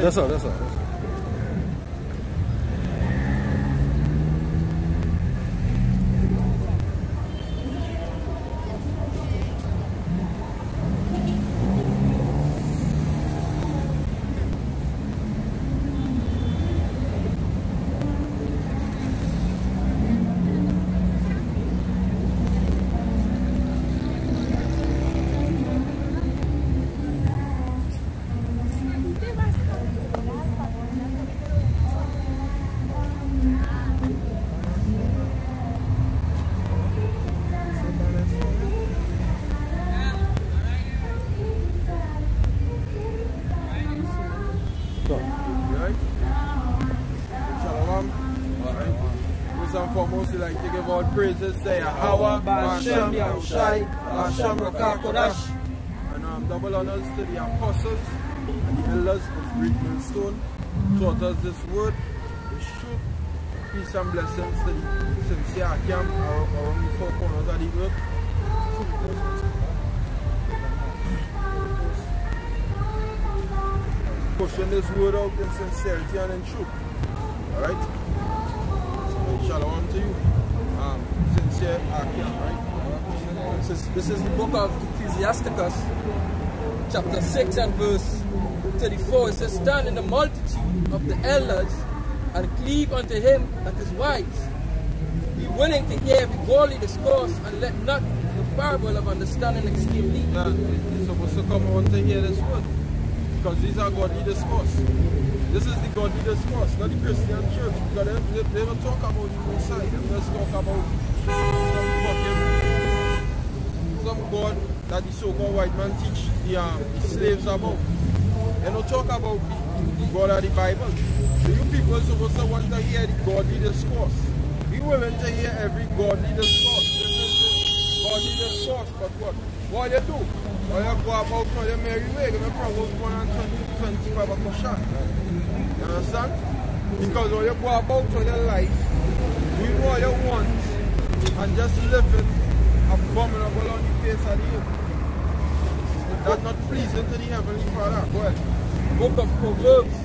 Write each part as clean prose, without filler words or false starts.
That's all. Foremost, we like to give all praises, say Yahweh, Hashem, Yahushai, Hashem, Rakakodash. And double honors to the apostles and the elders of Great Millstone, taught us this word, this truth. Peace and blessings to the sincere camp around the four corners of the earth. Pushing this word out in sincerity and in truth. Alright? Shalom to you. Sincere Akim, right? This is the book of Ecclesiasticus, chapter 6 and verse 34. It says, stand in the multitude of the elders and cleave unto him that is wise. Be willing to hear every godly discourse and let not the parable of understanding escape thee. Yeah, you're supposed to come on to hear this word because these are godly discourse. This is the godly discourse, not the Christian church, because they don't talk about the whole side. They just talk about some God that the so-called white man teach the slaves about. They don't talk about the God of the Bible. So you people are supposed to want to hear the godly discourse. Be willing to hear every godly discourse. This is godly discourse, but what you do? Or you go about on your merry way, you probably 125 a shot. You understand? Because when you go about on your life, doing what you want, and just living abominable on the face of the earth, that's not pleasing to the Heavenly Father. Go ahead. Book of Proverbs,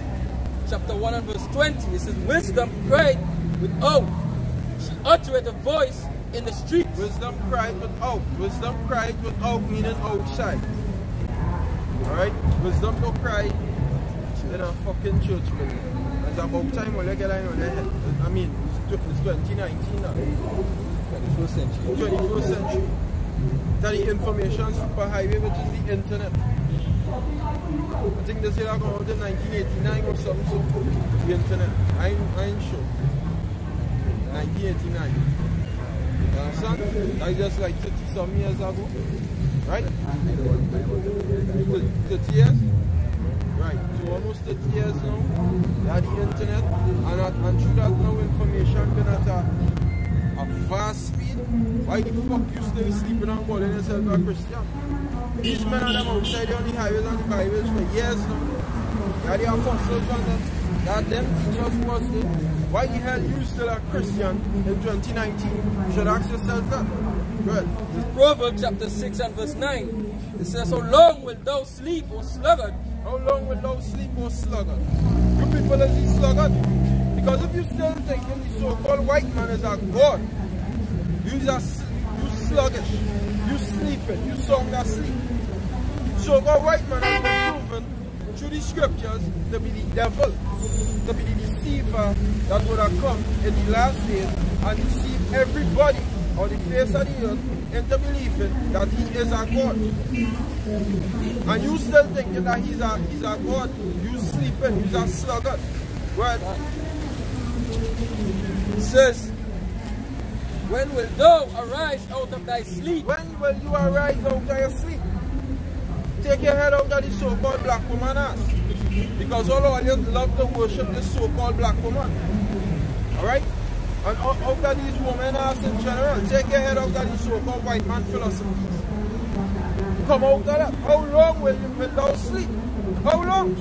chapter 1 and verse 20. It says, wisdom cried without, she uttereth a voice in the street. Wisdom cried without. Wisdom cried without meaning outside. Alright? Wisdom don't cry in a fucking church building. It's about time when you get on their head. I mean, it's 2019 now. 21st century. 21st century. That the information superhighway, which is the internet. I think they say that going out in 1989 or something. So the internet. I ain't sure. 1989. You understand? That's just like 30 some years ago. Right? 30 years? Right. So almost 30 years now. They had the internet. And through that now information been at a fast speed. Why the fuck you still sleeping and calling yourself a Christian? These men are them outside on the highways and the byways for years now. They are the apostles and them. That them teachers was there. Why the hell you still a Christian in 2019? You should ask yourself that. Good. This is Proverbs chapter 6 and verse 9. It says, how long wilt thou sleep, O sluggard? How long will thou sleep, O sluggard? You people is the sluggard. Because if you still thinking the so-called white man is a god, you sluggish, you sleeping, you sound asleep. So-called white man has been proven through the scriptures to be the devil, to be the deceiver that would have come in the last days and deceive everybody on the face of the earth into believing that he is a god. And you still thinking that he's a god, you sleeping, he's a sluggard. Right? It says, when will thou arise out of thy sleep? When will you arise out of your sleep? Take your head out of the so-called black woman ass. Because all you love to worship this so-called black woman. Alright? And out of these women ass in general, take your head out of the so-called white man philosophies. Come out of that. How long will thou sleep? How long?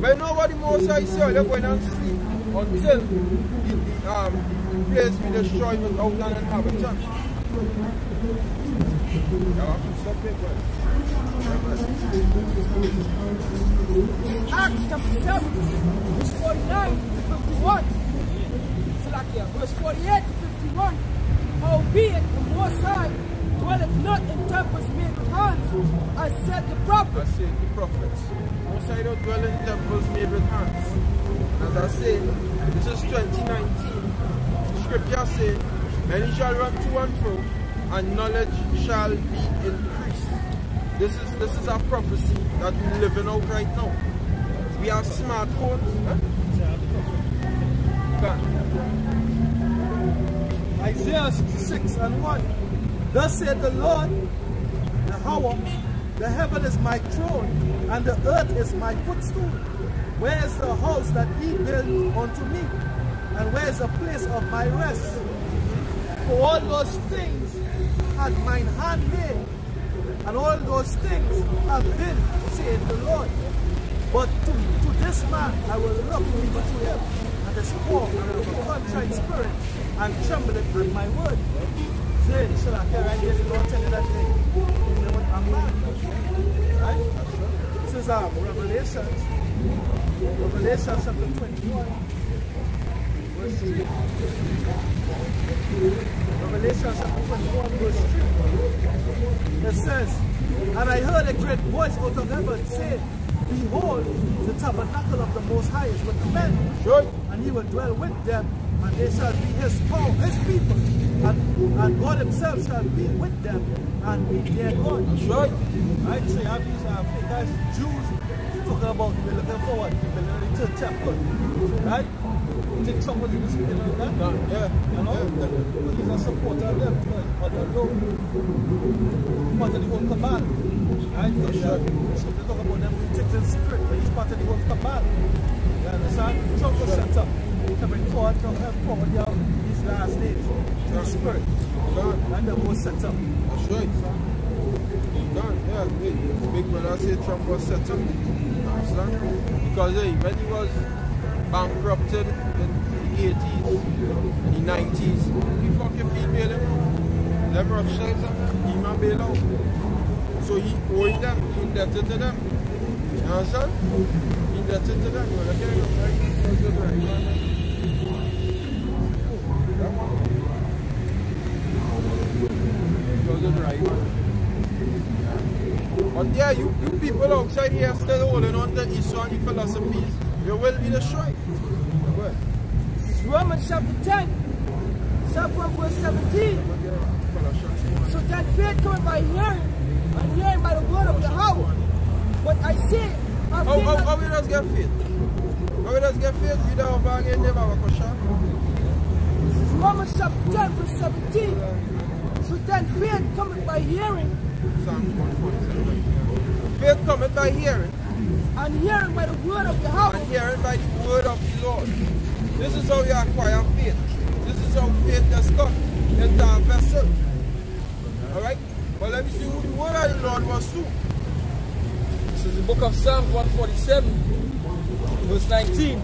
When nobody more says you're going to sleep until the place be destroyed without an inhabitant. Yeah, I can stop it, Acts chapter 7, verse 49 to 51. Verse 48 to 51. Howbeit the Most High dwelleth not in temples made with hands, as said the prophets. I said the prophets. Most High don't dwell in temples made with hands. As I said, this is 2019. The scripture says, many shall run to and fro, and knowledge shall be increased. This is a prophecy that we're living out right now. We have smartphones. Huh? Isaiah 66 and 1. Thus saith the Lord, Yahweh, the heaven is my throne, and the earth is my footstool. Where is the house that he built unto me? And where is the place of my rest? For all those things had mine hand made, and all those things have been, saith the Lord. But to this man I will look even to him, and is poor and of a contrite spirit, and trembleth at my word. Say, so I can right here, the Lord tell you that thing. I'm man. Right? This is Revelation chapter 21. Verse 3. Revelation chapter 21, verse 3. It says, and I heard a great voice out of heaven saying, behold, the tabernacle of the Most High is with men, and he will dwell with them, and they shall be his power, his people, and God himself shall be with them, and be their God. That's right. Right, so you have these guys, Jews, talking about we're looking forward to the third temple, right? You think somebody is speaking on that? Yeah. You know? He's a supporter of them, but they know part of the whole command. Right? So they talk about them being taken secret, but he's part of the whole command. You understand? Trump was set up to bring forward these last days to the spirit. And the whole set up. That's right. Yeah, big brother said Trump was set up. Understand? Because hey, when he was bankrupted in the 80s, in the 90s, he fucking bailed him. Them Rothschilds, he might bail out. So he owed them, he indebted to them. You understand? He indebted to them. Well, okay, right. But yeah, you people outside here still holding on to Islamic philosophies. You will be destroyed. This is Romans chapter 10, verse 17. So that faith cometh by hearing, and hearing by the word of Yahweh. But I say, how we just get faith? How we just get faith? We don't have again, never have a question. This is Romans chapter 10, verse 17. So then faith cometh by hearing. Psalms 147. Faith cometh by hearing. And hearing by the word of Yahweh. And hearing by the word of the Lord. This is how you acquire faith. This is how faith gets cut into a vessel. Alright? But let me see who the word of the Lord was to. This is the book of Psalms 147, verse 19.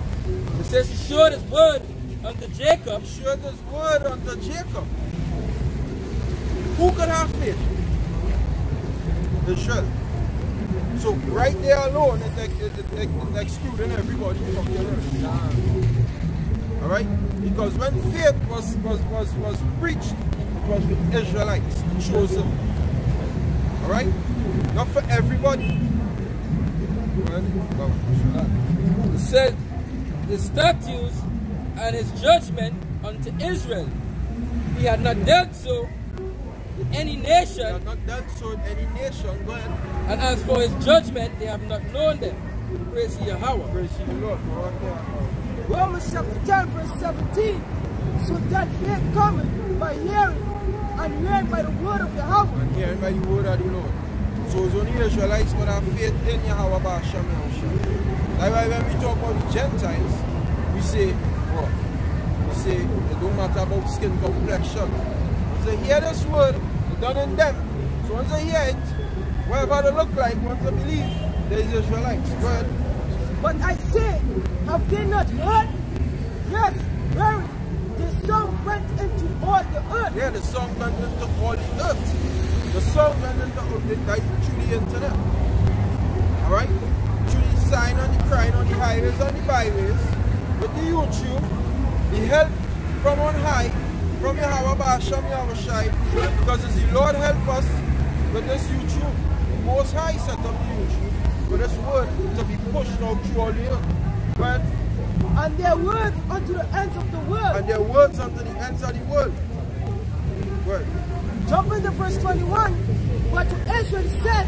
It says, he showed his word unto Jacob. He showed his word unto Jacob. Who could have faith? Israel. So right there alone, it's excluding everybody from the earth. Alright? Because when faith was preached, it was with Israelites, the chosen. Alright? Not for everybody. It said, his statutes and his judgment unto Israel. He had not dealt so with any nation. They have not dealt so in any nation. Go ahead. And as for his judgment, they have not known them. Praise ye Yahweh. Praise ye the Lord. Romans chapter 10, verse 17. So that faith cometh by hearing, and hearing by the word of Yahweh. And hearing by the word of the Lord. So it's only Israelites that have faith in Yahweh Ba'ashem Yahushua. That's why when we talk about the Gentiles, we say, what? We say it don't matter about skin complexion. Once they hear this word, it's done in them. So once they hear it, whatever they look like, once they believe, there is Israelites. Go ahead. But I say, have they not heard? Yes, very. The song went into all the earth. Yeah, the song went into all the earth. The song went into all the earth, truly into them. Alright? Truly sign highways and the byways, with the YouTube, the help from on high, from Yahweh Basham Yahweh Shai, because as the Lord help us with this YouTube, the Most High set up the YouTube for this word to be pushed out through all the earth. But and their words unto the ends of the world. And their words unto the ends of the world. Right. Jump into verse 21. But to Israel said,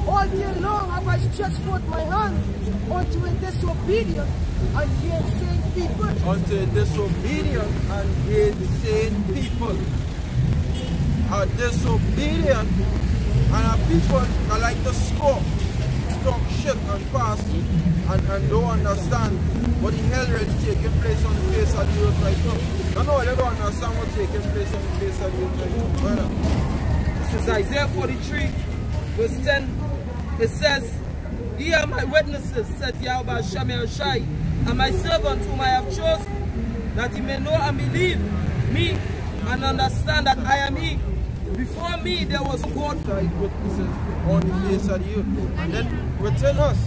all day long have I stretched forth my hands unto a disobedient and gainsaying people. Unto a disobedient and gainsaying people. A disobedient and a people that like to scoff, talk shit and fast and don't understand what the hell really taking place on the face of the earth right now. No, they don't understand what's taking place on the face of the earth right now. Brother. This is Isaiah 43, verse 10. It says, ye are my witnesses, said Yahweh Shem Shai, and my servant whom I have chosen, that he may know and believe me and understand that I am he. Before me there was God. Witnesses on the face of the earth. And then within us,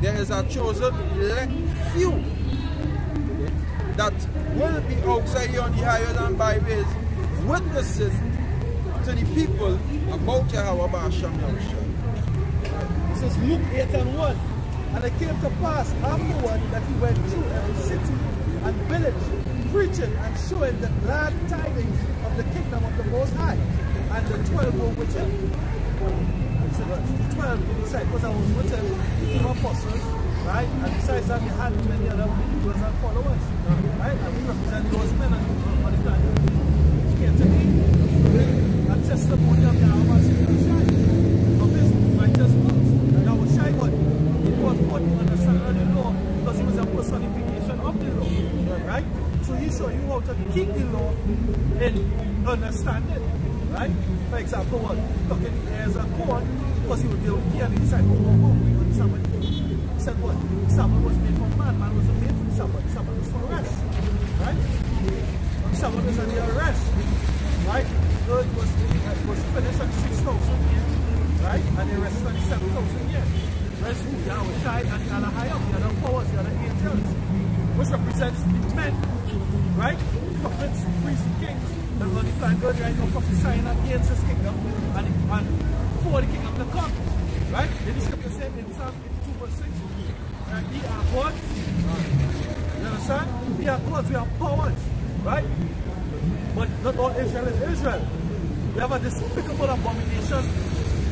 there is a chosen elect few that will be outside here on the highways and byways, witnesses to the people about Yahweh Basham Yahushua. This is Luke 8:1. And it came to pass afterward that he went through every city and village, preaching and showing the glad tidings of the kingdom of the Most High. And the 12 were with him. So the 12 disciples that was with him, the 2 apostles, right? And besides that, we had many other believers and followers, right? And we represent those men on the planet. Here to me, a testimony of Yahweh Shai, of his righteous works. Yahweh Shai, what? He brought forth the understanding of the law because he was a personification of the law, right? So he showed you how to keep the law in understanding. Right? For example, what? Talking as a corn, because he would deal with and he said, he said what? The Sabbath was made for man, man wasn't made for the Sabbath. The Sabbath was for rest. Right? The Sabbath was a day of rest. Right? The earth was finished at 6,000 years. Right? And they rested at 7,000 years. Rest who? Yahweh Shai and the other high up, the other powers, the other angels. Which represents men. Right? Prophets, priests, and kings. And when the time God right now prophesying against his kingdom and for the kingdom to come. Right? Then the scripture said in Psalm 52 verse 6, ye are gods. You understand? We are gods, we are powers. Right? But not all Israel is Israel. We have a despicable abomination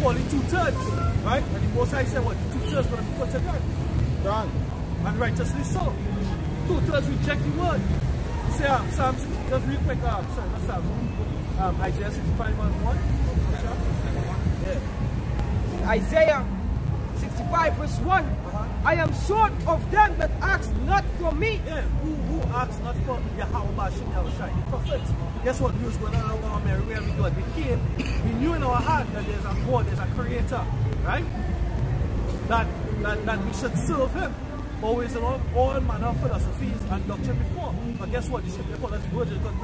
falling 2/3. Right? And the Most High said what? 2/3 going to be put to death. Right? And righteously so. 2/3 reject the word. Say Psalm, just real quick, sorry, not Psalm, Isaiah 65:1. Yeah. Isaiah 65 verse 1. I am short of them that ask not for me. Yeah, who asks not for Yahweh Bashim Yahushai, the prophet. Guess what? We was going on everywhere we go. We knew in our heart that there's a God, there's a creator, right? That we should serve him. Always along all manner of philosophies and doctrine before. But guess what? The scripture call us virgins because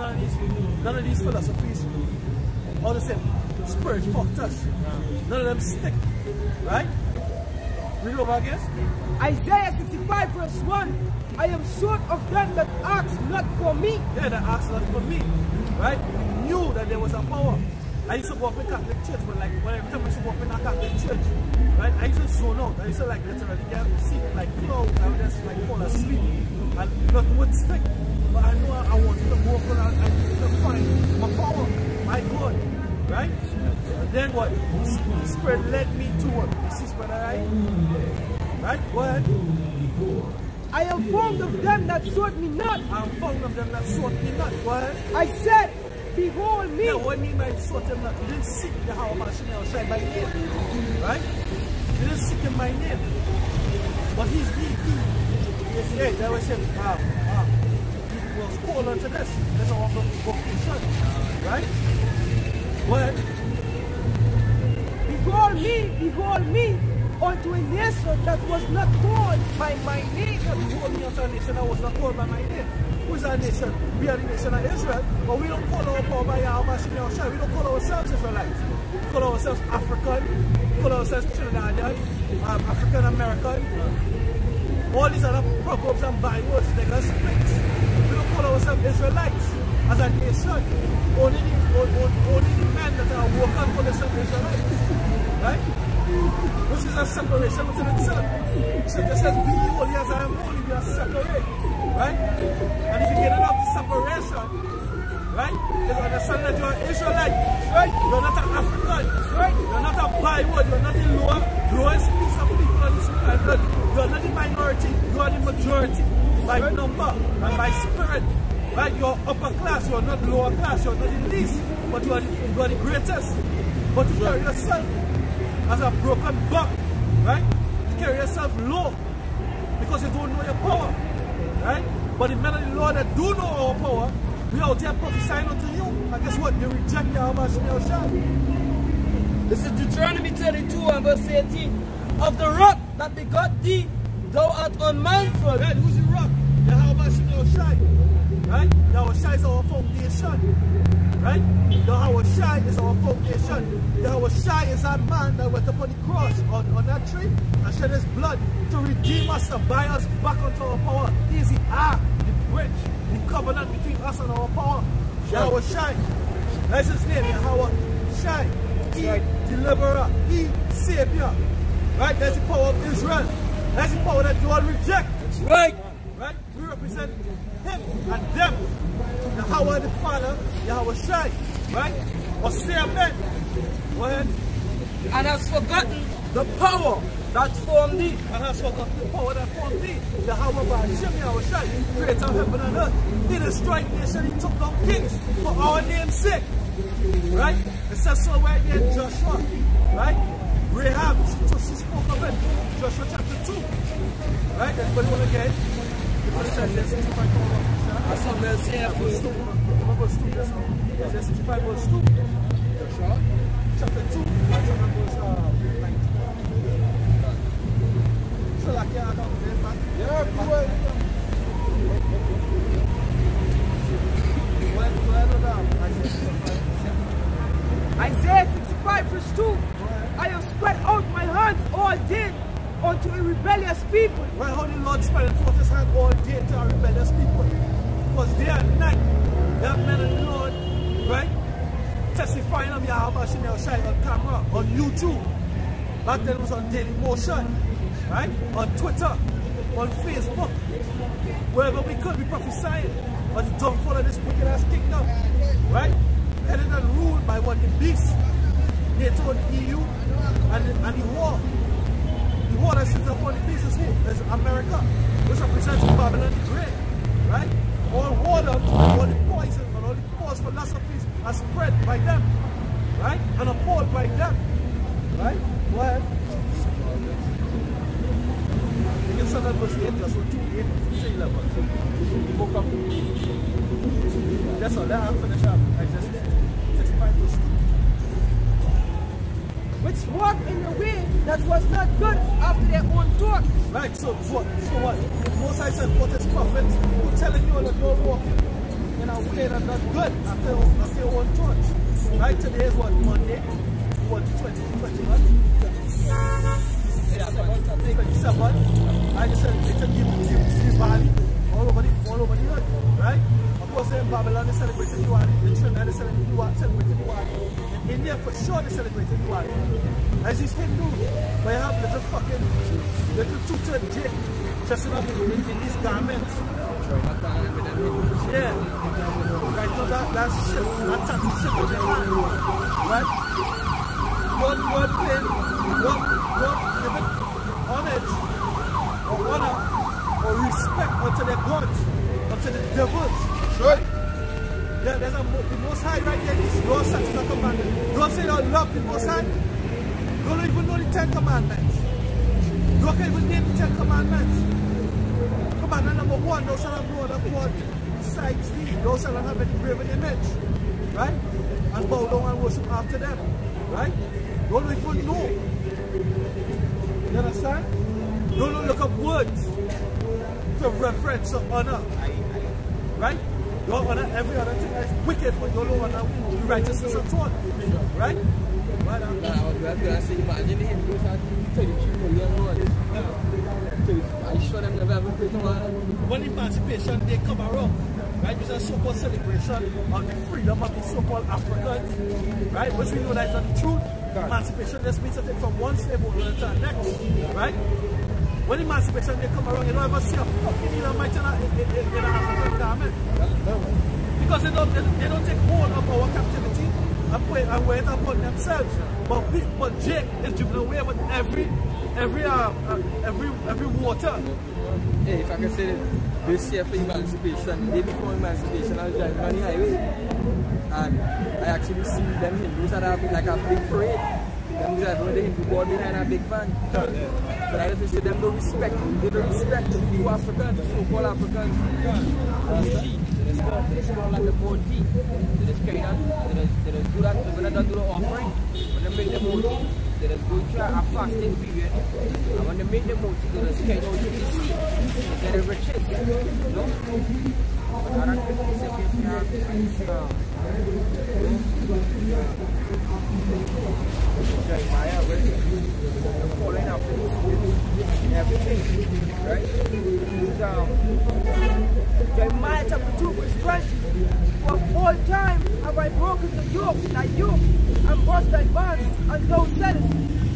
none of these philosophies, all the same, the spirit fucked us. None of them stick. Right? Read over again. Isaiah 65 verse 1. I am short of them that ask not for me. Yeah, that ask not for me. Right? We knew that there was a power. I used to go up in Catholic church, but like every time I used to go up in a Catholic church, right? I used to zone out. I used to like literally get sick, like close. I would just like fall asleep and nothing would stick. But I know I wanted to go up and I needed to find my power, my God, right? And then what? The Spirit led me to what? This is what I right? Go ahead. I am fond of them that sought me not. I am fond of them that sought me not. Go ahead. I said, behold me. Yeah, what I mean by sought them not? You didn't seek the Yahweh Bashim Yahushai by name. Right? You didn't seek him by name. But he yeah, that was him. He was called unto this. That's our vocation. Right? Go ahead. Behold me, unto a nation that was not called by my name. Behold me unto a nation that was not called by my name. Who is our nation? We are the nation of Israel, but we don't call our power by Yahweh Bashim Yahushai. We don't call ourselves Israelites. We call ourselves African. We call ourselves Trinidadian, African American. all these other proverbs and bywords, they're going to split. We don't call ourselves Israelites as a nation. Only the men that are working for themselves Israelites. Right? Which is a separation within itself. Scripture says, be holy as I am holy, we are separate. Right? And if you get enough the separation, right? You understand that you're an Israelite, right? You're not an African, right? You're not a byword, you're not the lowest piece of people on this planet. You're not the minority, you are the majority by number and by spirit. Right? You're upper class, you're not lower class, you're not the least, but you are the greatest. But you carry yourself as a broken buck, right? You carry yourself low because you don't know your power, right? But the men of the Lord that do know our power, we out here prophesying unto you. And guess what? You reject Yahweh Shemel Shai. This is Deuteronomy 32 and verse 18. Of the rock that begot thee, thou art unmindful. Right? Who's the rock? Yahweh Shemel Shai. Right? Yahweh Shai is our foundation. Right? Yahweh Shai is our foundation. Yahweh Shai is that man that went up on the cross on that tree and shed his blood to redeem us and buy us back onto our power. He is the ark, the bridge, the covenant between us and our power. Yahweh Shai. That's his name, Yahweh Shai. He deliverer, he savior. Right? That's the power of Israel. That's the power that you all reject. That's right. Right? We represent him and them. Yahweh the Father, Yahweh Shai. Right? Or say amen. Go ahead. And has forgotten the power that formed thee. And has forgotten the power that formed thee. Yahweh Ba'ashem, Yahweh Shai, creator of heaven and earth. He destroyed nation, he took down kings for our name's sake. Right? It says so right here in Joshua. Right? Rahab, she spoke of it. Joshua chapter 2. Right? Everybody want to get it? Because it says there's 65 That's what we'll say for you. verse 2. There's 65 verse 2. Joshua chapter 2. Verse 19. So like yeah, I can't get it back. Yeah, go ahead. Isaiah 65 verse 2. I have spread out my hands all day unto a rebellious people. Right, how the Lord spread forth his hand all day to our rebellious people. Because day and night, they have men of the Lord, right? Testifying of Yahweh Shemel Shai on camera, on YouTube. Back then it was on Daily Motion, right? On Twitter, on Facebook. Wherever we could be prophesying on the downfall of this wicked ass kingdom, right? Headed and ruled by what the beast, NATO and EU, and the war. The war that sits upon the beast is who? Is America, which represents Babylon the Great, right? All water, all the poison, and all the false philosophies are spread by them, right? And appalled by them, right? Go ahead. You can send that verse 8, that's what 2, 8, 3, 11. Book up. That's all, that I'll finish up. Isaiah 65 verse 2. Which walked in the way that was not good after their own thoughts. Right, so what? The Most High said, what is prophets who telling you that you're walking in a way that's not good after your own thoughts. Right, today is what, Monday? What, 2021? 27. I just said, they can give Bali all over the earth, right? Of course, in Babylon, they celebrated Diwali. In Trinidad, they celebrated Diwali. In India, for sure, they celebrated Diwali. As these Hindus, they have little tutored Jake dressing up in these garments. Yeah. Right, so that's shit. That's tattoo shit in their hand. Right? God paying, God giving homage or honor or respect unto their gods, unto the devils. Right? Yeah, there's the Most High right there. This Lord such a commandment. Don't say you love the Most High. You don't even know the 10 commandments. You can't even name the 10 commandments. Commandment number 1, thou shalt have no other God besides thee. Thou shalt not have any graven image. Right? And bow down and worship after them. Right? You don't even know. You understand? You don't look up words to reverence or honor. Right? You don't honor every other thing that's wicked, but you don't honor the righteousness of God. Right? Right on. I say, imagine him, those are 33 million dollars. I show them when Emancipation Day come around, right, it's a so-called celebration of the freedom of the so-called Africans, right, which we know that is not the truth. Emancipation just means to take from one slave owner to the next, right? When Emancipation Day come around, you don't ever see a fucking Edomite in an African garment. Because they don't take hold of our captivity and wear it upon themselves. But Jake is driven away with every water. Hey, if I can say that, this year for Emancipation, the day before Emancipation, I was driving on the highway. And I actually see them Hindus that have like a big parade. Them driving with the Hindu board behind a big van. But I just say them don't respect. They don't respect the new Africans, the so-called Africans. They just call like the board fee. They just carry that. They just do that. When they don't do the offering, when they make the board fee, they just go through a fasting period. And when they make the board fee, they just carry out to the sea. They get the riches. You know? But I don't think it's a Jeremiah, following up everything, right? Jeremiah chapter 2 verse 20. For all time have I broken the yoke, thy yoke, and burst thy bands, and thou saidst,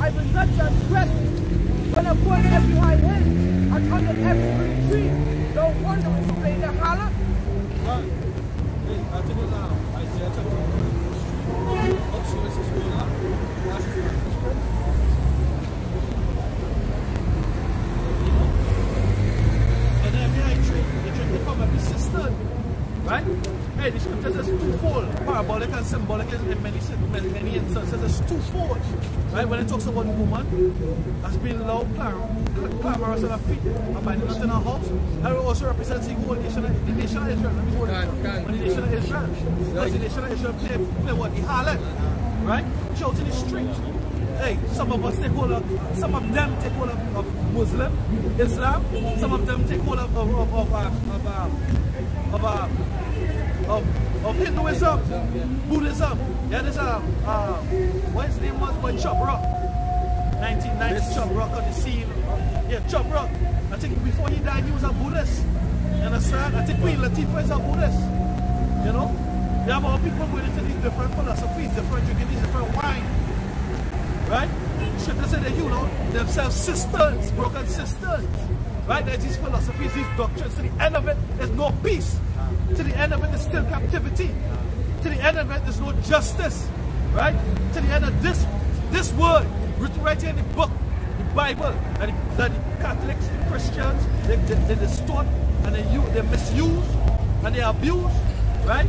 I will not transgress. When upon every high hill, and under every green tree, thou wanderest to play the holler. I think now, Isaiah chapter 1. And every high tree, they drink from every cistern. Right? Hey, the scripture says twofold. Parabolic and symbolic in many instances. It's twofold. Right? When it talks about the woman as being loud, clamorous on her feet, abiding not in her house, and it also represents the whole nation, the nation of Israel. Let me hold it. The nation of Israel. Because the nation of Israel play what? The harlot. Right? Shout in the streets. Hey, some of us take hold of, some of them take hold of Muslim, Islam, some of them take hold of Hinduism, Buddhism. Yeah, there's what his name was, boy, Chop Rock. 1990 Chop Rock on the scene. Yeah, Chop Rock. I think before he died, he was a Buddhist. You understand? I think Queen Latifah is a Buddhist. You know? You have all people going into these different philosophies, different drinking these different wine. Right? The scripture said that, you know, themselves cisterns, broken cisterns. Right? There's these philosophies, these doctrines. To the end of it, there's no peace. To the end of it, there's still captivity. To the end of it, there's no justice. Right? To the end of this word, written right here in the book, the Bible, that the Catholics, the Christians, they distort and they misuse and they abuse. Right?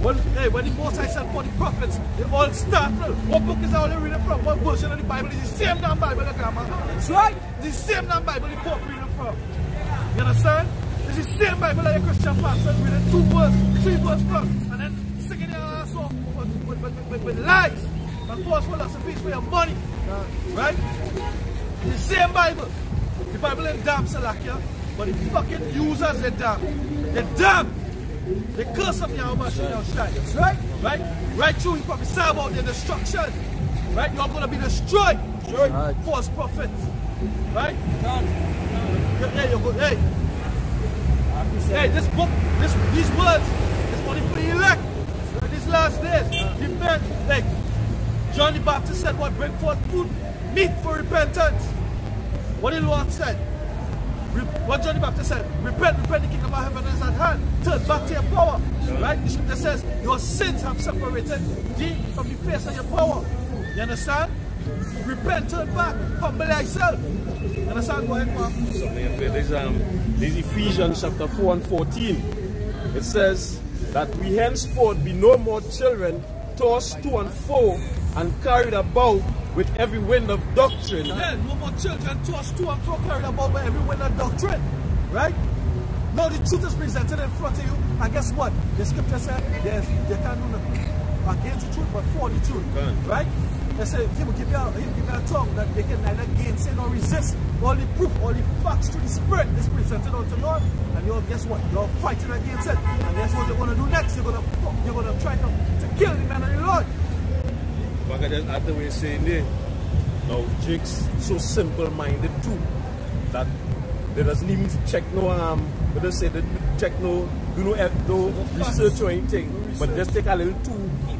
When the Most High sent for the prophets, they all startled. What book is that they reading from? What version of the Bible is the same damn Bible the grandma? That's right. The same damn Bible the Pope reading from. You understand? It's the same Bible that your Christian pastor reading 2 verses, 3 verses from. And then singing their song with lies and false philosophies for your money. Right? It's the same Bible. The Bible ain't damn Salakia, but the fucking users are damn. They're damn. The curse of Yahweh shall shine. That's right. Right? Right through, he prophesy about their destruction. Right? You're going to be destroyed. Right. False prophets. Right? There you go. Hey. Hey, this book, these words is only for the elect. These last days. The men, like John the Baptist said, what? Bring forth food, meat for repentance. What did the Lord said? What John the Baptist said, repent, the kingdom of heaven is at hand. Turn back to your power. Right? The scripture says, your sins have separated thee from the face of your power. You understand? Repent, turn back, humble thyself. You understand? Go ahead, Mark. There's Ephesians chapter 4 and 14. It says that we henceforth be no more children, tossed to and fro and carried about with every wind of doctrine. Yeah, no more children tossed to and fro, carried about by every wind of doctrine. Right? Now the truth is presented in front of you, and guess what? The scripture said they can't do nothing against the truth, but for the truth. Right? They say he will give you a tongue that they can neither gainsay nor resist. All the proof, all the facts through the spirit is presented unto you, and you'll guess what? You're fighting against it. And guess what you're gonna do next? You're gonna try to kill the man of the Lord. If I can just add the way saying there, now Jake's so simple-minded too, that They doesn't even check no but they say they check no research or anything. But just take a little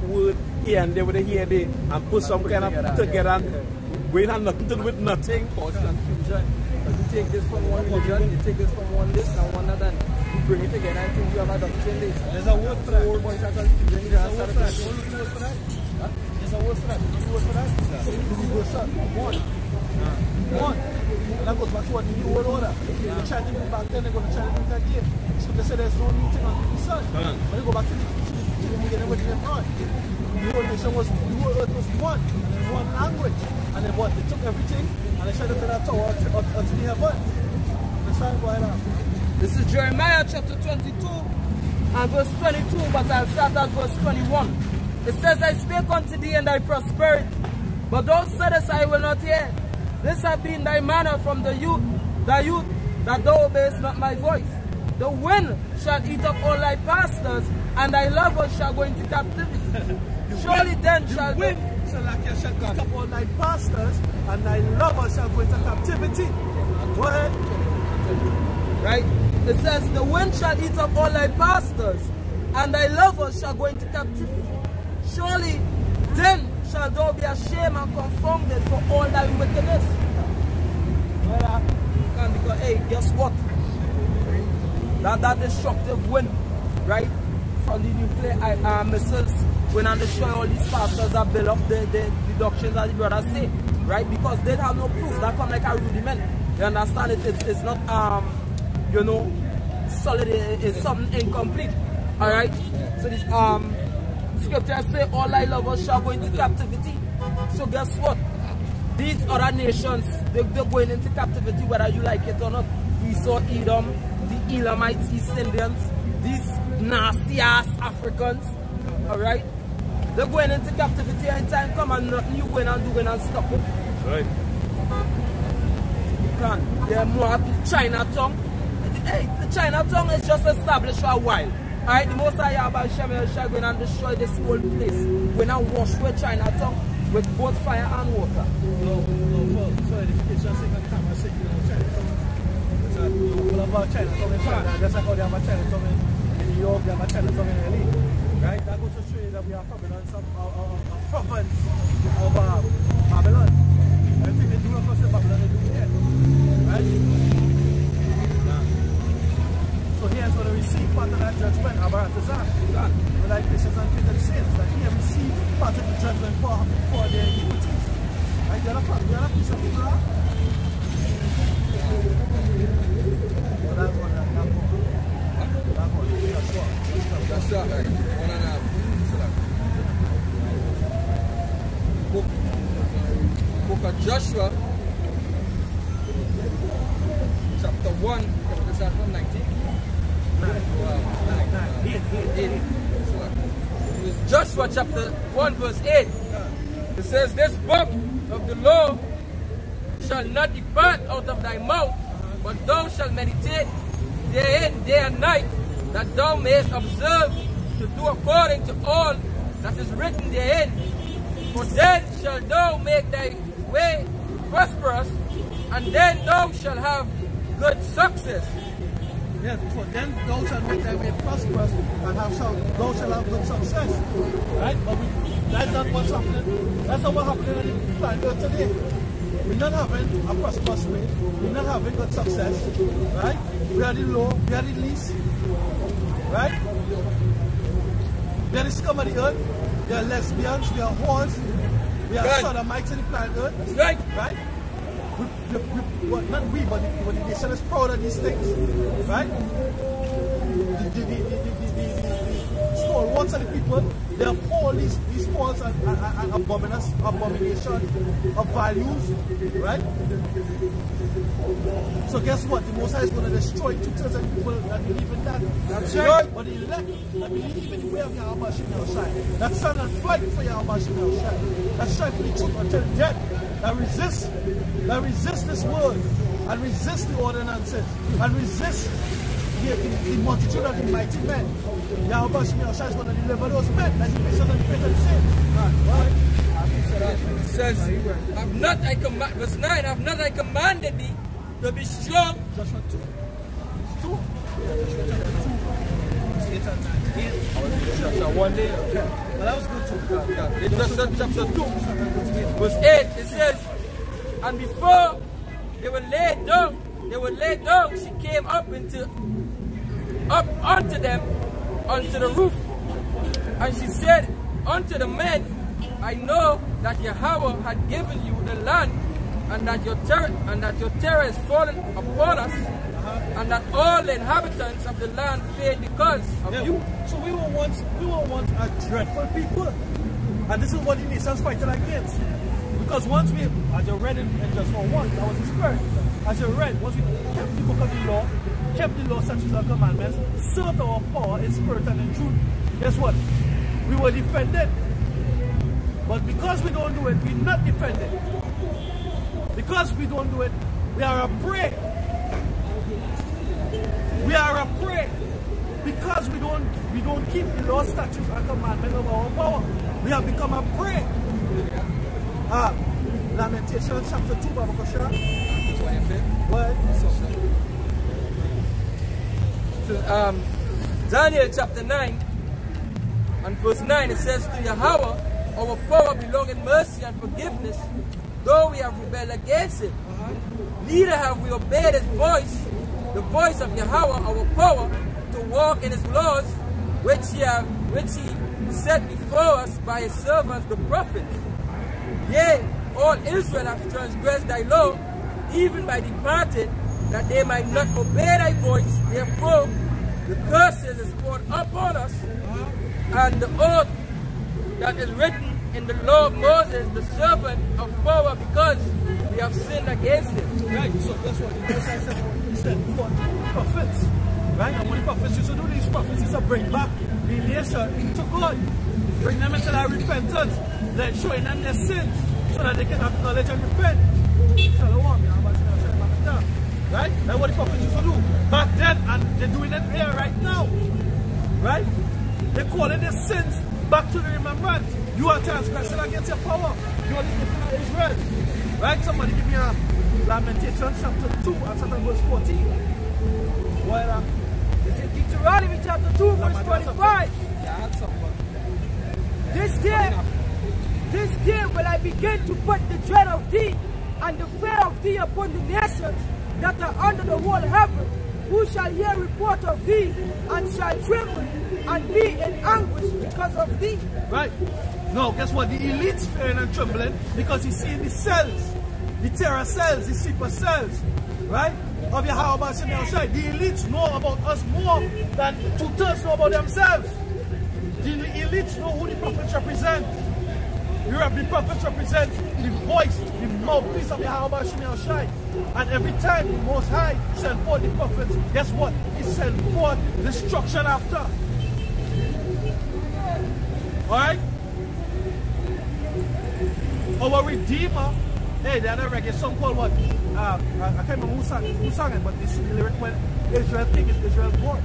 word here and there with here there and put some kind of together and going on nothing to do with nothing. Cause confusion. You take this from one region, you take this from one list and one another, you bring it together and think you have a doctrine list. There's a word for that. Whole bunch of confusion. There's a word for that. There's a word for that. There's a word for that. One. That goes back to what the New World Order. They tried to do back then, they're going to try to do it again. So they say there's no new thing under the sun. But they go back to the beginning with the on. The whole nation was, the whole earth was one. And then one language. And then what? They took everything and they tried to build a tower unto the heaven. Understand? Go ahead on. This is Jeremiah chapter 22 and verse 22, but I'll start at verse 21. It says, I spake unto thee in thy prosperity, but thou saidest, I will not hear. This hath been thy manner from the youth, that thou obeyest not my voice. The wind shall eat up all thy pastors, and thy lovers shall go into captivity. Surely then shall the wind shall eat up all thy pastors, and thy lovers shall go into captivity. Go ahead. Right? It says, the wind shall eat up all thy pastors, and thy lovers shall go into captivity. Surely then shall thou be ashamed and confounded for all thy wickedness. And because, hey, guess what? That destructive wind, right? From the nuclear missiles, when I destroy all these pastors that build up the doctrines that the brothers say, right? Because they have no proof. That come like a rudiment. You understand? It's not, you know, solid. It's something incomplete. All right. So this scripture say all thy lovers shall go into captivity. So guess what? These other nations, they're going into captivity whether you like it or not. We saw Edom, the Elamites, East Indians, these nasty ass Africans. All right. They're going into captivity and time come and nothing you going and doing and stop it. Right. You can't. They're more Chinatown. Hey, the Chinatown is just established for a while. Alright, the most I have about Shemel shall go and destroy this whole place. When I wash with Chinatown with both fire and water. No, for edification sake and camera sake, you know, Chinatown. All about Chinatown in China. Just like how they have a Chinatown in New York, they have a Chinatown in LA. Right? That goes to show you that we are probably on some province of Babylon. Everything they do across the Babylon, they do here. Right? So here's going to receive part of that judgment of Baratazar. But like Christians and Christians says, that he receive part of the judgment for their iniquities. Right? The other piece of people are. So that's one. That's right. 1.5. Book of Joshua, chapter 1, let's start from 19. Joshua chapter 1 verse 8. It says, this book of the law shall not depart out of thy mouth, but thou shalt meditate therein day and night, that thou mayest observe to do according to all that is written therein. For then shall thou make thy way prosperous, and then thou shalt have good success. Yes, for then thou shalt make thy way prosperous, and thou shalt have good success. Right? But that's not what's happening. That's not what happening on the planet Earth today. We're not having a prosperous way. We're not having good success. Right? We are the low, we are the least. Right? We are the scum of the earth. We are lesbians, we are whores, we are sodomites in the planet Earth. That's right. Right? Not we, but the nation is proud of these things, right? The stalwarts of the people, they uphold these false and abomination of values, right? So guess what? The Most High is going to destroy 2/3 of the people that believe in that. That's right. But the elect that believe in the way of Yahweh Shemel Shai, that stand and fight for Yahweh Shemel Shai, that strive for the truth until death, that resist this world, and resist the ordinances, and resist the multitude of the mighty men. Yahweh Shemel Shai is going to deliver those men, as the Bishop and Peter said. Right? It says, verse 9, have not I commanded thee to be strong. Joshua 2. 2. Joshua chapter 2. 8 and 9. 8. Chapter 1 there. Well, that was good too. In Joshua chapter 2. Verse 8, it says, and before they were laid down, she came up unto them, onto the roof. And she said unto the men, I know that Yahweh had given you the land, and that your terror is fallen upon us, and that all the inhabitants of the land feared because of you. So we don't want a dreadful people. And this is what the nations fighting against. Because once we, as you read in just for one, that was the spirit. As you read, once we kept the book of the law, kept the law, statutes, and commandments, served our power in spirit and in truth, guess what? We were defended. But because we don't do it, we're not defended. Because we don't do it, we are a prey. We are a prey. Because we don't keep the law, statutes, and commandments of our power, we have become a prey. Lamentations chapter 2, Baba Kosha. What? So, Daniel chapter 9 and verse 9, it says, to Yahweh our power belong in mercy and forgiveness, though we have rebelled against him. Neither have we obeyed his voice, the voice of Yahweh our power, to walk in his laws, which he set before us by his servants the prophets. Yea, all Israel have transgressed thy law, even by departing, that they might not obey thy voice. Therefore, the curses is poured upon us, and the oath that is written in the law of Moses, the servant of power, because we have sinned against him. Right, so that's what he said before. Prophets, right? And when the prophets used to do these prophets, used to bring back the nation to God, bring them into their repentance, then showing them their sins, so that they can acknowledge and repent. Right? That's what the prophets used to do back then, and they're doing it here right now. Right? They're calling their sins back to the remembrance. You are transgressing against your power. You are living in Israel. Right? Somebody give me a Lamentation chapter 2 and chapter verse 14. What? It's in Deuteronomy chapter 2 verse 25. This day will I begin to put the dread of thee and the fear of thee upon the nations that are under the whole heaven, who shall hear report of thee, and shall tremble and be in anguish because of thee. Right. Now, guess what? The elites fearing and trembling because he's seeing the cells, the terror cells, the sleeper cells, right? Of Yahweh Shem Yahushai. The elites know about us more than 2/3 know about themselves. The elites know who the prophets represent. The prophets represent the voice, the mouthpiece of Yahweh Shem Yahushai. And every time the Most High send forth the prophets, guess what? He sent forth destruction after. Alright? Our Redeemer, hey, the other reggae song called what? I can't remember who sang it, but this lyric when Israel King is Israel God.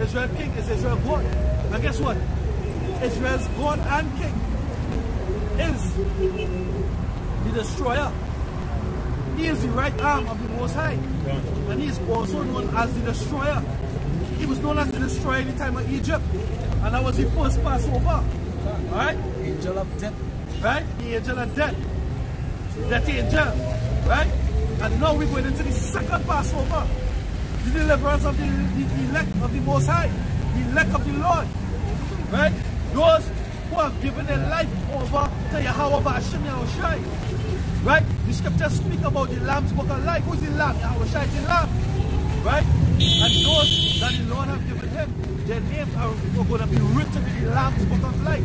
Israel King is Israel God. And guess what? Israel's God and King is the destroyer. He is the right arm of the Most High. And he is also known as the destroyer. He was known as the destroyer in the time of Egypt. And that was the first Passover. Alright? Angel of death. Right? The angel of death. That angel. Right? And now we're going into the second Passover. The deliverance of the elect of the Most High. The elect of the Lord. Right? Those who have given their life over to Yahweh Hashem Yahushai. Right? The scriptures speak about the Lamb's book of life. Who's the Lamb? Yahushai is the Lamb. Right? And those that the Lord have given him, their names are going to be written in the Lamb's book of life.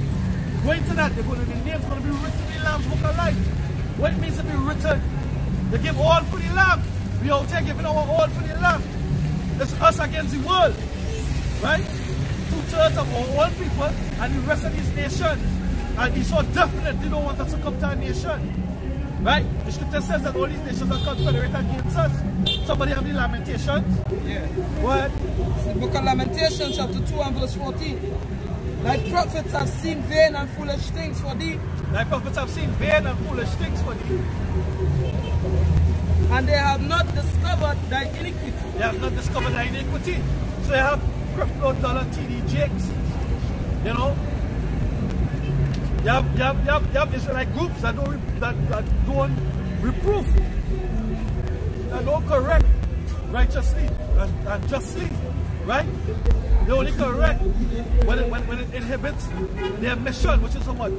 Going to that, their names are going to be written in the Lamb's book of life. What it means to be written? They give all for the Lamb. We out here giving our all for the Lamb. It's us against the world. Right? 2/3 of our own people and the rest of these nations. And he's so definite they don't want us to come to our nation. Right? The scripture says that all these nations are confederate against us. Somebody have the Lamentations? Yeah. What? It's the book of Lamentations, chapter 2 and verse 14. Thy prophets have seen vain and foolish things for thee. Thy prophets have seen vain and foolish things for thee. And they have not discovered thy iniquity. They have not discovered thy iniquity. So you have Creflo Dollar, TD Jakes, you know. You have Israelite groups that don't reproof, that don't correct righteously and justly, right? They only correct when it inhibits their mission, which is a what?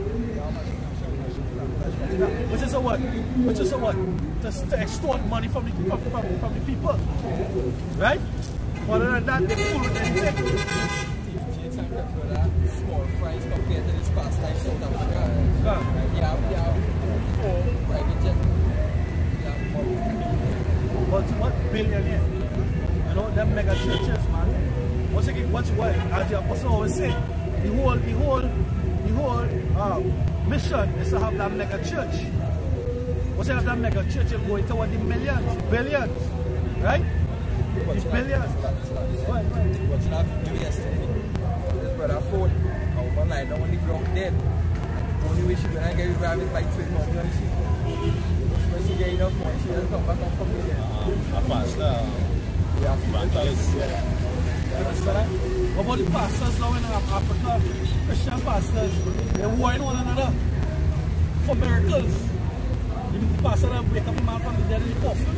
Which is a what? Which is a what? To extort money from the people, right? Other than that, they fool with anything. Small fries compared to this past time South Africa. We have 4 private jets. What billionaire? You know, them mega churches, man. Once again, watch what? As the apostle always say, the whole mission is to have that mega church. Once you have that mega church, you're going toward the millions, billions, right? It's billions. What you have to do yesterday? This brother phone, one line down on the ground dead. Only way she gonna get revived by 12 months. When she get enough money, she doesn't come back and come again. A pastor. What about the pastors now in Africa? Christian pastors, they're warring one another for miracles. You mean the pastor that wake up a man from the dead in the coffin,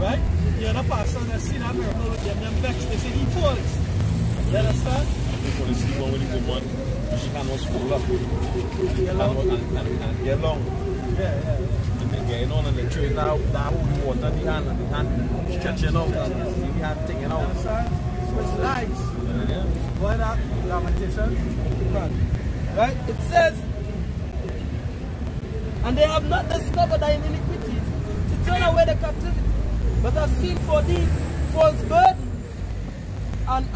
right? The other pastor that see that miracle with them vexed, they say he falls. You understand? Before they sleep on with the woman, she cannot school up. And get long. Yeah. And then getting on and the train now, that holy water in the hand stretching out, the hand taking out. You understand? So it's lies. Yeah. Why that? Lamentation. Right? It says, and they have not discovered thy iniquities to turn away the captivity, but have seen for thee false burdens and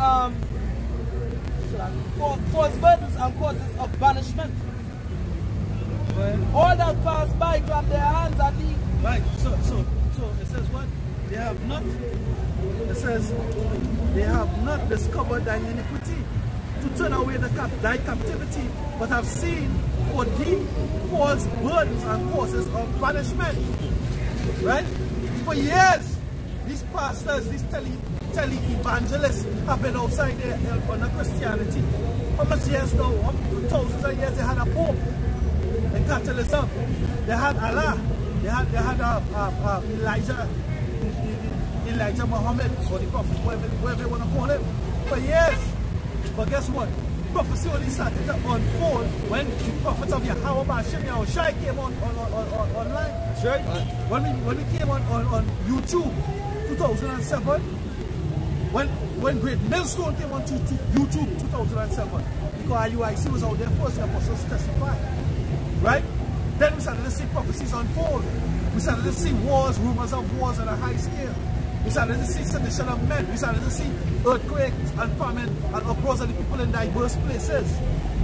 false burdens and causes of banishment. All that pass by clap their hands at thee. Right. So it says what? They have not. It says they have not discovered thine iniquity to turn away thy captivity, but have seen for thee false burdens and causes of banishment. Right? For years, these pastors, these tele-evangelists have been outside there on Christianity. How much years now? Thousands of years they had a pope in Catholicism. They had Allah. They had Elijah Muhammad, or the prophet, whatever you want to call him, for years. But guess what? Prophecy only started to unfold when the prophets of Yahweh Bashim Yahushai came online. That's right. When we came on YouTube 2007, when Great Millstone came on YouTube 2007, because IUIC was out there first, the apostles testified. Right? Then we started to see prophecies unfold. We started to see wars, rumors of wars on a high scale. We started to see sedition of men. We started to see earthquakes and famine and uproars of the people in diverse places.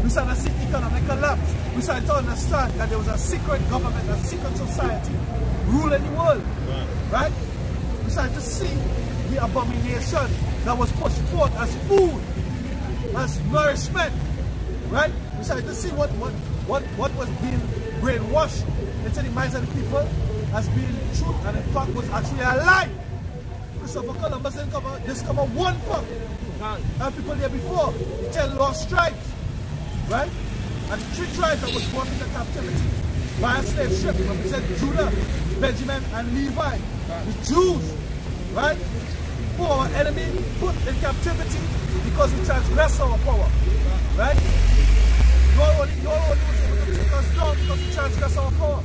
We started to see economic collapse. We started to understand that there was a secret government, a secret society ruling the world. Right? We started to see the abomination that was pushed forth as food, as nourishment. Right? We started to see what was being brainwashed into the minds of the people as being truth, and in fact was actually a lie. Christopher Columbus didn't discover one fact. And people there before, 10 lost tribes, right? And 3 tribes that was brought into captivity by a slave ship representing Judah, Benjamin, and Levi. The Jews, right? Who our enemy put in captivity because we transgressed our power, right? You're only was able to take us down because we transgressed our power.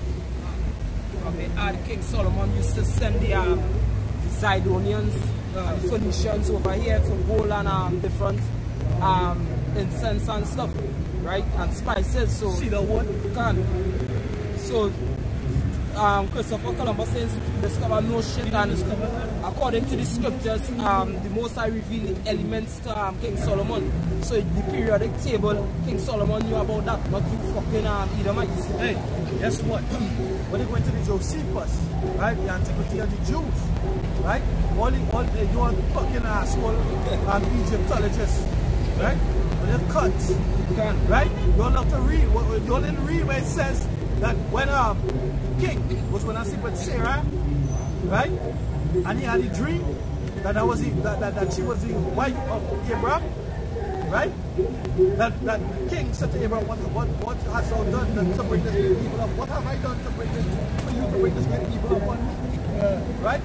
From the old King Solomon used to send the Zidonians, the Phoenicians over here for gold and different incense and stuff, right? And spices. So cedar wood. So Christopher Columbus says discover no shit, and according to the scriptures, the Most High revealed the elements to King Solomon. So the periodic table, King Solomon knew about that, not you fucking Edomites. Hey, guess what? When they went to the Josephus, right, the antiquity of the Jews, right? All your fucking asshole Egyptologists, right? When they're cut, right? You all have to read. You all didn't read where it says that when king was going to sleep with Sarah, right? And he had a dream that she was the wife of Abraham, right? That king said to Abraham, what hast thou done to bring this evil up? What have I done to bring this for you to bring this great evil upon me? Right?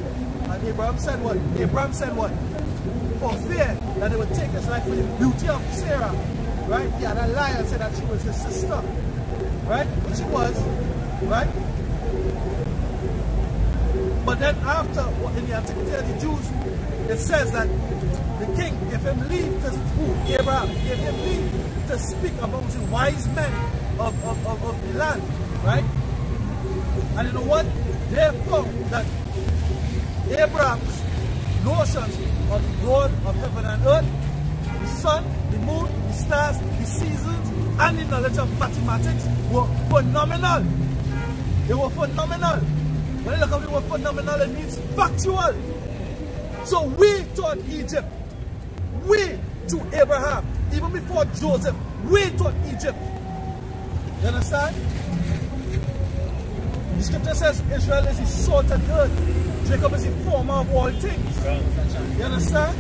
And Abraham said what? Abraham said what? For fear that they would take his life for the beauty of Sarah, right? He had a lie and said that she was his sister, right? Which she was, right? But then after, in the antiquity of the Jews, it says that the king gave him leave to, Abraham gave him leave to speak amongst the wise men of the land, right? And you know what? They found that Abraham's notions of the God of heaven and earth, the sun, the moon, the stars, the seasons, and the knowledge of mathematics were phenomenal. They were phenomenal. When you look at the word phenomenal, it means factual. So we taught Egypt. We to Abraham. Even before Joseph, we taught Egypt. You understand? The scripture says Israel is the salt of the earth. Jacob is the former of all things. You understand?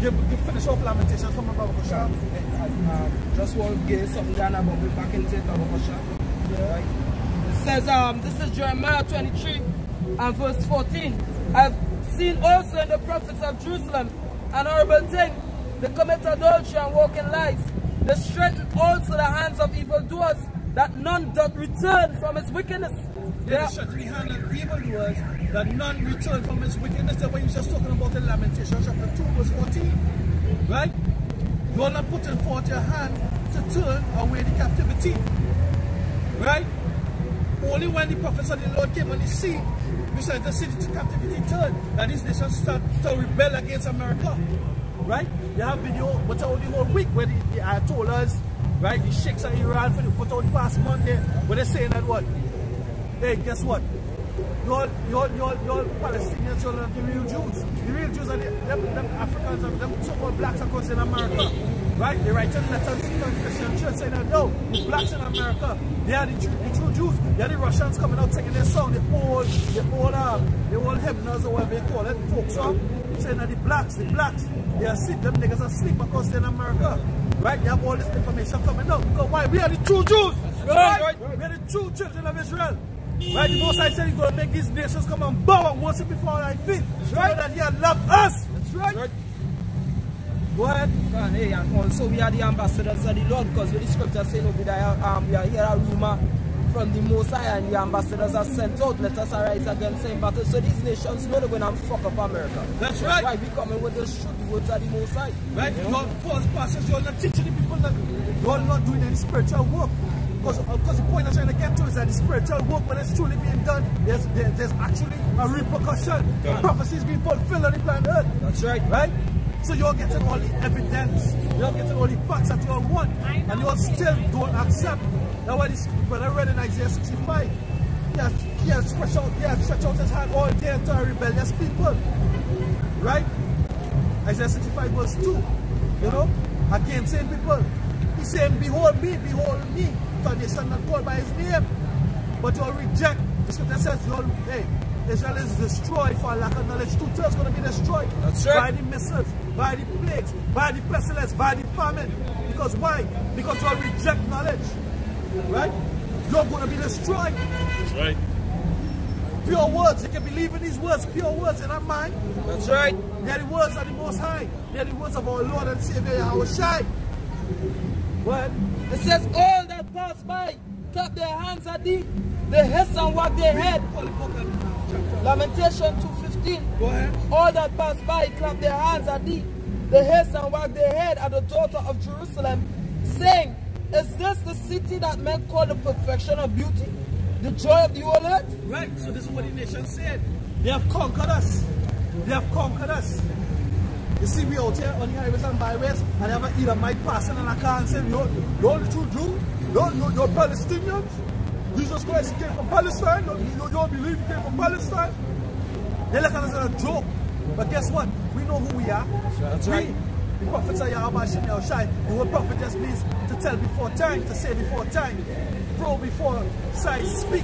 You finish off Lamentations from Baba Kosha. Just want to get something down about me back into Baba Kosha. Right? It says, this is Jeremiah 23 and verse 14. I've seen also in the prophets of Jerusalem an horrible thing. They commit adultery and walk in lies. They strengthen also the hands of evildoers, that none doth return from his wickedness. They strengthen the hand of evildoers, that none return from his wickedness. That's what he was just talking about in Lamentations chapter 2 verse 14. Right? You are not putting forth your hand to turn away the captivity. Right? Only when the prophets of the Lord came on the scene, we started to see the captivity turn, that these nations start to rebel against America. Right? You have video what's out the whole week where the Ayatollahs, right, the sheikhs of Iran put out the past Monday where they're saying that what? Hey, guess what? You're Palestinians, you're not the real Jews. The real Jews are them Africans, them so-called blacks across in America. Right? They write letters to the Christian church saying that, no, the blacks in America, they are the true Jews. They are the Russians coming out singing their song, the old hymnals or whatever they call it, folk song, saying that the blacks, they are asleep, them niggas are asleep because they're in America. Right? You have all this information coming out. Because why? We are the true Jews. Right? We are the true children of Israel. Right? The Most High said he's going to make these nations come and bow and worship before our feet. Right? So that he had loved us. That's right. Go ahead. Hey, and also we are the ambassadors of the Lord, because with the scripture saying we are here a rumor from the Most High, and the ambassadors are sent out. Let us arise against same battle. So these nations know they're going to fuck up America. That's right. Why we coming with the truth, the words of the Most High. Right? You know? False pastors, you're not teaching the people that you're not doing any spiritual work. Because the point I'm trying to get to is that the spiritual work, when it's truly being done, there's actually a repercussion. Prophecies being fulfilled on the planet Earth. That's right. Right? So you're getting all the evidence, you're getting all the facts that you all want, and you all still don't accept. That's why this brother read in Isaiah 65. He has stretched out his hand all day to a rebellious people. Right? Isaiah 65 verse 2. You know? Again, same people. He's saying, behold me, to a nation not called by his name. But you'll reject. The scripture says, hey, Israel is destroyed for lack of knowledge. 2/3 is going to be destroyed. That's right. By the missiles, by the plagues, by the pestilence, by the famine. Because why? Because you'll reject knowledge. Right? You're going to be destroyed. That's right. Pure words. You can believe in these words. Pure words in our mind. That's right. They're the words of the Most High. They're the words of our Lord and Savior Yahushua. What? It says, all that pass by clap their hands at thee, they hiss and wag their head. Lamentation 2:15. Go ahead. All that pass by clap their hands at thee, they hiss and wag their head at the daughter of Jerusalem, saying, is this the city that men call the perfection of beauty, the joy of the whole earth? Right, so this is what the nation said. They have conquered us. They have conquered us. You see, we out here on the highways and byways, and they have an Edomite passing in a car and saying, you're the true Jew, you're Palestinians. Jesus Christ came from Palestine, you don't believe he came from Palestine. They look at us as a joke. But guess what? We know who we are. That's right. The prophets are Yahushua. The word prophet just means to tell before time, to say before time. bro before side speak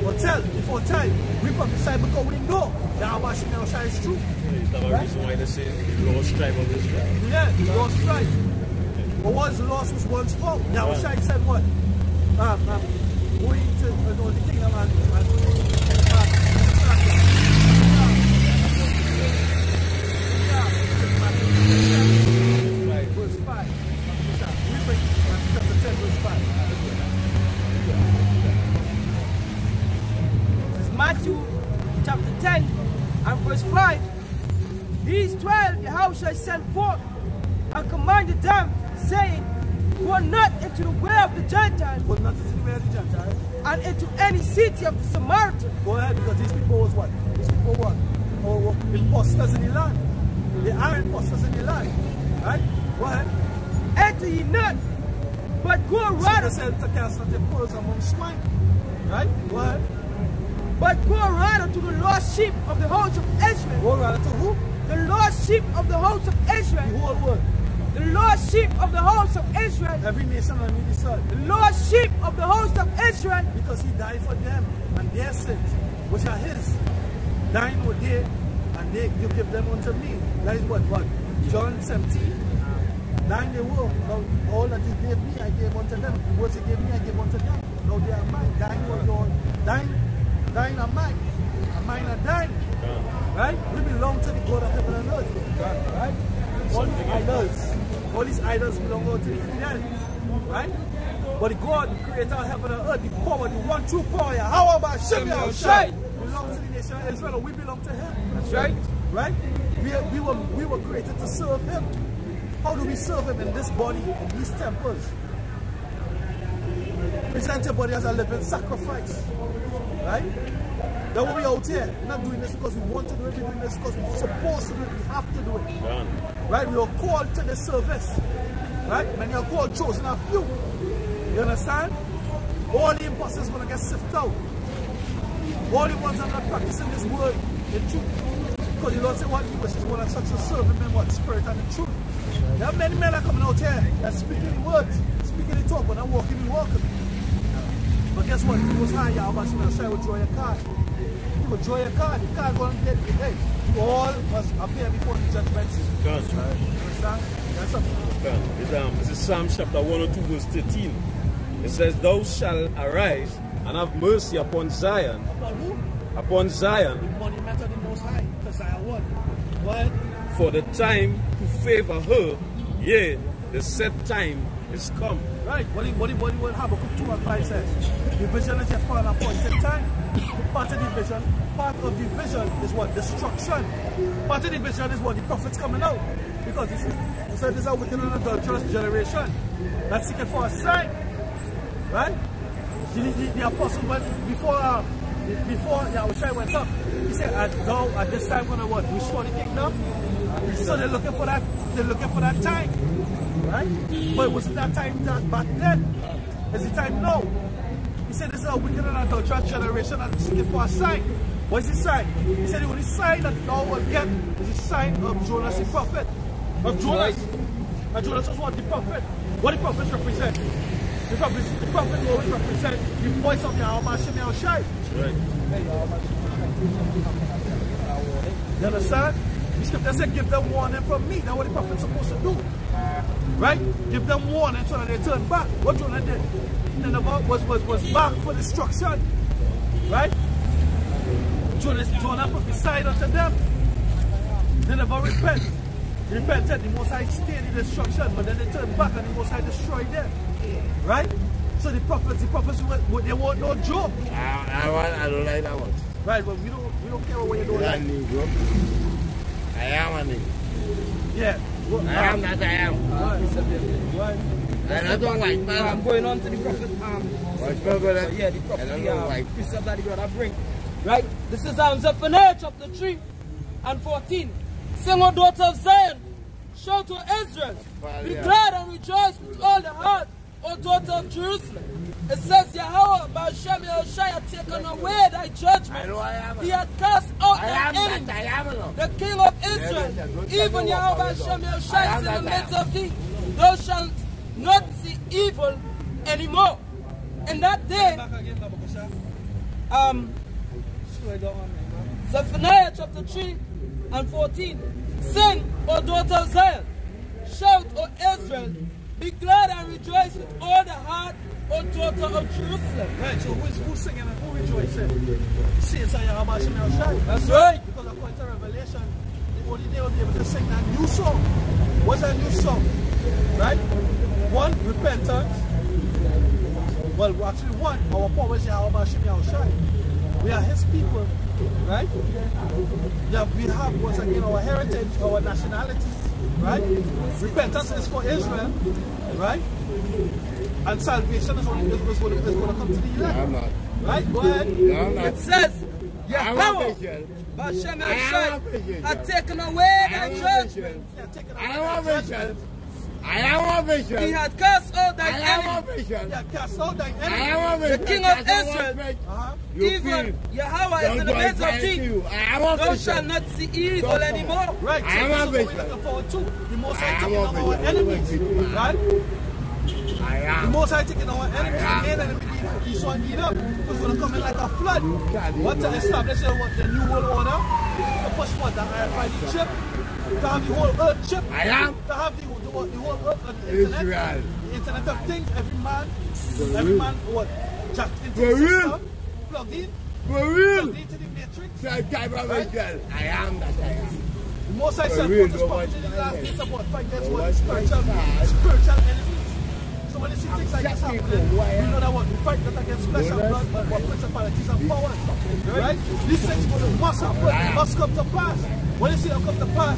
or tell before time. We prophesy because we know that our Shai is true. Is that a reason why they say the lost tribe of Israel? Yeah, the lost tribe. But once lost was once found. Yahweh Shai said what? Going to the kingdom and verse 5. We bring chapter 10, verse 5. This is Matthew chapter 10 and verse 5. These 12 Yahushua sent forth and commanded them, saying, go not into the way of the Gentiles, But not into the way of the Gentiles. and into any city of the Samaritans. Go ahead, because these people was what? These people what? Or imposters in the land. They are imposters in the land. Right? Go ahead. Enter ye not, but go So rather, they said to cast out the pearls among swine. Right? Go ahead. but go rather to the lost sheep of the house of Israel. Go rather to who? The lost sheep of the house of The Israel. whole world. The lost sheep of the house of Israel. Every nation under the sun. The lost sheep of the house of Israel. Because he died for them and their sins, which are his. Thine were they, and you give them unto me. That is what? John 17. Thine they were. Now, all that you gave me, I gave unto them. The words you gave me, I gave unto them. Now they are mine. Thine were yours. Thine are mine. And mine are thine. Right? We belong to the God of heaven and earth. Right? All these idols. All these idols belong to the Trinidad. Right? But the God, the creator of heaven and earth, the power, the one true power, how about Shemel Shai? Belongs to the nation of Israel, and we belong to him. That's right. Right? We were created to serve him. How do we serve him in this body, in these temples? Present your body as a living sacrifice. Right? That will be out here. We're not doing this because we want to do it, we're doing this because we're supposed to do it, we have to do it. Right? We are called to the service. Right? Many are called, chosen a few. You understand? All the imposters are going to get sifted out. All the ones that are not practicing this word in truth. Because the Lord said what? He wishes one that such to serve him in what? Spirit and the truth. There are many men that are coming out here that speaking the words, speaking the talk, but not walking the walk. But guess what? He was high, Yahweh Shai will draw your card. He will draw your card. The card going to get you. Hey, you all must appear before the judgment seat. Right. You understand? That's something. This is Psalm chapter 102 verse 13. It says, thou shalt arise and have mercy upon Zion. Upon who? Upon Zion. The monument of the Most High. Because Zion what? What? For the time to favor her, yea, the set time is come. Right. What Habakkuk 2 and 5 says? The vision is yet for an appointed time. Part of the vision is what? Destruction. Part of the vision is what? The prophets coming out. Because he said this is a wicked and adulterous generation that's seeking for a sign. Right? The apostle went before Yahushua went up. He said, at this time when I what? Restore the kingdom. So they're looking for that. They're looking for that time. Right? But it wasn't that time back then. It's the time now. He said this is a wicked and adulterous generation that's seeking for a sign. What is the sign? He said the only sign that thou will get is the sign of Jonas the prophet. Of Jonas. And Jonas was what? The prophet. What the prophets represent? The prophets always represent the voice of Yahweh Shai. Right. You understand? The scripture said, give them warning from me. That's what the prophet's supposed to do. Right? Give them warning so that they turn back. What Jonah did? Nineveh was back for destruction. Right? Jonah prophesied unto them. Nineveh repented. The Most High stayed in destruction, but then they turned back and the Most High destroyed them. Right? So the prophets, they want no joke. I don't like that one. Right, but we don't care what you don't like. I am a nigga. Yeah. Well, I am not, I am. Right. And I don't like that. I'm going on to the prophet. Yeah, the prophet. I don't know why. Precept that God I bring. Right? This is Zephaniah chapter 3 and 14. Sing, O daughter of Zion, shout to Israel, be glad and rejoice with all the heart, O daughter of Jerusalem. It says, Yahweh, by Shem Shai had taken away thy judgment. He had cast out thy enemy, the King of Israel. Even Yahweh by Shem Shai is in the midst of thee. Thou shalt not see evil anymore. In that day, Zephaniah chapter 3 and 14. Sing, O daughter of Zion. Shout, O Israel. Be glad and rejoice with all the heart, O daughter of Jerusalem. Right, so who's singing and who rejoicing? Saints of Yahweh Shem Yahushai. That's right. Because according to Revelation, only they will be able to sing that new song. What's that new song? Right? One, repentance. Well, actually one, our power is Yahweh Shem Yahushai. We are his people, right? Yeah, we have once again our heritage, our nationality, right? Repentance is for Israel, right? And salvation is going to come to the elect. Right? Go ahead. It says, Yahweh Hashem Yahushai had taken away thy judgment. I am a vision. He had cast out thy enemy. I am a vision. Cast out thy I am a enemy. vision. The King of Israel, even Yahweh is in the midst of thee. Thou shalt not see evil anymore. Right. I am a so vision. we're looking forward to. The Most High taking on our enemies. Right? I am. The Most High taking our enemies. The enemy be so eat up. It's going to come in like a flood. What to establish the new world order? To push what? The RFID chip? To have the whole earth chip? I am. To have the whole earth on the internet? Israel. The internet of things. Every man what? Jacked into the system. Plugged in. For real. Plugged into the matrix. I am that I am. The Most High said, real, "Put this prophet in the last days about fight against what? What's Spiritual enemies." So when you see things like this happening, we know that what we fight not against flesh and blood, but what principalities and powers. Right? These things must happen, they must come to pass. When you see them come to pass,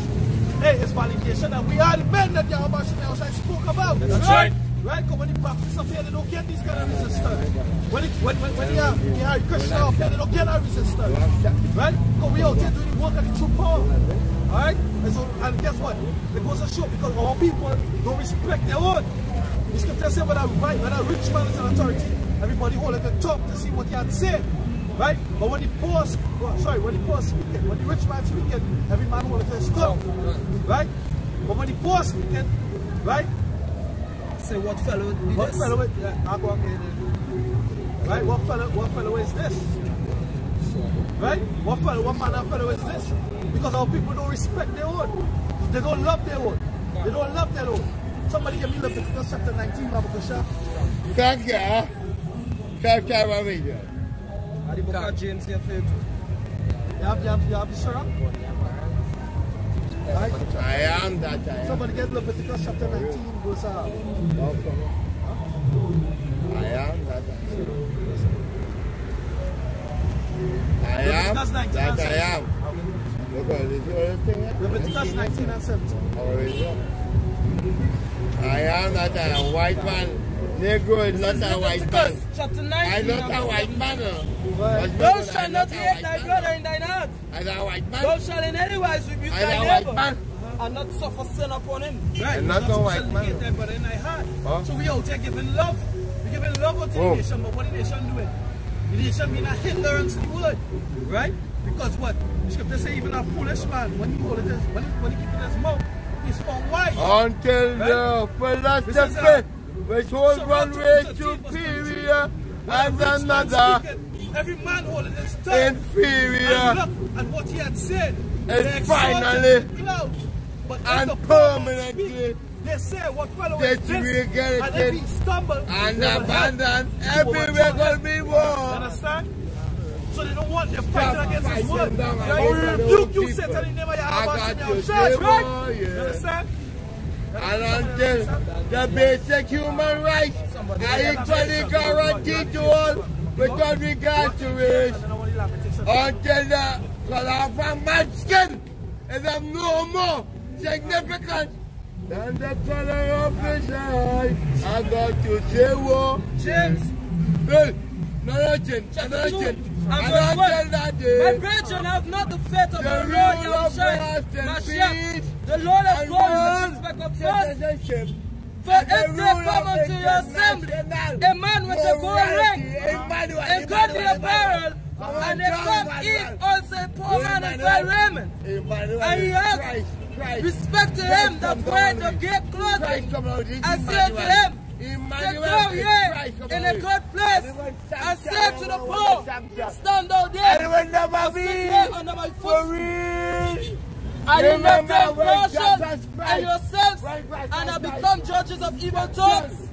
hey, it's validation that we are the men that Yahweh Shem Yahushai spoke about. That's right. Right? Because when the Baptists up here, they don't get these kind of resistance. When you are Christian up here, they don't get that resistance. Right? Because we out here doing the work of the true power. Alright? And guess what? It goes to show because our people don't respect their own. The scripture says when a rich man is an authority, everybody hold at the top to see what he had to say. Right? But when the poor speaking, when the rich man speaking, every man hold at his top. Right? But when the poor speaking, right? Say what fellow did What this? fellow right? What fellow is this? Right? What manner of fellow is this? Because our people don't respect their own. They don't love their own. They don't love their own. Somebody give me Leviticus chapter 19, Babakosha. Thank you. The book of James here for you. You have the syrup? Right? I am that I am. Somebody get Leviticus chapter 19, verse I am that I am. Leviticus 19 That and I 17. am. Look at this other thing. Leviticus 19 and 17. How is it? I am that I am. White man. Negro is not a white man. Chapter 19. I'm not a white man. Thou shalt not hate thy brother in thine heart. I'm a white man. Thou shalt in any wise rebuke thy I'm a white neighbor man. and not suffer sin upon him. Right? I'm not a white man. Hate their brother in thy heart. Huh? So we out here giving love. We're giving love unto the nation, but what the nation doing? The nation being a hindrance to the word. Right? Because what? The scripture say even a foolish man, when he hold it, when he keep it in his mouth, he's found wise. Until the philosophy which holds one way superior and another every man holding his tongue inferior and look at what he had said. and finally cloud, but and permanently they say what fellow is this, disregarded and if he stumble and abandoned everywhere will be war. Understand? So they don't want them fighting against his word. them down. Right? I Rebuke you, people. Satan, in the name of I Yahweh got Shem you, Yahushai, devil, right? yeah. You understand? And until the basic human rights are equally guaranteed to all without regard to race, until the color of man's skin is of no more significance than the color of his eye. I got to say, whoa, James, well, nothing. And until that my day, brethren, have not the faith of the our Lord rule of Yahushua, Mashiach, peace, the Lord of and God, with world respect of first. citizenship. For if they come unto your assembly, a man with a gold ring, a godly apparel, and they come eat also a poor man in dry raiment, and he asks respect to him that wear the gay clothing, and say to him, Emmanuel go ye in a good place and say to the poor, stand thou there and sit here under my foot. And you not take portion and yourselves and have become judges of evil thoughts.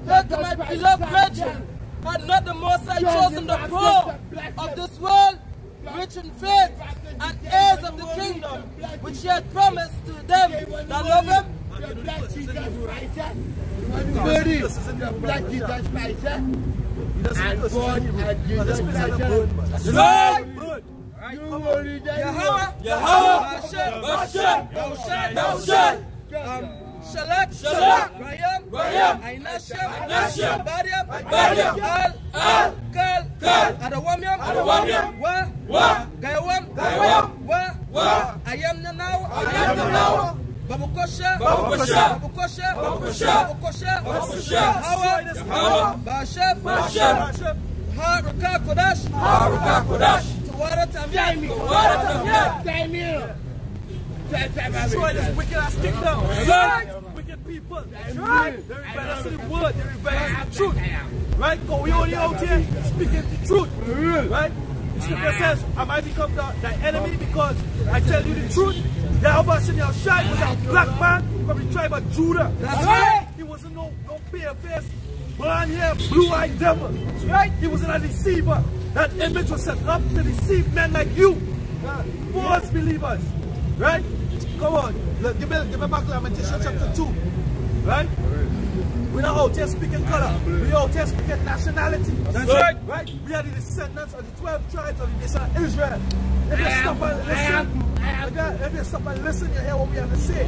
Let my beloved brethren, had not the Most High chosen the poor of this world, rich in faith, and heirs of the kingdom, which he had promised to them that love him? Shalak, Rayam, Ainasham, Badiam, Kal, Adawamiam, Wa, Gayawam, Wa, Ayam Nanao, Babukosha, Hawa, Bashab, Haruka Kodash, Tawara Tamya, Destroy this wicked ass kingdom. Right? Wicked people. Right? They rebel us to the word. They rebel us to the truth. Right? Because we only out here speaking the truth. Right? The scripture says, I might become the enemy because I tell you the truth. Yahweh Shai was a black man from the tribe of Judah. That's right. He wasn't no bare face, blonde hair, blue-eyed devil. That's right. He wasn't a deceiver. That image was set up to deceive men like you. False believers. Right? Come on. Look, give me back Lamentation chapter 2. Right? We're not out here speaking color. We're out here speaking nationality. That's right. Right? We are the descendants of the 12 tribes of the nation of Israel. If you stop and listen, if you stop and listen, you hear what we have to say.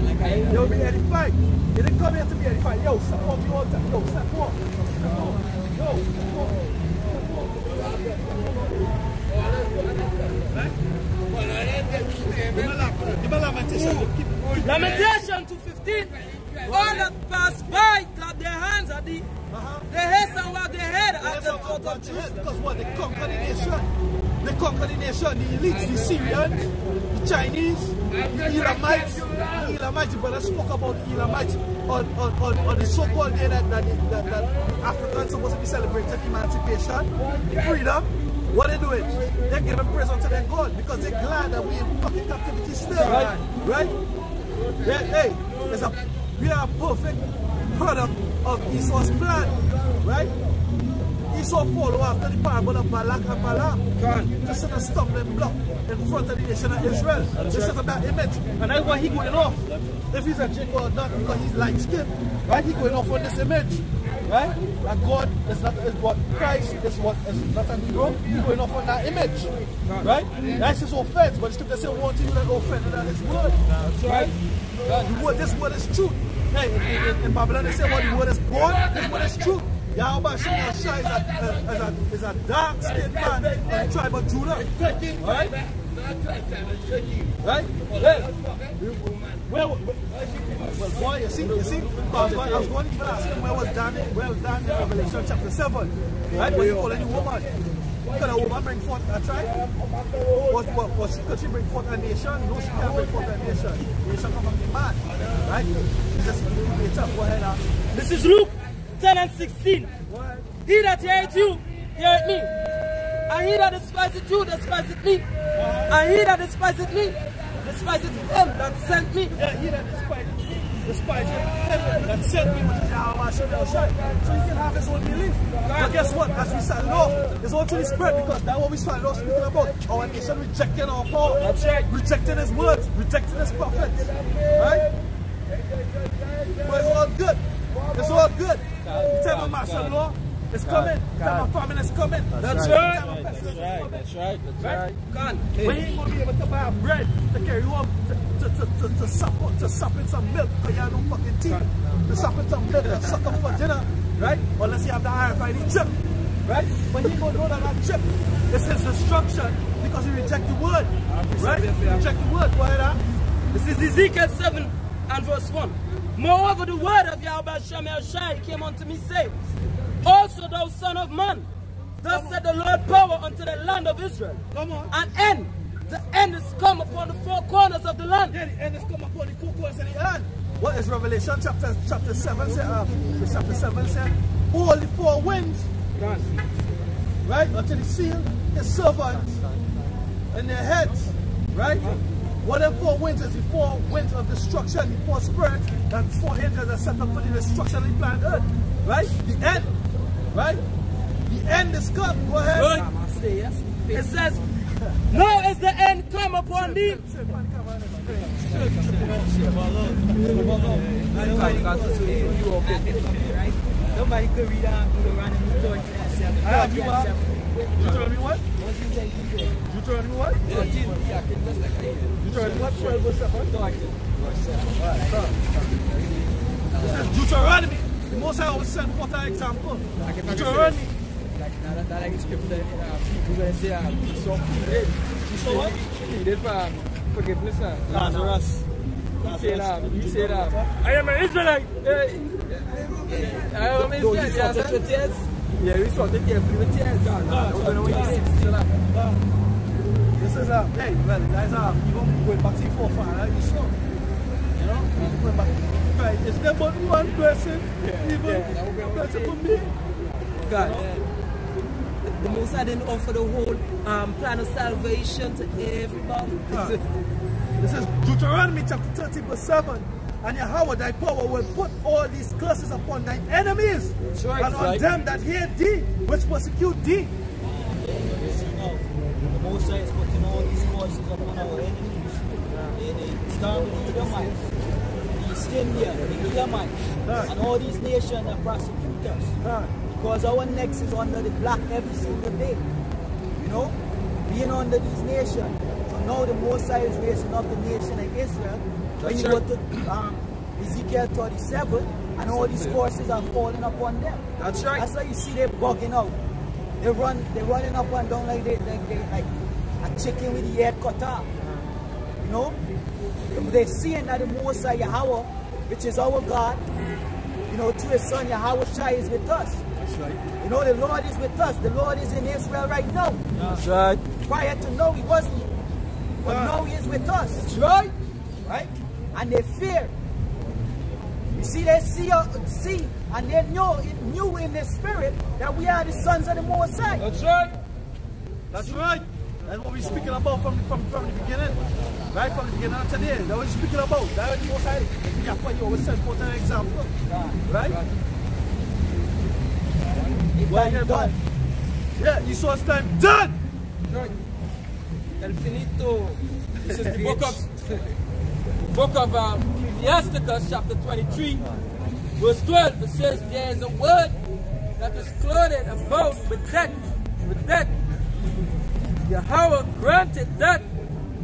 You'll be edified. You didn't come here to be edified. Yo, step off the altar. Yo, step off. Yo, step off. Lamentation 2:15. All that pass by clap their hands at the heads and wag their head at the thought of truth. Because what? They conquer the nation. They conquer the nation. The elites, the Syrians, the Chinese, the Elamites. But I spoke about the Elamites on the so-called day that Africans are supposed to be celebrating emancipation, freedom. What they do is, they're giving praise unto their God because they're glad that we're in fucking captivity still. Right? Hey, we are a perfect product of Esau's plan. Right? Esau followed after the parable of Balak and Balaam to set a stumbling block in front of the nation of Israel. They set up that image. And that's why he's going off. If he's a Jew or not, because he's light skinned. Right? He's going off on this image. Right? That God is what Christ is what is not a Negro. He's going off on that image. Right? That's his offense. But the scripture says one thing that offended at his word. Right? This word is truth. Hey, in Babylon they say what the word is born, this word is truth. Yahweh Shai is a dark skinned man in the tribe of Judah. Right? Right? Well, boy, you see, I was going to ask him where was Daniel in Revelation chapter 7. Right? When you call any woman, could a woman bring forth a tribe? Could she bring forth a nation? No, she can't bring forth a nation. The nation come from the man. Right? Go ahead now. This is Luke 10 and 16. What? He that heareth you, heareth me. And he that despiseth you, despiseth me. And he that despiseth me, despiseth him that sent me. Yeah, he that despiseth me, despiseth him that sent me, which is Yahweh Shai. So he can have his own belief. But guess what? As we stand off, it's all to the Spirit because that's what we stand off speaking about. Our nation rejecting our power. That's right. Rejecting his words, rejecting his prophets. Right? But it's all good. It's all good. The time of martial law is coming. The time of famine is coming. That's right. That's right. We ain't going to be able to buy bread to carry home to sup in some milk because you have no fucking teeth. To sup in some milk and suck up for dinner. Right? Unless you have the RFID chip. Right? But he ain't going to know that chip is his destruction because he reject the word. Right? He reject the word. Go ahead, This is Ezekiel 7 and verse 1. Moreover, the word of Yahweh Shai came unto me, saying, Also thou son of man, thus said the Lord power unto the land of Israel. Come on. And the end is come upon the four corners of the land. Yeah, the end is come upon the four corners of the land. What is Revelation chapter 7 say? Chapter 7 say, all the four winds, right? Until the seal, his servants and their heads, right? What them four winds is the four winds of destruction, the four spirits, and four angels are set up for the destruction of the planet Earth, right? The end, right? The end is come. Go ahead. Right. It says, now is the end come upon thee. Nobody could read Deuteronomy 27. Deuteronomy what? Deuteronomy what? Deuteronomy what? 12 verse 7. Deuteronomy. The Most High always send forth an example. Deuteronomy. That like scripture, people going to say, so what? He did for forgiveness. Lazarus. He said, I am an Israelite. I am an Israelite. Yeah, we sorted every with tears. This is hey, well, guys, even going back to the forefather, you saw. You know? Going back. Right, it's there but one person, even person for me. God. The Most High didn't offer the whole plan of salvation to everybody. This is Deuteronomy chapter 30 verse 7. And Yahweh thy power will put all these curses upon thy enemies, right, and on them that hate thee, which persecute thee. The Most High is putting all these curses upon our enemies. They start with the Edomites, the East India, the Elamites, and all these nations that prosecute us. Because our necks is under the block every single day. You know? Being under these nations. So now the Most High is raising up the nation of Israel. When you go to Ezekiel 37, and all these curses are falling upon them. That's right. That's why you see they're bugging out. They're running up and down like a chicken with the head cut off. You know? They're seeing that the Most High Yahweh, which is our God, you know, through his son Yahweh Shai is with us. That's right. You know, the Lord is with us. The Lord is in Israel right now. That's right. Prior to now, he wasn't. But now he is with us. That's right. Right? And they fear. You see, they see and they knew in their spirit that we are the sons of the Most High. That's right. That's right. That's what we're speaking about from the beginning. Right from the beginning of today. That's what we're speaking about. That's the Most High. Yeah, you always send forth an example. Right? Well, you're done. Yeah, you saw it's time done. Right. El finito. This is the book of Ecclesiasticus, chapter 23, verse 12. It says, there is a word that is clothed about with death. Yahweh granted that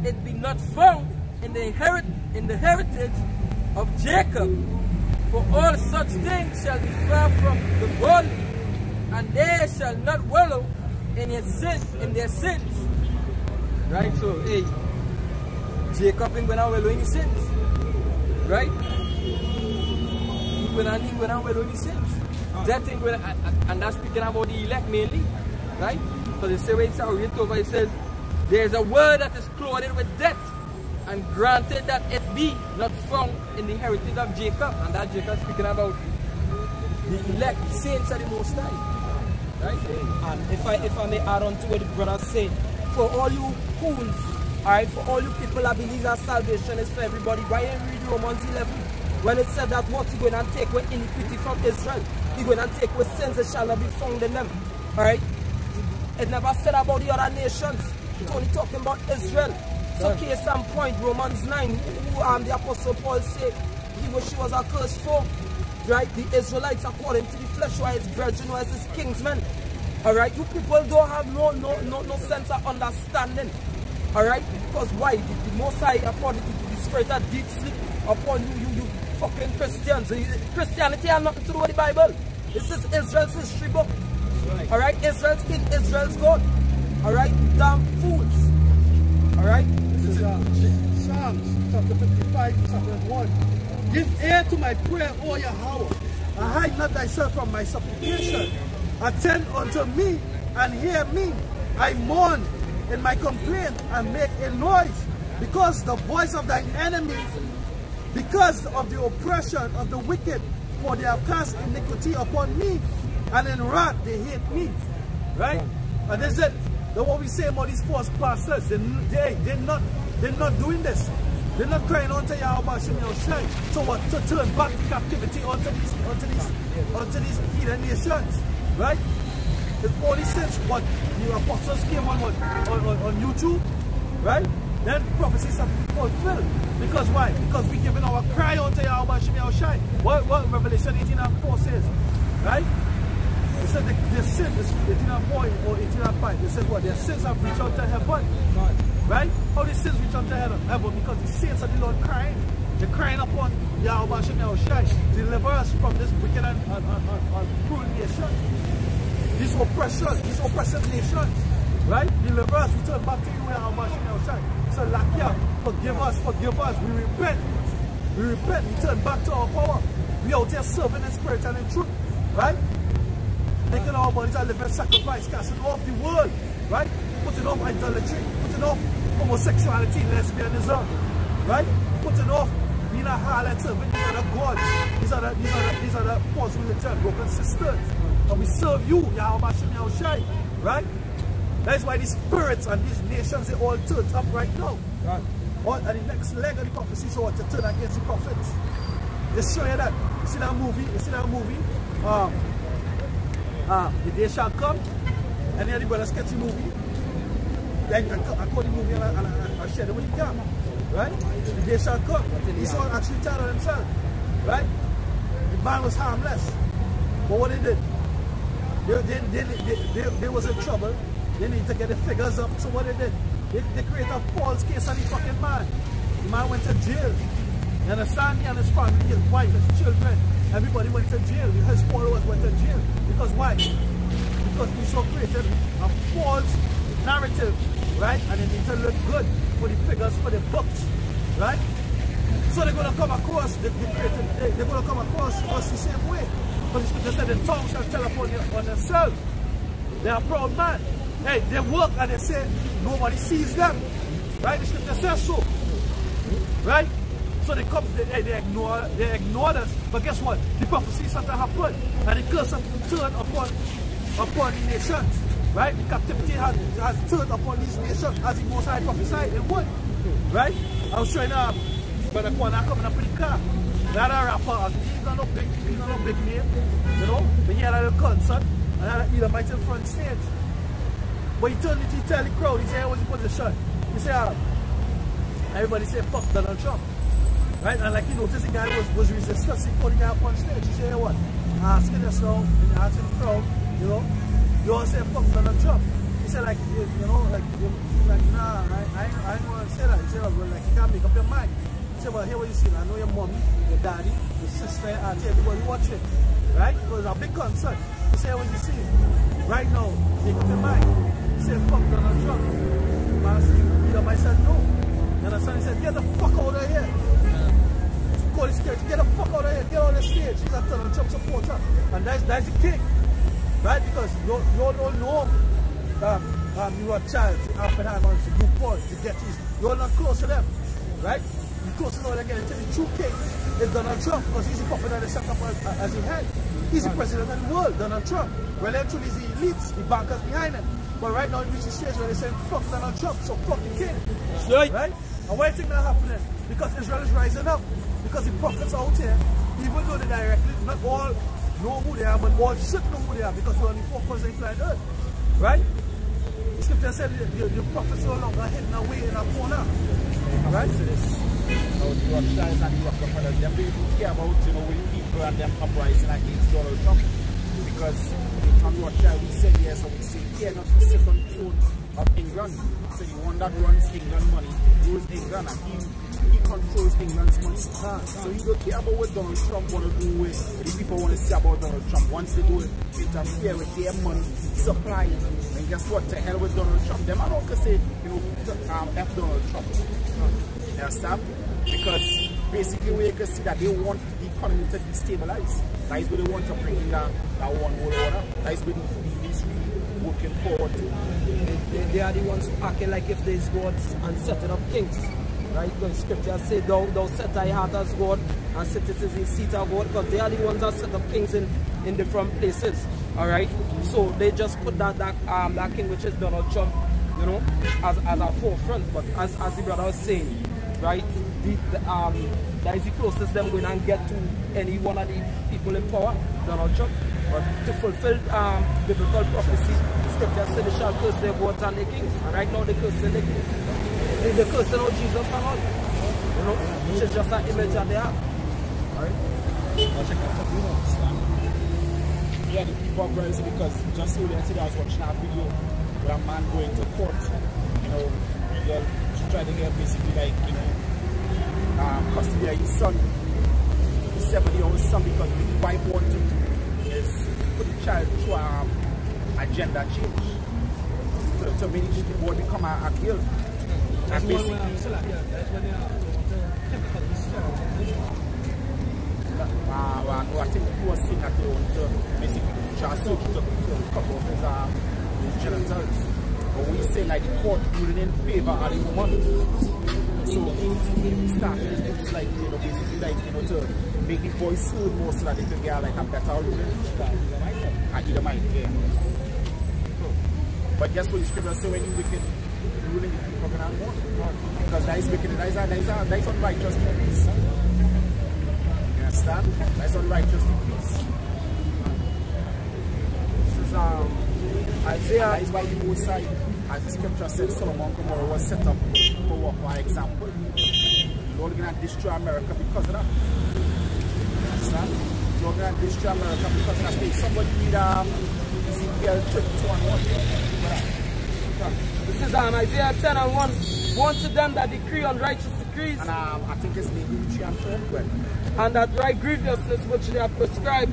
it be not found in the heritage of Jacob. For all such things shall be far from the godly, and they shall not wallow in their sins. Right? So, hey, Jacob ain't gonna wallow in his sins. Right? He gonna wallow in his sins. That thing, and that's speaking about the elect mainly. Right? Because the same way it's read over, it says, there is a word that is clothed with death, and granted that it be not found in the heritage of Jacob. And that Jacob speaking about the elect, the saints of the Most High. Right? And if I may add on to what the brother said, for all you fools, alright, for all you people that believe that salvation is for everybody, why don't you read Romans 11? When it said that what he going to take with iniquity from Israel, he going to take with sins that shall not be found in them. Alright? It never said about the other nations. It's only talking about Israel. So case and point, Romans 9, who the Apostle Paul said she was a cursed for. Right? The Israelites according to the flesh, why his virgin was his kingsmen. Alright? You people don't have no sense of understanding. Alright? Because why? The Most High according to the spirit that did sleep upon you fucking Christians. Christianity has nothing to do with the Bible. This is Israel's history book. Alright? Israel's king, Israel's God. Alright? Damn fools. Alright? This is Psalms chapter 55, chapter 1. Give ear to my prayer, O Yahweh, and hide not thyself from my supplication. Attend unto me and hear me. I mourn in my complaint and make a noise, because the voice of thine enemies because of the oppression of the wicked, for they have cast iniquity upon me, and in wrath they hate me. Right? And they said, that's what we say about these false pastors. They're not doing this. They're not crying unto Yahweh Shem Shai. So what? To turn back the captivity onto these heathen nations. Right? It's only since what the apostles came on YouTube, right? Then prophecy started to be fulfilled. Because why? Because we giving our cry unto Yahweh Shem Shai. What Revelation 18:4 says, right? It said their sin is 18:4 or 18:5. They said what? Their sins have reached out to heaven. Right? How these sins reach out to heaven? Because the saints of the Lord crying. They're crying upon Yahweh Shem Shai. Deliver us from this wicked and cruel nation. This oppression, this oppressive nation. Right? Deliver us. We turn back to you, Yahweh Shem Shai. So Lakia, forgive us. We repent. We turn back to our power. We out there serving in spirit and in truth. Right? Making our bodies a living sacrifice, casting off the world. Right? Putting off idolatry, putting off homosexuality, lesbianism, right? Putting off being a harlot, serving these other gods. These are the false religion, broken sisters. And we serve you, Yahweh Shem Shai, right? That's why these spirits and these nations, they all turn up right now. Right. And the next leg of the prophecy is what to turn against the prophets. They show you that. You see that movie? The Day Shall Come. Any of the brothers catch the movie? I call the movie and I share it with the camp. Right? The Day Shall Come. He saw actually tired of himself. Right? The man was harmless. But what they did? They was in trouble. They need to get the figures up. So what they did? They created a false case on the fucking man. The man went to jail. You understand? He and his family, his wife, his children, everybody went to jail. His followers went to jail. Because why? Because we so created a false narrative, right? And they need to look good for the figures, for the books, right? So they're gonna come across they're gonna come across us the same way. But the scripture said the tongue shall tell upon themselves. They are proud man. Hey, they work and they say nobody sees them. Right? The scripture says so. Right? So they come, they ignore us. But guess what? The prophecy started to happen. And the curse has turned upon the nations. Right? The captivity has turned upon these nations as the Most High prophesied. It would. Right? I was showing Brother Kwana coming up in the car. Another rapper, he's not no big name. You know? But he had a little concert and had an Edomite in front stage. But he turned it, he tell the crowd, he said, what's the position? He said, everybody said, fuck Donald Trump. Right? And like he noticed the guy was resistant, so he put the guy up on stage. He said, hey, what? Asking us now, and asking the crowd, you know, you all say, fuck Donald Trump. He said, like, you know, like nah, I ain't want to say that. He said, well, like, you can't make up your mind. He said, well, here what you see, I know your mommy, your daddy, your sister, your auntie, everybody watching. Right? It was a big concert. He said, what you see? Right now, make up your mind. He said, fuck Donald Trump. Man, I said, no. You understand? He said, get the fuck out of here. Call the security, get the fuck out of here. Get on the stage. He's a Donald Trump supporter. And that's the king. Right? Because you all don't know you are a child, Oppenheimer, to DuPont, to Gettys. You're not close to them. Right? You're close to them again until the true king is Donald Trump. Because he's the puppet that they set up as he head. He's the president of the world, Donald Trump. Well, actually, he's the elites, the bankers behind him. But right now, it reaches the stage where they're saying, fuck Donald Trump, so fuck the king. Right? And why do you think that's happening? Because Israel is rising up. Because the prophets out here, even though they directly, not all know who they are, but all should know who they are because we're only 4% planet Earth. Right? The scripture said the prophets no longer hidden away in a corner. Right? So this. Now the Rothschilds and the Rockefellers, they really don't care about, you know, with people and them uprising against Donald Trump. Because on Rothschild we said yes, and we say yeah, not to sit on the throne of England. So the one that runs England money rules England, and he controls England's money. So he don't care about what Donald Trump want to do with the people want to say about Donald Trump. Once they do it, interfere with their money supply. And guess what? To hell with Donald Trump. Them I don't say, you know, F Donald Trump. You understand? Because basically we can see that they want the economy to destabilize. That is what they want to bring in that one world order. That is what the is really working forward to. They are the ones who acting like if there's gods and setting up kings. Right? The scriptures say, thou set thy heart as God and sittest in the seat of God, because they are the ones that set up kings in different places. Alright? So they just put that king, which is Donald Trump, you know, as a forefront. But as the brother was saying, right, that is the closest them going and get to any one of the people in power, Donald Trump. But to fulfill biblical prophecy, scripture said they shall curse their gods and their kings. And right now they're cursing their kings. They're cursing out Jesus and all. You know, which is just an image that they have. Alright? Yeah, the people are crazy because just yesterday I was watching a video with a man going to court. You know, to try to get basically like, you know, custody of his son, his 7-year-old son, because what the wife wanted to do is put the child through a gender change to make the boy become a girl. And basically, I think he was saying that they want to basically just to cover up his genitals. But we say like the court ruling in favor of the woman. So it started, it's like, you know, basically like, you know, to make the boy smooth more so that they can get like a better ruling. Either might, yeah. But guess what the scripture says when you wicked ruling the people are gonna want? Because that is wicked, that is unrighteous decrees. You understand? That is unrighteous decrees. This is Isaiah. That is why the Most High, as the scripture said, Solomon and Gomorrah was set up for what, for example. The Lord is going to destroy America because of that. You understand? The Lord is going to destroy America because of that. Hey, somebody read Ezekiel 22:1. This is Isaiah 10:1. One to them that decree unrighteous decrees. And I think it's maybe 3 and 4. And that right grievousness which they have prescribed.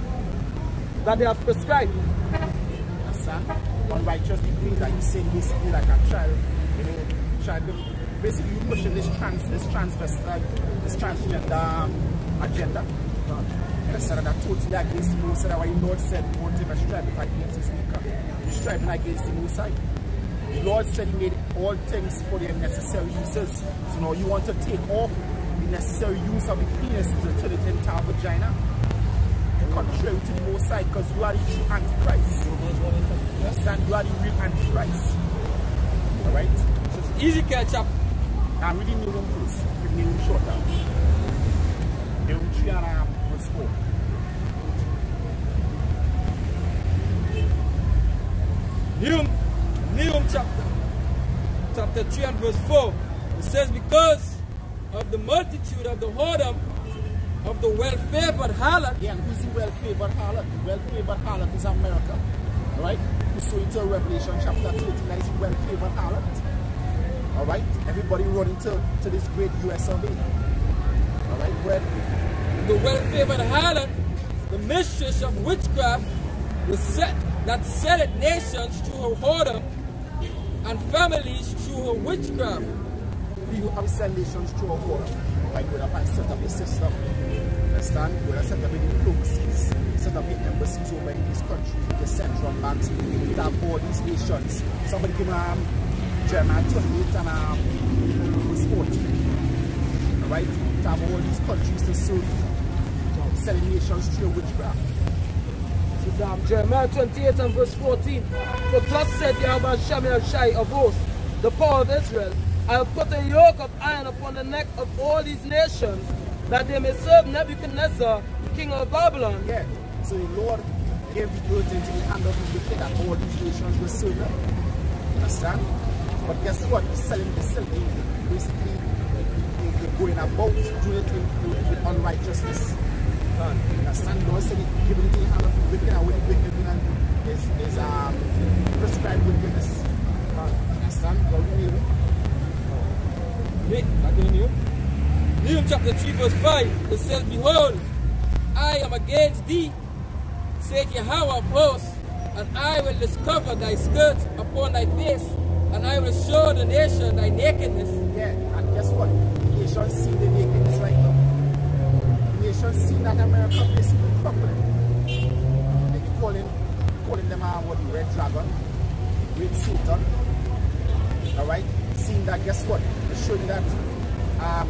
Unrighteous decrees that you say basically like a child, you know, basically you pushing this transgender agenda. Instead of that totally against the Most High, why the Lord said you won't even strive against his maker. You're striving against the Most High. The Lord said he made all things for their necessary uses. So now you want to take off the necessary use of the penis to turn it into a vagina. Contrary to the Most High, because you are the true Antichrist. You understand? You are the real Antichrist. Alright? So it's easy catch up. I'm reading New Room first. Give me a short out. New Room 3 and verse 4. Nehum chapter 3 and verse 4. It says, because of the multitude of the whoredom of the well-favored harlot. Yeah, and who's the well-favored harlot? The well-favored harlot is America. Alright? So into Revelation chapter 13, that is the well-favored harlot. Alright? Everybody running to this great US survey. Alright? Where the well-favored harlot, the mistress of witchcraft, that setteth nations through her whoredom, and families through her witchcraft. You have sent nations through her whoredom. Like when I set up a system, understand? When I set up any diplomacies, set up the embassies over in these countries, with the central banks, we have all these nations. Somebody give me Jeremiah 28 and verse 14. Alright? To have all these countries to serve, selling nations through witchcraft. This is Jeremiah 28 and verse 14. For thus said Yahweh Shem Shai of hosts, the power of Israel, I will put a yoke of iron upon the neck of all these nations, that they may serve Nebuchadnezzar, king of Babylon. Yeah. So the Lord gave the earth into the hand of the wicked, and all these nations will serve them. Understand? But guess what? Selling basically they're going about doing it with unrighteousness. Understand? The Lord said give it into the hand of the wicked, and when the wicked is prescribed wickedness. Understand? God will hear Nehum chapter 3 verse 5, it says, behold, I am against thee, saith Yahweh of hosts, and I will discover thy skirts upon thy face, and I will show the nation thy nakedness. Yeah, and guess what? The nation see the nakedness right now. The nation see that America basically properly. They're calling them what, the red dragon, the great Satan. Alright? Seeing that, guess what? They're showing that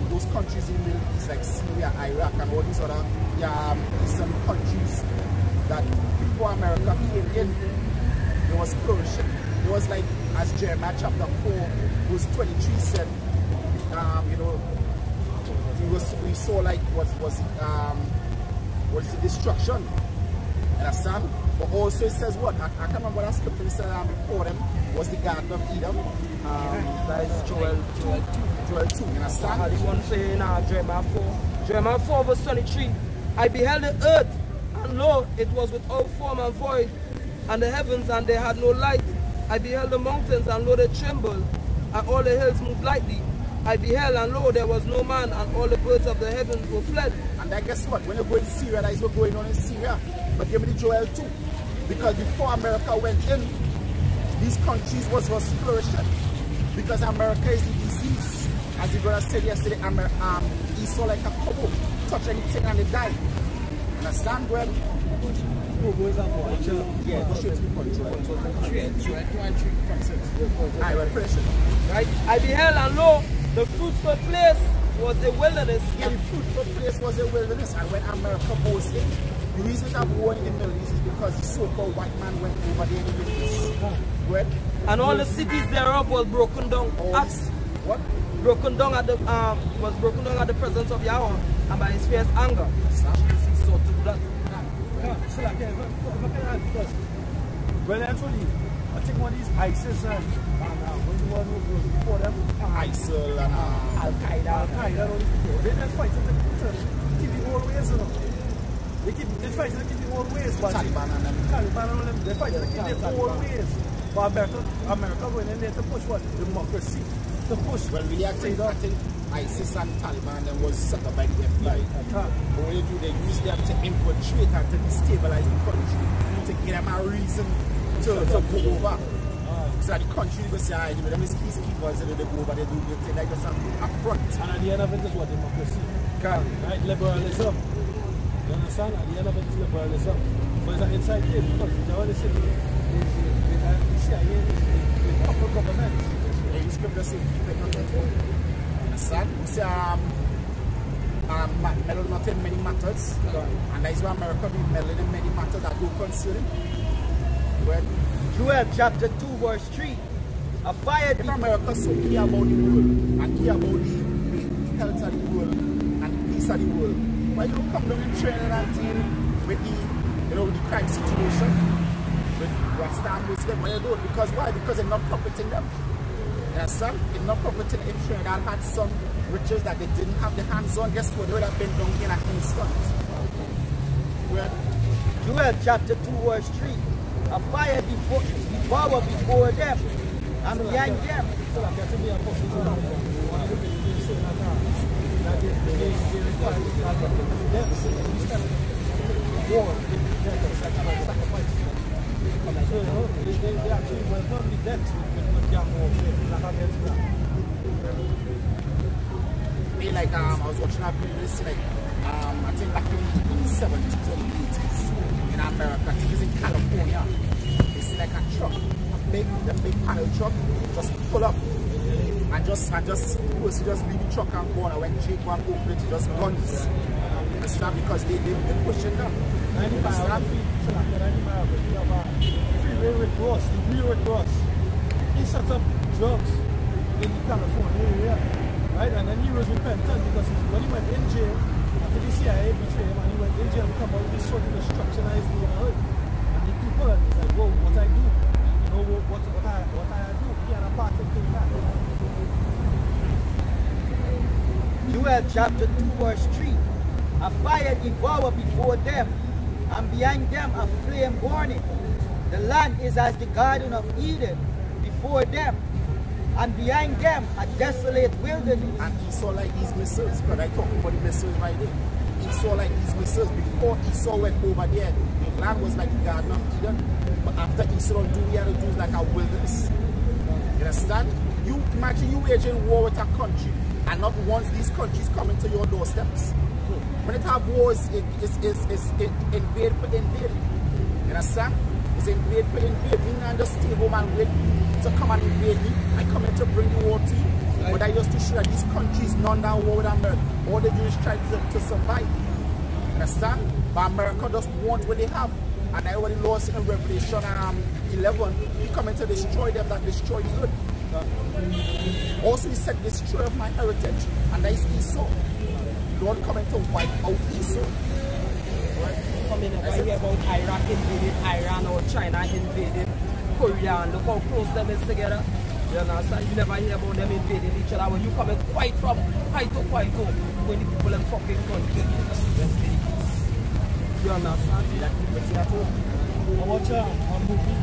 those countries in the Middle East like Syria, Iraq, and all these other eastern countries that before America came in, it was flourishing. It was like, as Jeremiah chapter 4, verse 23 said, you know, we saw like what's the destruction. Understand? But also it says what? I can't remember what that scripture it said before them was the Garden of Eden. That is Joel 2. Joel 2, you understand? This one saying Jeremiah 4. Jeremiah 4 verse 23. I beheld the earth, and lo, it was without form and void, and the heavens, and they had no light. I beheld the mountains, and lo, they trembled, and all the hills moved lightly. I beheld, and lo, there was no man, and all the birds of the heavens were fled. And then guess what? When you go in Syria, that is what's going on in Syria. But give me the Joel 2. Because before America went in, these countries was flourishing. Because America is the disease. As the brother said yesterday, he saw like a couple touch anything and they died. Understand? Well, yeah, go straight to the point. Alright, well, finish it. Right? I beheld, and lo, the fruitful place was a wilderness. Yeah, the fruitful place was a wilderness. And when America goes in, the reason that war in the Middle East is because the so-called white man went over there in the Middle East. Well, and all the cities thereof was broken down. What? Broken down at the was broken down at the presence of Yahweh and by his fierce anger. So to blood. Because when actually, I think one of these ISIS and when the one who goes before them, ISIL and Al-Qaeda, all these people, they just fight to keep the old ways, you know. They fight to keep the old ways, but Taliban and them, they fight to keep the old ways. But America went in there to push what? Democracy. To push. Well, really, I think ISIS and Taliban them was set up by the FBI. But what they do, they use them to infiltrate and to destabilize the country, to give them a reason to go over. So the country will say, alright, them is peacekeepers, and they go over, they do the thing like just a front. And at the end of it is what? Democracy. Right? Liberalism. You understand? At the end of it is liberalism. But it's an inside game because they always say the CIA is the upper government. Yeah, you script say keep it not at all. Understand? We say meddle not in many matters. And that is why America be meddling in many matters that don't concern him. Well, Joel chapter 2 verse 3. A fire. If America so care about the world and care about the health of the world and the peace of the world, why you don't come down and train and deal with the crime situation? With stand with them, why you don't? Because why? Because they're not profiting them. You understand? They're not profiting. If Trinidad had some riches that they didn't have the hands on, guess what? They would have been down here at instant. Well, Joel chapter 2 verse 3. A fire devour before them and behind them. They actually welcome the deaths with young warfare. Like I was watching a video this like I think back in the 70s or the 80s in America, I think it's in California. It's like a truck, a big panel truck, just pull up and just leave the truck and go on. And when Jake one open it, just guns. Understand? Because they're pushing them. Understand? The real Red Cross, he set up drugs in the California area, right? And then he was repentant because when he went in jail, after the CIA betrayed him and he went in jail and come out with this sort of destruction in his neighborhood. And the people, he's like, whoa, what I do? You know, what I do? He had a part to do that. Joel chapter 2 verse 3. A fire devour before them, and behind them a flame burning. The land is as the Garden of Eden before them, and behind them a desolate wilderness. And he saw like these missiles, because I talk about the missiles right there. He saw like these missiles before Esau went over there. The land was like the Garden of Eden, but after Esau do we had to do like a wilderness. You understand? You imagine you waging war with a country, and not once these countries come into your doorsteps. When it have wars, it's invade for invade. You understand? It's invade for invade. We not just stay home and wait to come and invade me. I come in to bring the war to you. But I Right, just to show that these countries none that war with America. All they do is try to survive. Understand? But America just want what they have. And I already lost in Revelation 11. He coming to destroy them that destroy the earth. Also he said, destroy of my heritage. And that is Esau. The Lord coming to wipe out Esau. Right? Come in, I hear about Iraq invading Iran or China invading Korea. Look how close them is together. You understand? You never hear about them invading each other. When you come in quite from quite to when the people in fucking country. You understand? That people see at home. I watch a movie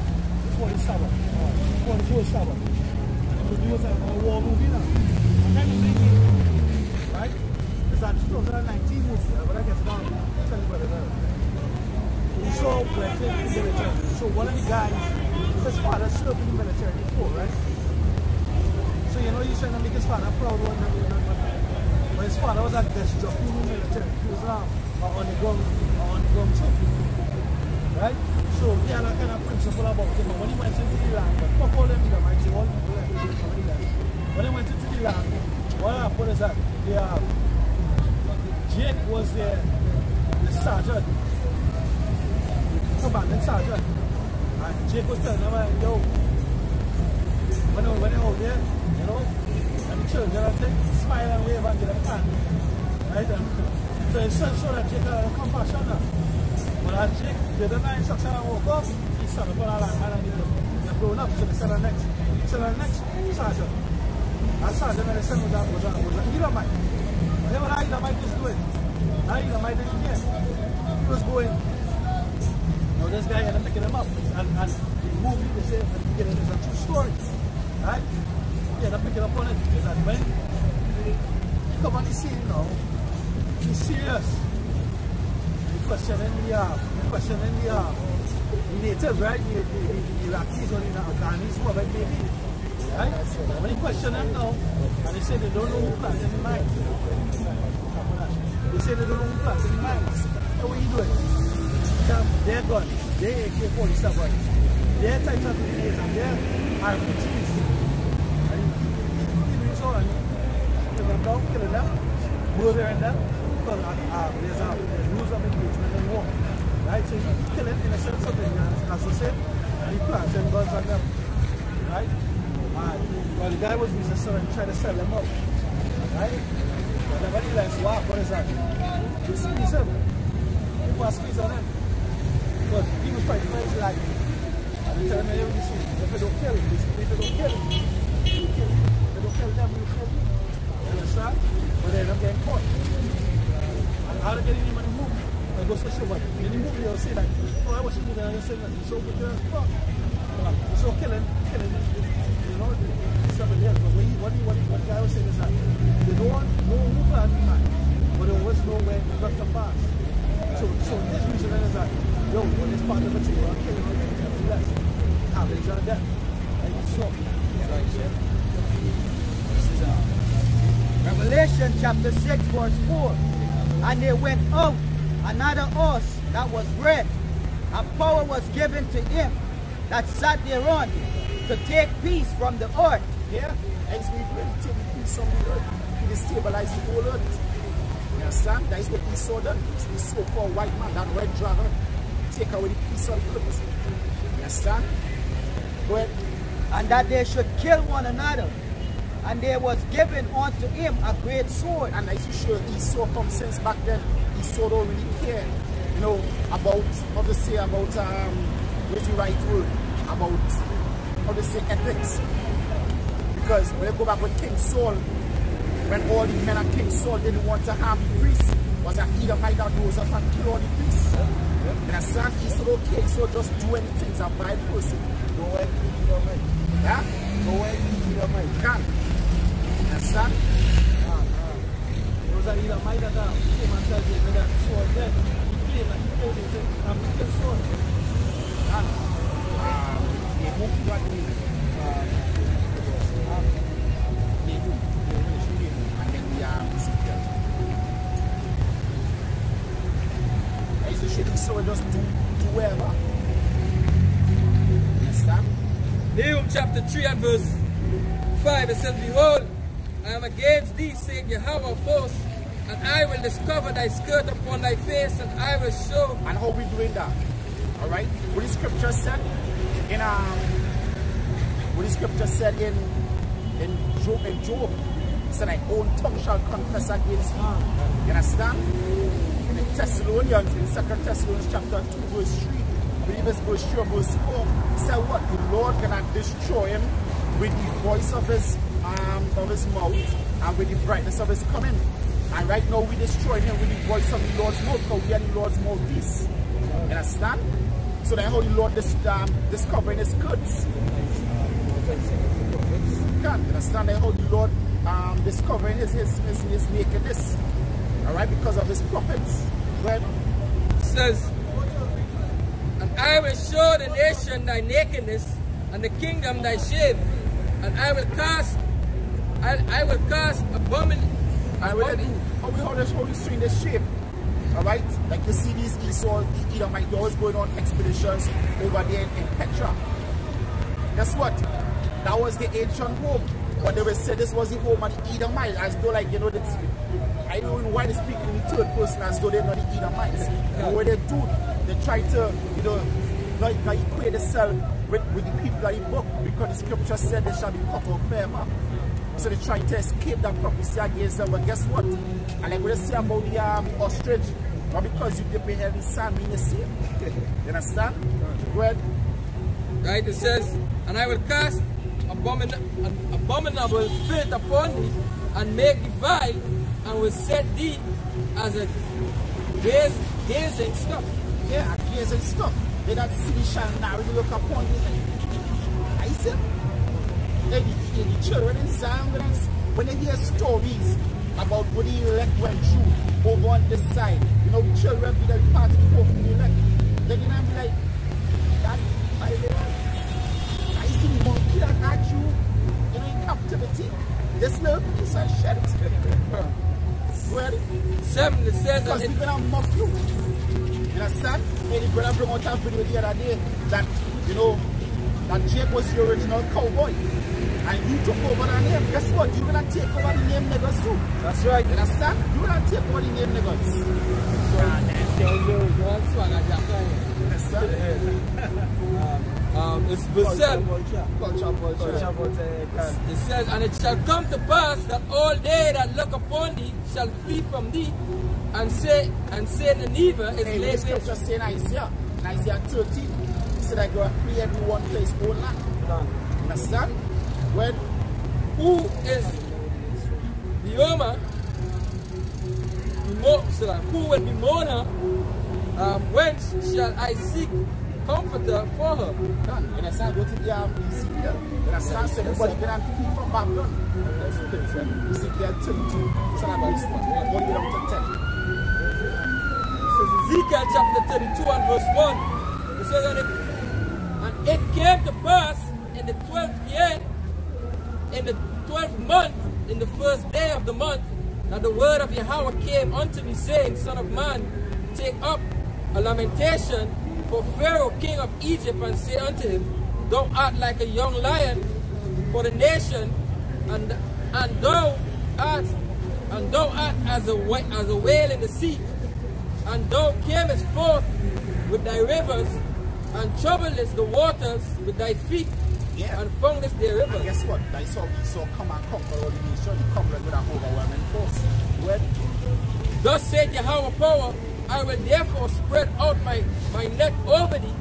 before the Sabbath. Before the first Sabbath. The movie was a war movie now. And then the thing is, right? It's a 2019 movie, but I guess now I'll tell you about it. We saw where in the military. So one of the guys, his father served in the military before, right? So you know he's trying to make his father proud one day. But his father was a guest jockey in the military. He was on the ground too. Right? So he had a kind of principle about him. When he went into the land, fuck all them Edomites, they all people like this. When he went into the land, what happened is that Jake was the sergeant, commanding sergeant. And Jake was telling him, yo, when they out there, you know, and the children are thing, smile and wave and get them hand. Right? And so his son showed that Jake had compassion now. But as Jake did the night instruction and woke up, he started to put a land and they're blown up. So they said the next sergeant. And sergeant and the son was an Edomite. Then what Edomite was doing, Edomite didn't care. He was going, now this guy ended up picking him up. And the movie, they say, at the beginning, is a true story. Right? He ended up picking up on it. Is that when he come on the scene now, he's serious. Questioning the natives, right? The Iraqis or the Afghanis, whoever it may be. Right? When you question them now, and they say they don't know who planted the mines. They say they don't know who planted the mines. So what are you doing? They're guns, they're AK-47, they're types of grenades, and they're RPGs. And you do so, and you kill them down, killing them, murdering them. Because there's rules of engagement in war. Right? So you kill it in a sense of thing, as I said, and he plants and guns on them. Right? Well, the guy was resistant and trying to sell them out. Right? And then when he realized, wow, what is that? He squeezed him. He was squeezed on him. Because he was fighting for his life. And he told him, if you don't kill him, if you don't kill him, you kill him. If you don't kill them, you kill him. You understand? But then I'm getting caught. How to get any money moved? I go to show what? In the movie, they'll say that, oh, I watched the movie and you're saying that you're so good, fuck. So killing, you know, 7 years. But what the guy was saying is that they don't want no plan to man, but they always know where to got to pass. So his reason is that, yo, when it's part of the team, I'm killing you, less. Average on that. And you saw. Revelation chapter 6, verse 4. And they went out, another horse that was red, and power was given to him that sat thereon to take peace from the earth. Yeah, and so he will take peace from the earth. He destabilized the whole earth. You understand? That is what he saw done. The so-called white man, that red dragon, take away the peace of the earth. You understand? Go ahead. And that they should kill one another. And there was given unto him a great sword. And I sure Esau from since back then, Esau don't really care, you know, about how to say about what's the right word? About how to say ethics. Because when you go back with King Saul, when all the men of King Saul didn't want to harm the priests, was that Edomite that rose up and kill all the priests. And a son, he said, okay, so just do anything as a bad person. Go ahead, Edomite. Yeah? Go ahead, Edomite. Can't. Son? There was an Edomite that came and said that sword dead. He came and he killed it and took the sword. They moved to and then we disappeared. I used to shoot the sword just do whatever. Understand? Nahum chapter 3 and verse 5, it says, behold, I am against thee, saith Yahweh of hosts, and I will discover thy skirt upon thy face, and I will show. And how we doing that? Alright? What the scripture said in Job, said thy own tongue shall confess against thee. You understand? In Thessalonians, in 2 Thessalonians chapter 2, verse 3, I believe it's verse 3 or verse 4, said what? The Lord gonna destroy him with the voice of his mouth and with the brightness of his coming. And right now we destroy him with the voice of the Lord's mouth, because we are the Lord's mouthpiece. You understand? So that's how the Lord discovering his goods. You can't understand that how the Lord discovering his nakedness. Alright, because of his prophets. Right? It says, and I will show the nation thy nakedness, and the kingdom thy shame, and I will cast abomination. How we string the shape. Alright? Like you see these Esau, the Edomite, they're always going on expeditions over there in Petra. Guess what? That was the ancient home. But they will say this was the home of the Edomite, as though like, you know, I don't know why they speak in the third person as though they're not the Edomites. But what they do, they try to, you know, not equate themselves with the people of the book, because the scripture said they shall be cut off forever. So they try to escape that prophecy against them. But guess what? And like what they say about the ostrich, not because you dip your head in sand, mean you see it. You understand? Go ahead. Right, it says, and I will cast abominable filth upon thee, and make thee vile, and will set thee as a gazing stock. Yeah, a gazing stock. They that see shall now really look upon you. I said, the children in Zion, when they hear stories about what the elect went through over on this side, you know, the children be the part of the hope of the elect. They're going to be like, that, I see the monkey that had you, you know, in captivity. This little piece of shit. Well, 7, it says, because we're going to mock you. You understand? And the brother brought out a video the other day that, you know, that Jake was the original cowboy. And you took over that name. Guess what? You're going to take over the name niggas too. That's right. You understand? You're going to take over the name niggas. It's verse 7. It says, and it shall come to pass that all they that look upon thee shall flee from thee, and say Nineveh is laid waste. Scripture saying Isaiah 13, he said I go and free everyone to his own land. Understand? When who is the Oma? Who will be mourner? Whence shall I seek comforter for her? You understand? Go to the Ezekiel. You understand? So everybody get and flee from Babylon. Ezekiel 32. It's about this one. I'm going to get up to 10. Ezekiel chapter 32 and verse 1. It says, and it came to pass in the 12th year, in the 12th month, in the first day of the month, that the word of Yahweh came unto me, saying, Son of man, take up a lamentation for Pharaoh, king of Egypt, and say unto him, Thou art like a young lion for the nation, and thou art as a whale in the sea. And thou camest forth with thy rivers, and troublest the waters with thy feet, and foundest their rivers. And guess what? I saw Esau come and conquer all the nation. He conquered with an overwhelming force. Well, thus saith Yahweh power, I will therefore spread out my net over thee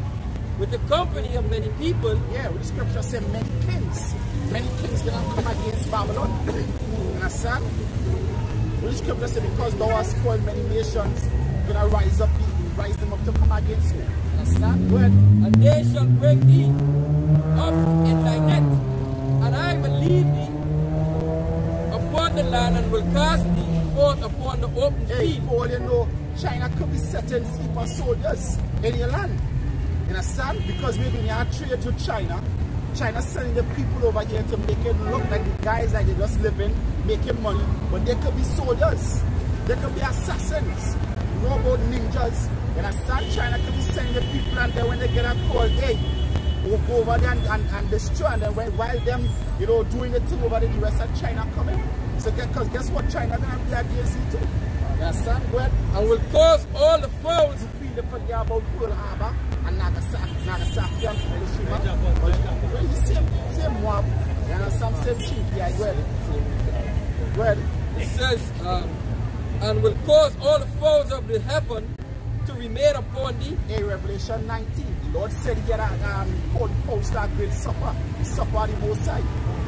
with the company of many people. Yeah, with the scripture say many kings. Many kings gonna come against Babylon. Understand? With the scripture say because thou hast spoiled many nations, gonna rise them up to come against you. Understand? Go ahead. And they shall break thee up in thy net, and I will lead thee upon the land, and will cast thee forth upon the open field. For all you know, China could be setting sleeper soldiers in your land. You understand? Because we're doing our trade to China. China's sending the people over here to make it look like the guys like they're just living, making money. But they could be soldiers. They could be assassins. You know about ninjas. You understand? China could be sending the people, and then when they get a call, hey, we'll go over there and destroy. And then while them, you know, doing the thing over there, the rest of China coming. So because guess what? China gonna be against you too. You understand? Go ahead. And will cause all the foes Feel the forget about Pearl Harbor and Nagasaki and Hiroshima. But you same one. You understand? Same chief. Yeah, go ahead. Go ahead. it says, and will cause all the foes of the heaven to remain upon thee. In Revelation 19, the Lord said he had called post that great supper, the supper of the Most High.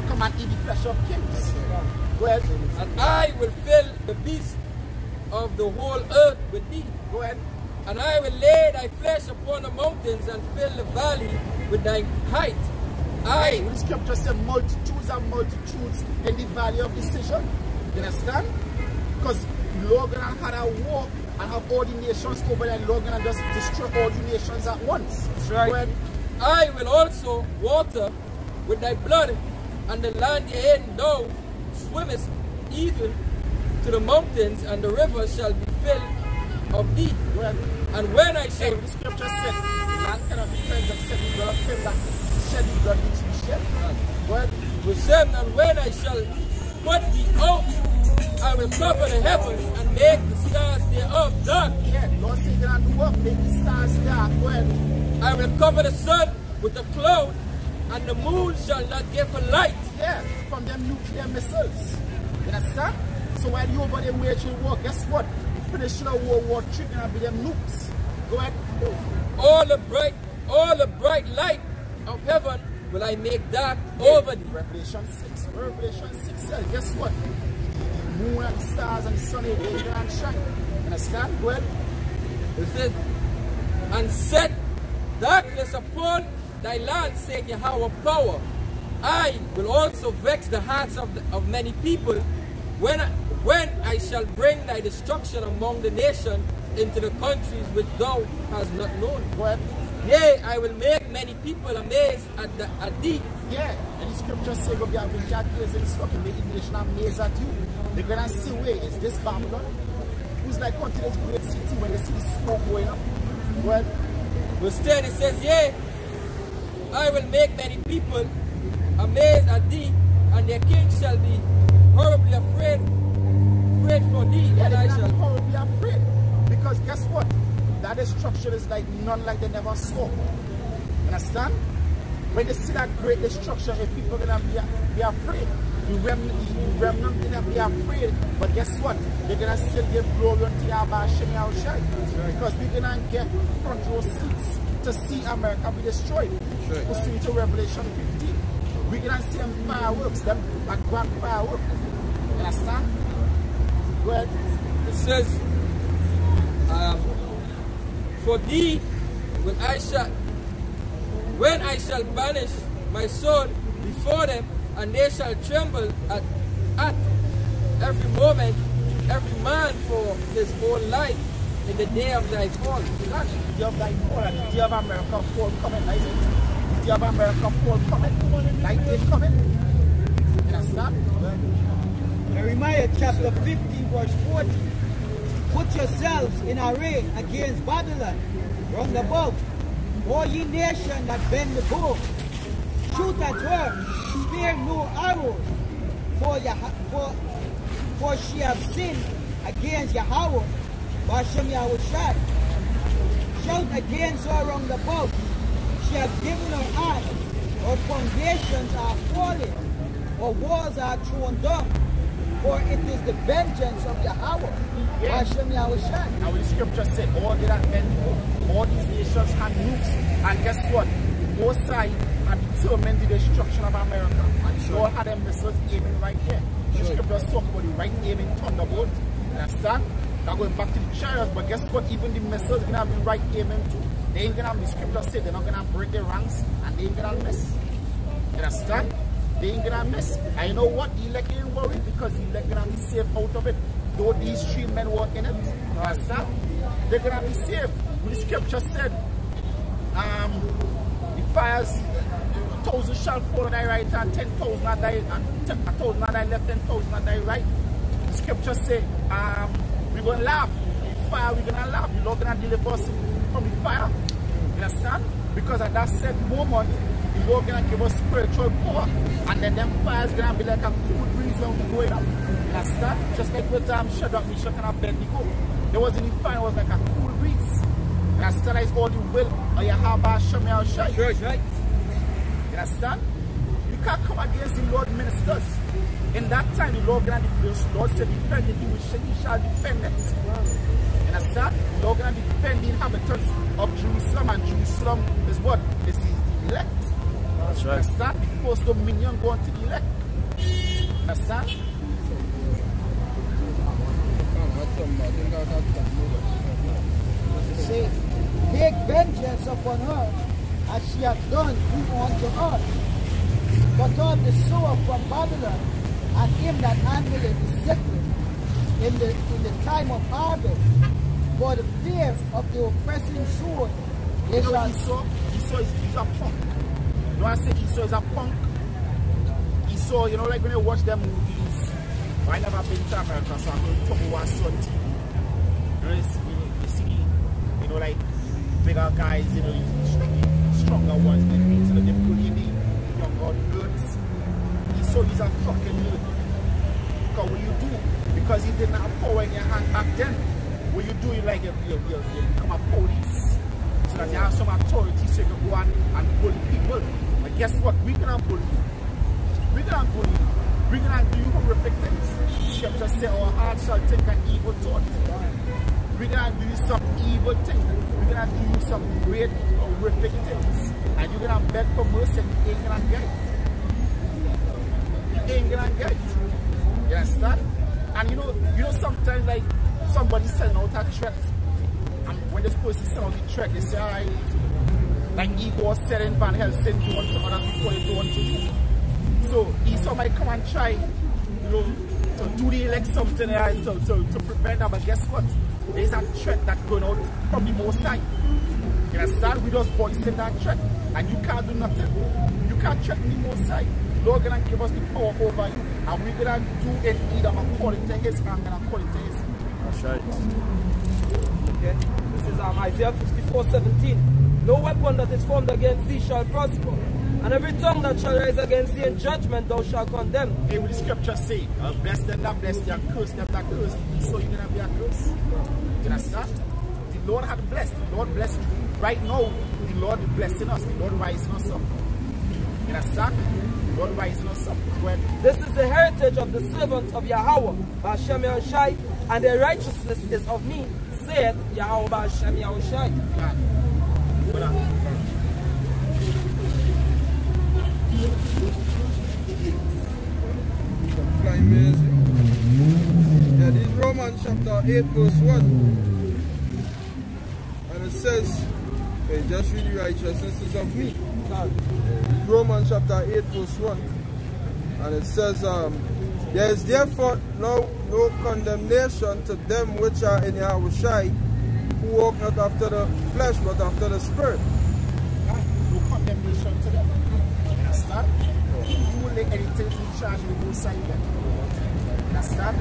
Come and eat the flesh of kings. Go ahead. And I will fill the beasts of the whole earth with thee. Go ahead. And I will lay thy flesh upon the mountains and fill the valley with thy height. The scripture said multitudes and multitudes in the valley of decision. You understand? Because Lord gonna had a war and have all the nations over there, and Lord gonna just destroy all the nations at once. That's right. Go ahead. I will also water with thy blood, and the land herein thou swimmest even to the mountains, and the rivers shall be filled of thee. Go ahead. And when I shall... The scripture said, land cannot be cleansed except the blood of him that shed the blood which we shed. Go ahead. With them, and when I shall put thee out, I will cover the heavens and make the stars thereof dark. Yeah, the Lord said you're gonna do what? Make the stars dark. Go ahead. I will cover the sun with a cloud, and the moon shall not give a light. Yeah, from them nuclear missiles. You understand? So while you over there waging war, guess what? The finish of World War III gonna be them nukes. Go ahead. All the bright light of heaven will I make dark over thee. Revelation 6. Revelation 6 says, guess what? The moon and the stars and the sun, they gonna shine. You understand? Go ahead. It says, and set darkness upon thy land, saith Yahweh power. I will also vex the hearts of many people when I shall bring thy destruction among the nations into the countries which thou hast not known. Go ahead. Yea, I will make many people amazed at thee. Yeah, and the scripture say go be having judges and stuff and make the nation amazed at you. They're gonna say, wait, is this Babylon? Who's like going to this great city when they see the smoke going up? Well, verse 10 it says, yea, I will make many people amazed at thee, and their king shall be horribly afraid for thee, yeah, and I shall be horribly afraid. Because guess what? That destruction is like none like they never saw. Understand? When they see that great destruction, if people are gonna be afraid. The remnant gonna be afraid, but guess what? They're gonna still give glory unto Yahweh Shem Yahushai. Because we're gonna get front row seats to see America be destroyed. Pursuant to Revelation 15. We're gonna see them fireworks, them like grand fireworks. You understand? Go ahead. It says, for thee when I shall banish my sword before them, and they shall tremble at every moment, every man for his own life in the day of thy fall. The day of thy fall, and the day of America fall coming, like it. The day of America fall coming, like it coming. You understand? Jeremiah chapter 15 verse 40. Put yourselves in array against Babylon round about, all ye nations that bend the bow. Shoot at her, spare no arrows, for she hath sinned against Yahweh, Bashem Yahushai. Shout against her round about, she hath given her eyes, her foundations are fallen, her walls are thrown down, for it is the vengeance of Yahweh, Bashem Yahushai. Now the scripture said, all that bend, all these nations had nukes, and guess what? Most side had determined the destruction of America, and they all had their missiles aiming right here. The scriptures talk about the right aiming thunderbolt. You understand? Now going back to the chariots, but guess what? Even the missiles gonna be right aiming too. They ain't gonna, the scripture said they're not gonna break their ranks, and they ain't gonna miss. You understand? They ain't gonna miss. And you know what? The elect ain't worried because the elect gonna be safe out of it. Though these 3 men work in it. You understand? They're gonna be safe. The scripture said, the fires, 1,000 shall fall on thy right and 10,000 on thy 1,000 on thy left, 10,000 on thy right. The scripture say, we're gonna laugh. The fire, we're gonna laugh. The Lord gonna deliver us from the fire. You understand? Because at that set moment, the Lord gonna give us spiritual power, and then them fires gonna be like a cool breeze when we're going up. You understand? Just like with Shadrach, Meshach, and Abednego. There wasn't any fire, it was like a cool breeze. You understand? It's all the will of Yahweh Hashem Yahushai. Sure, right. You understand? You can't come against the Lord ministers. In that time, the Lord said, defend it, he shall defend it. You understand? The Lord gonna defend the inhabitants of Jerusalem, and Jerusalem is what? It's the elect. That's right. Understand? The first dominion going to the elect. Understand? Say, take vengeance upon her, as she hath done unto us. But of the sower from Babylon, and him that handleth the sickle in the time of harvest, for the fear of the oppressing sword. You know Esau is a punk. You know I say Esau is a punk? Esau, you know, like when you watch them movies, I never been to America, so I'm going to talk about son TV. You see, you know, like bigger guys, you know, stronger ones, you know, they bully the younger girls. Esau is a fucking nerd. Because what you do, because you didn't have power in your hand back then, what you do, you like you become a police. So that you have some authority so you can go and bully people. But guess what? We cannot bully you. We cannot bully you. We cannot do horrific things. Scripture says our heart shall take an evil thought. We cannot do some evil thing. We cannot do some great horrific things. And you're gonna beg for mercy and you ain't gonna get it. You ain't gonna get it. You understand? And you know sometimes like somebody sending out a threat. And when this person sends out the threat, they say, alright, like Igor said in Van Helsing, do unto others before they do unto you. So Esau might come and try, you know, to do the elect something to prevent that, but guess what? There's a threat that's going out from the Most High. You understand? We just voicing that threat, and you can't do nothing. You can't threaten the Most High. The Lord gonna give us the power over you, and we're gonna do it either according to His and according to His. That's right. Okay. This is Isaiah 54:17. No weapon that is formed against thee shall prosper, and every tongue that shall rise against thee in judgment thou shalt condemn. Hey, what the scripture say? Bless them that bless thee, and curse them that curse thee. So you're gonna be a curse. You understand? The Lord had blessed. The Lord blessed you. Right now, the Lord is blessing us. The Lord rising us up. You understand? The Lord rising us up. When this is the heritage of the servants of Yahweh, Hashem Yahushai, and their righteousness is of me, saith Yahweh Hashem Yahushai. Yeah, this is Romans chapter 8 verse 1. And it says, okay, just read the righteousness of me. Romans chapter 8 verse 1. And it says, there is therefore no condemnation to them which are in Yahushai, who walk not after the flesh but after the Spirit. no condemnation to them. You understand? You will let anything in charge of the Most High. You understand?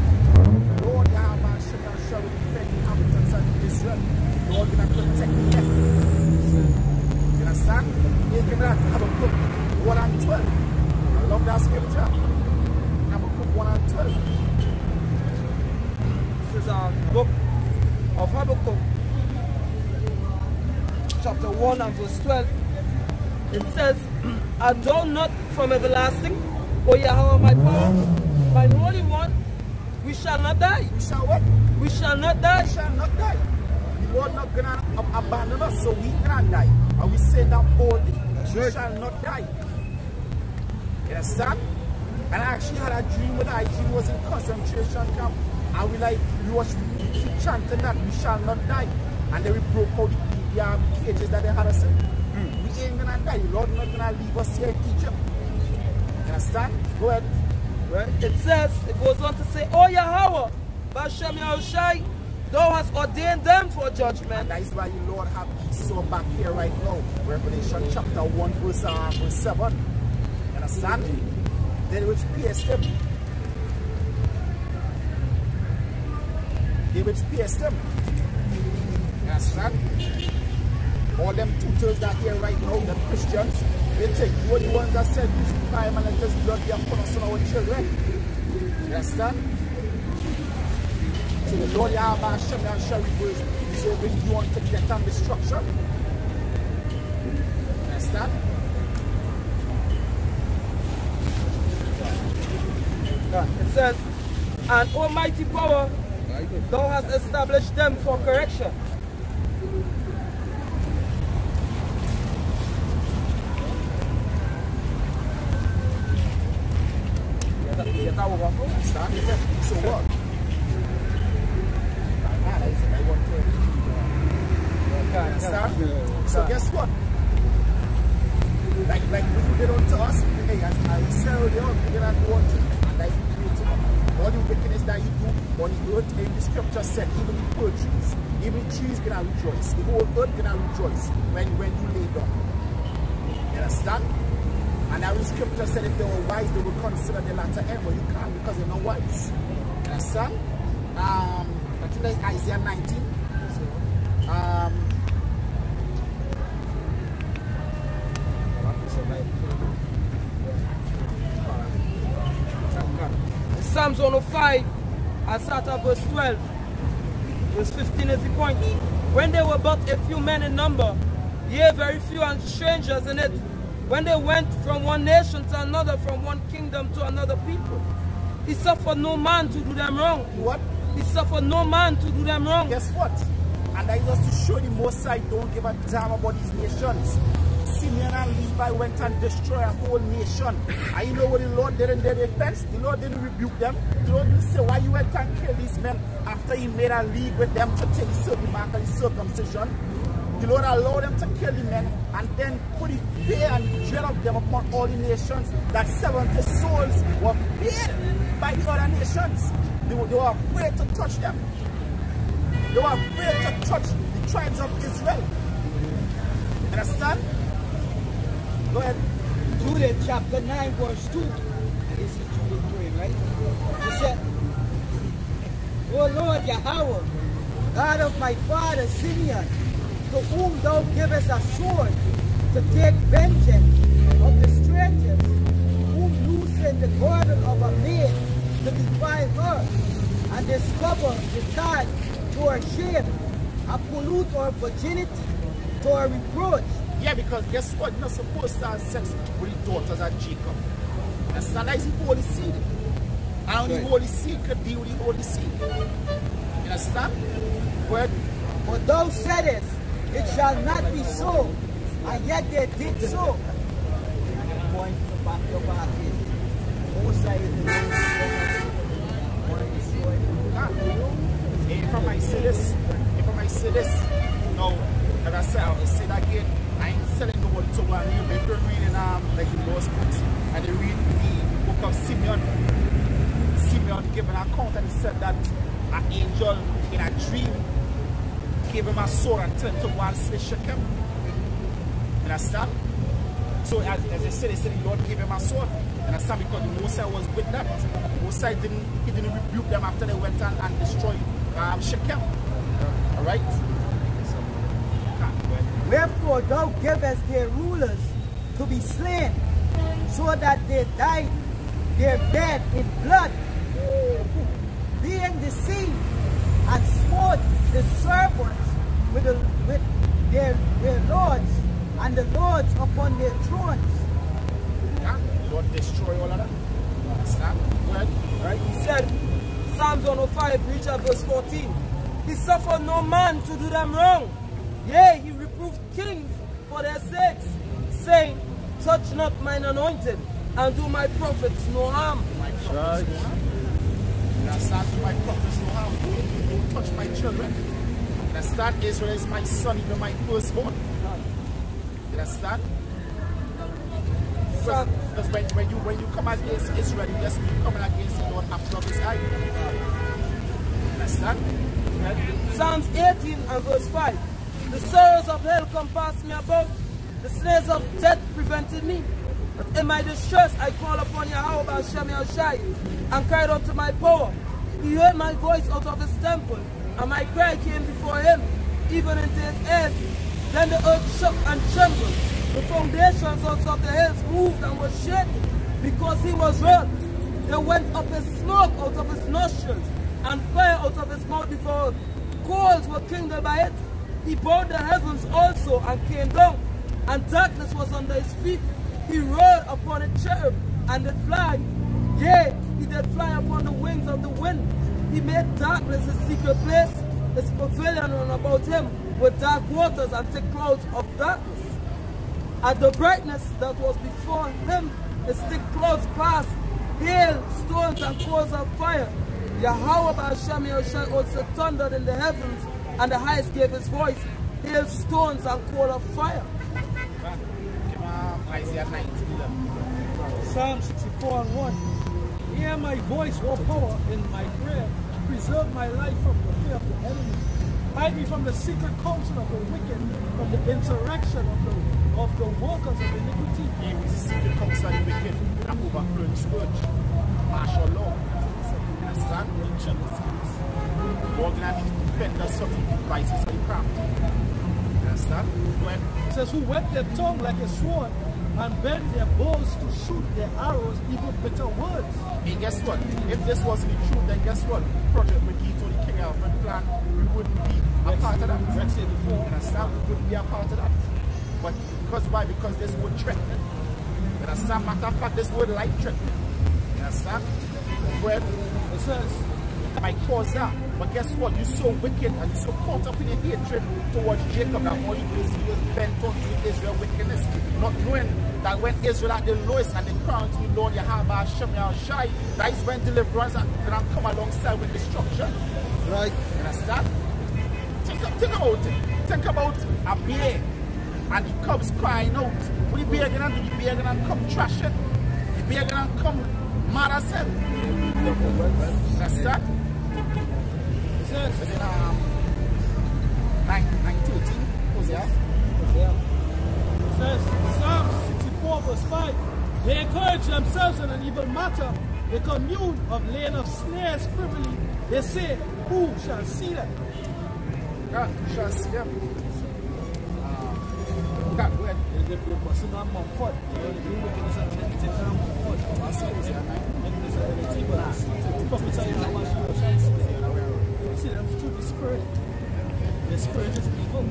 Lord Yahweh Hashem shall defend the inhabitants of Israel. Lord gonna protect them. You understand? You cannot have a book 1 and 12. I love that scripture. Have a book 1 and 12. This is a book of Habakkuk, chapter 1 and verse 12. It says, art thou not from everlasting, O Yahweh my power, my Holy One? We shall not die. We shall what? We shall not die. We shall not die. The Lord not gonna abandon us, so we cannot die. And we say that boldly. We shall not die. You understand? And I actually had a dream when I dream was in concentration camp. And we keep chanting that we shall not die. And then we broke out the cages that they had us in. We ain't gonna die. The Lord not gonna leave us here in Egypt. You understand? Go ahead. Right? It says, it goes on to say, O Yahweh, Hashem Yahushai, thou hast ordained them for judgment. And that is why the Lord have Esau back here right now. Revelation chapter 1 verse 7. You understand? They which pierced him. They which pierced him. You understand? All them tutors that here right now, the Christians, they think you are the ones that said use crime and let us blood be upon us on our children. You understand? So the Lord Yahweh Hashem shall reverse is over you unto death and destruction. Understand? It says, and almighty power, thou hast established them for correction. Understand? So what? Understand? So guess what? Like when you did unto us, hey, I sell the earth, you cannot do unto you. And that is beautiful. All the wickedness that you do on the earth, in the scripture said, even the pearl trees, even the trees gonna rejoice. The whole earth gonna rejoice when you lay down. You understand? And that scripture said if they were wise, they would consider the latter end, but you can't because you're not wise. You understand? I think that's Isaiah 19. Psalms 105, I start at verse 12. Verse 15 is the point. When they were but a few men in number, yea, very few and strangers in it, when they went from one nation to another, from one kingdom to another people, he suffered no man to do them wrong. What? He suffered no man to do them wrong. Guess what? And that is just to show the Most High don't give a damn about these nations. Simeon and Levi went and destroyed a whole nation. And you know what the Lord did in their defense? The Lord didn't rebuke them. The Lord didn't say why you went and killed these men after he made a league with them to take the mark of the circumcision. The Lord allowed them to kill the men and then put the fear and dread of them upon all the nations, that 70 souls were paid by the other nations. They were afraid to touch them. They were afraid to touch the tribes of Israel. Understand? Go ahead. Jude chapter 9 verse 2. This is Jude praying, right? He said, O Lord Yahweh, God of my father Simeon, to whom thou givest a sword to take vengeance of the strangers, whom loosen the burden of a maid to defile her, and discover the tide to her shame, and pollute her virginity to her reproach. Yeah, because guess what? You're not supposed to have sex with the daughters of Jacob. That's not like the holy seed. And only the holy seed could deal with the holy seed. You understand? But thou saidest, it shall not be so, and yet they did so. Point back your back in. If I might say this, no, as I said, I'll say that again. I ain't selling the word to one. If you're reading like the Lord's books, and you read the book of Simeon, Simeon gave an account and he said that an angel in a dream gave him a sword and turned to one slay Shechem. You understand? So as I said, they said the Lord gave him a sword. You understand? Because the Mosai was with that. The Mosai didn't rebuke them after they went and destroyed Shechem. Alright? Wherefore thou gavest their rulers to be slain, so that they died their dead in blood, being deceived, and smote the servants with their lords, and the lords upon their thrones. Yeah, the Lord destroy all of that. Understand? Right? He said, Psalms 105, reach at verse 14. He suffered no man to do them wrong. Yea, he reproved kings for their sakes, saying, touch not mine anointed, and do my prophets no harm. My prophets no harm. Understand? Do my prophets no harm. Don't touch my children. Understand? Israel is my son, even my firstborn. Understand? Because when you come against Israel, you just coming against the Lord after his eye. Understand? Psalms 18 and verse 5. The sorrows of hell compassed me about, the snares of death prevented me. But in my distress I called upon Yahweh Hashem Yahushai, and cried unto my power. He heard my voice out of his temple, and my cry came before him, even into his ears. Then the earth shook and trembled. The foundations also of the hills moved and were shaken, because he was wroth. There went up a smoke out of his nostrils, and fire out of his mouth the coals were kindled by it. He bowed the heavens also and came down, and darkness was under his feet. He rode upon a cherub and did fly. Yea, he did fly upon the wings of the wind. He made darkness his secret place. His pavilion round about him with dark waters and thick clouds of darkness. At the brightness that was before him, his thick clouds passed, hail, stones, and coals of fire. Yahweh Ba'Shem Yahushai also thundered in the heavens, and the highest gave his voice, hail, stones, and coal of fire. Isaiah 19. Psalm 64 and 1. Hear my voice, O power, in my prayer. Preserve my life from the fear of the enemy. Hide me from the secret counsel of the wicked, from the insurrection of the workers of iniquity. He was the secret counsel of the wicked, and overthrown the scourge. Martial law. Understand? Religion. Organized defenders of the devices of the craft. Understand? When It says, who whet their tongue like a sword, and bend their bows to shoot their arrows, even bitter words. And guess what? If this wasn't the truth, then guess what? Project McGee told the King Alfred plan, we wouldn't be a part of that. Let's say before. Understand? We wouldn't be a part of that. But because why? Because this word threatening. Understand? Matter of fact, this word like threatening. Understand? Well, It says, might cause that. But guess what? You're so wicked and you're so caught up in your hatred towards Jacob that all you do is you bent on to Israel's wickedness. Not knowing that when Israel at the lowest and the crown to the Lord Yahweh Hashem Yahushai, that is when deliverance and come alongside with destruction. right, You understand? Think about it. Think about a bear and the cubs crying out. What the bear gonna do? The bear gonna come trashing. The bear gonna come mad as hell. Understand? it says, Is it 9:13? Who's that? it says, Psalm 64 verse 5, they encourage themselves in an evil matter, they commune of laying of snares privily, they say, who shall see them? God, you shall see them. God, where? They person on Mumford. They do wickedness and iniquity on Mumford. See them through the spirit. The spirit is evil.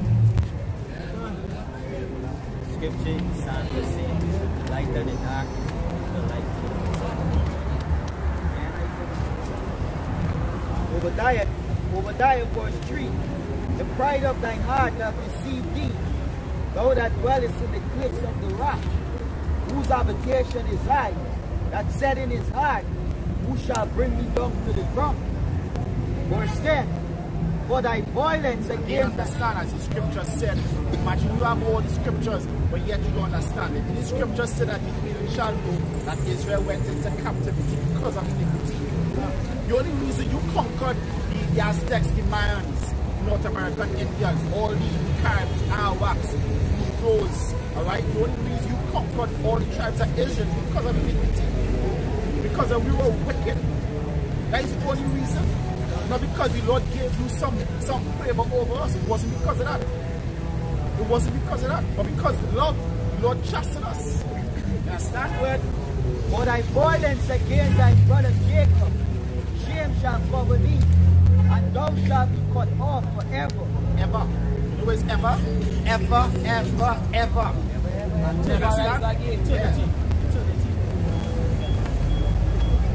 Scripture, Psalm the same, light of the dark, the light of the sun. Obadiah verse 3. The pride of thine heart hath deceived thee, thou that dwellest in the cliffs of the rock, whose habitation is high, that said in his heart, who shall bring me down to the ground? Verse 10. For thy violence You against understand, as the scripture said. Imagine you have all the scriptures, but yet you don't understand it. The scripture said that it shall know that Israel went into captivity because of iniquity. The only reason you conquered the Aztecs, the Mayans, North American Indians, all the Caribs, Arawaks, Negroes, alright? The only reason you conquered all the tribes of Israel because of iniquity. Because we were wicked. That is the only reason. Not because the Lord gave you some favor over us. It wasn't because of that. It wasn't because of that. But because of love, the Lord chastened us. You understand? word. For thy violence against thy brother Jacob, shame shall cover thee, and thou shalt be cut off forever. Ever. You know it's ever? Ever, ever, ever. You understand? Yeah.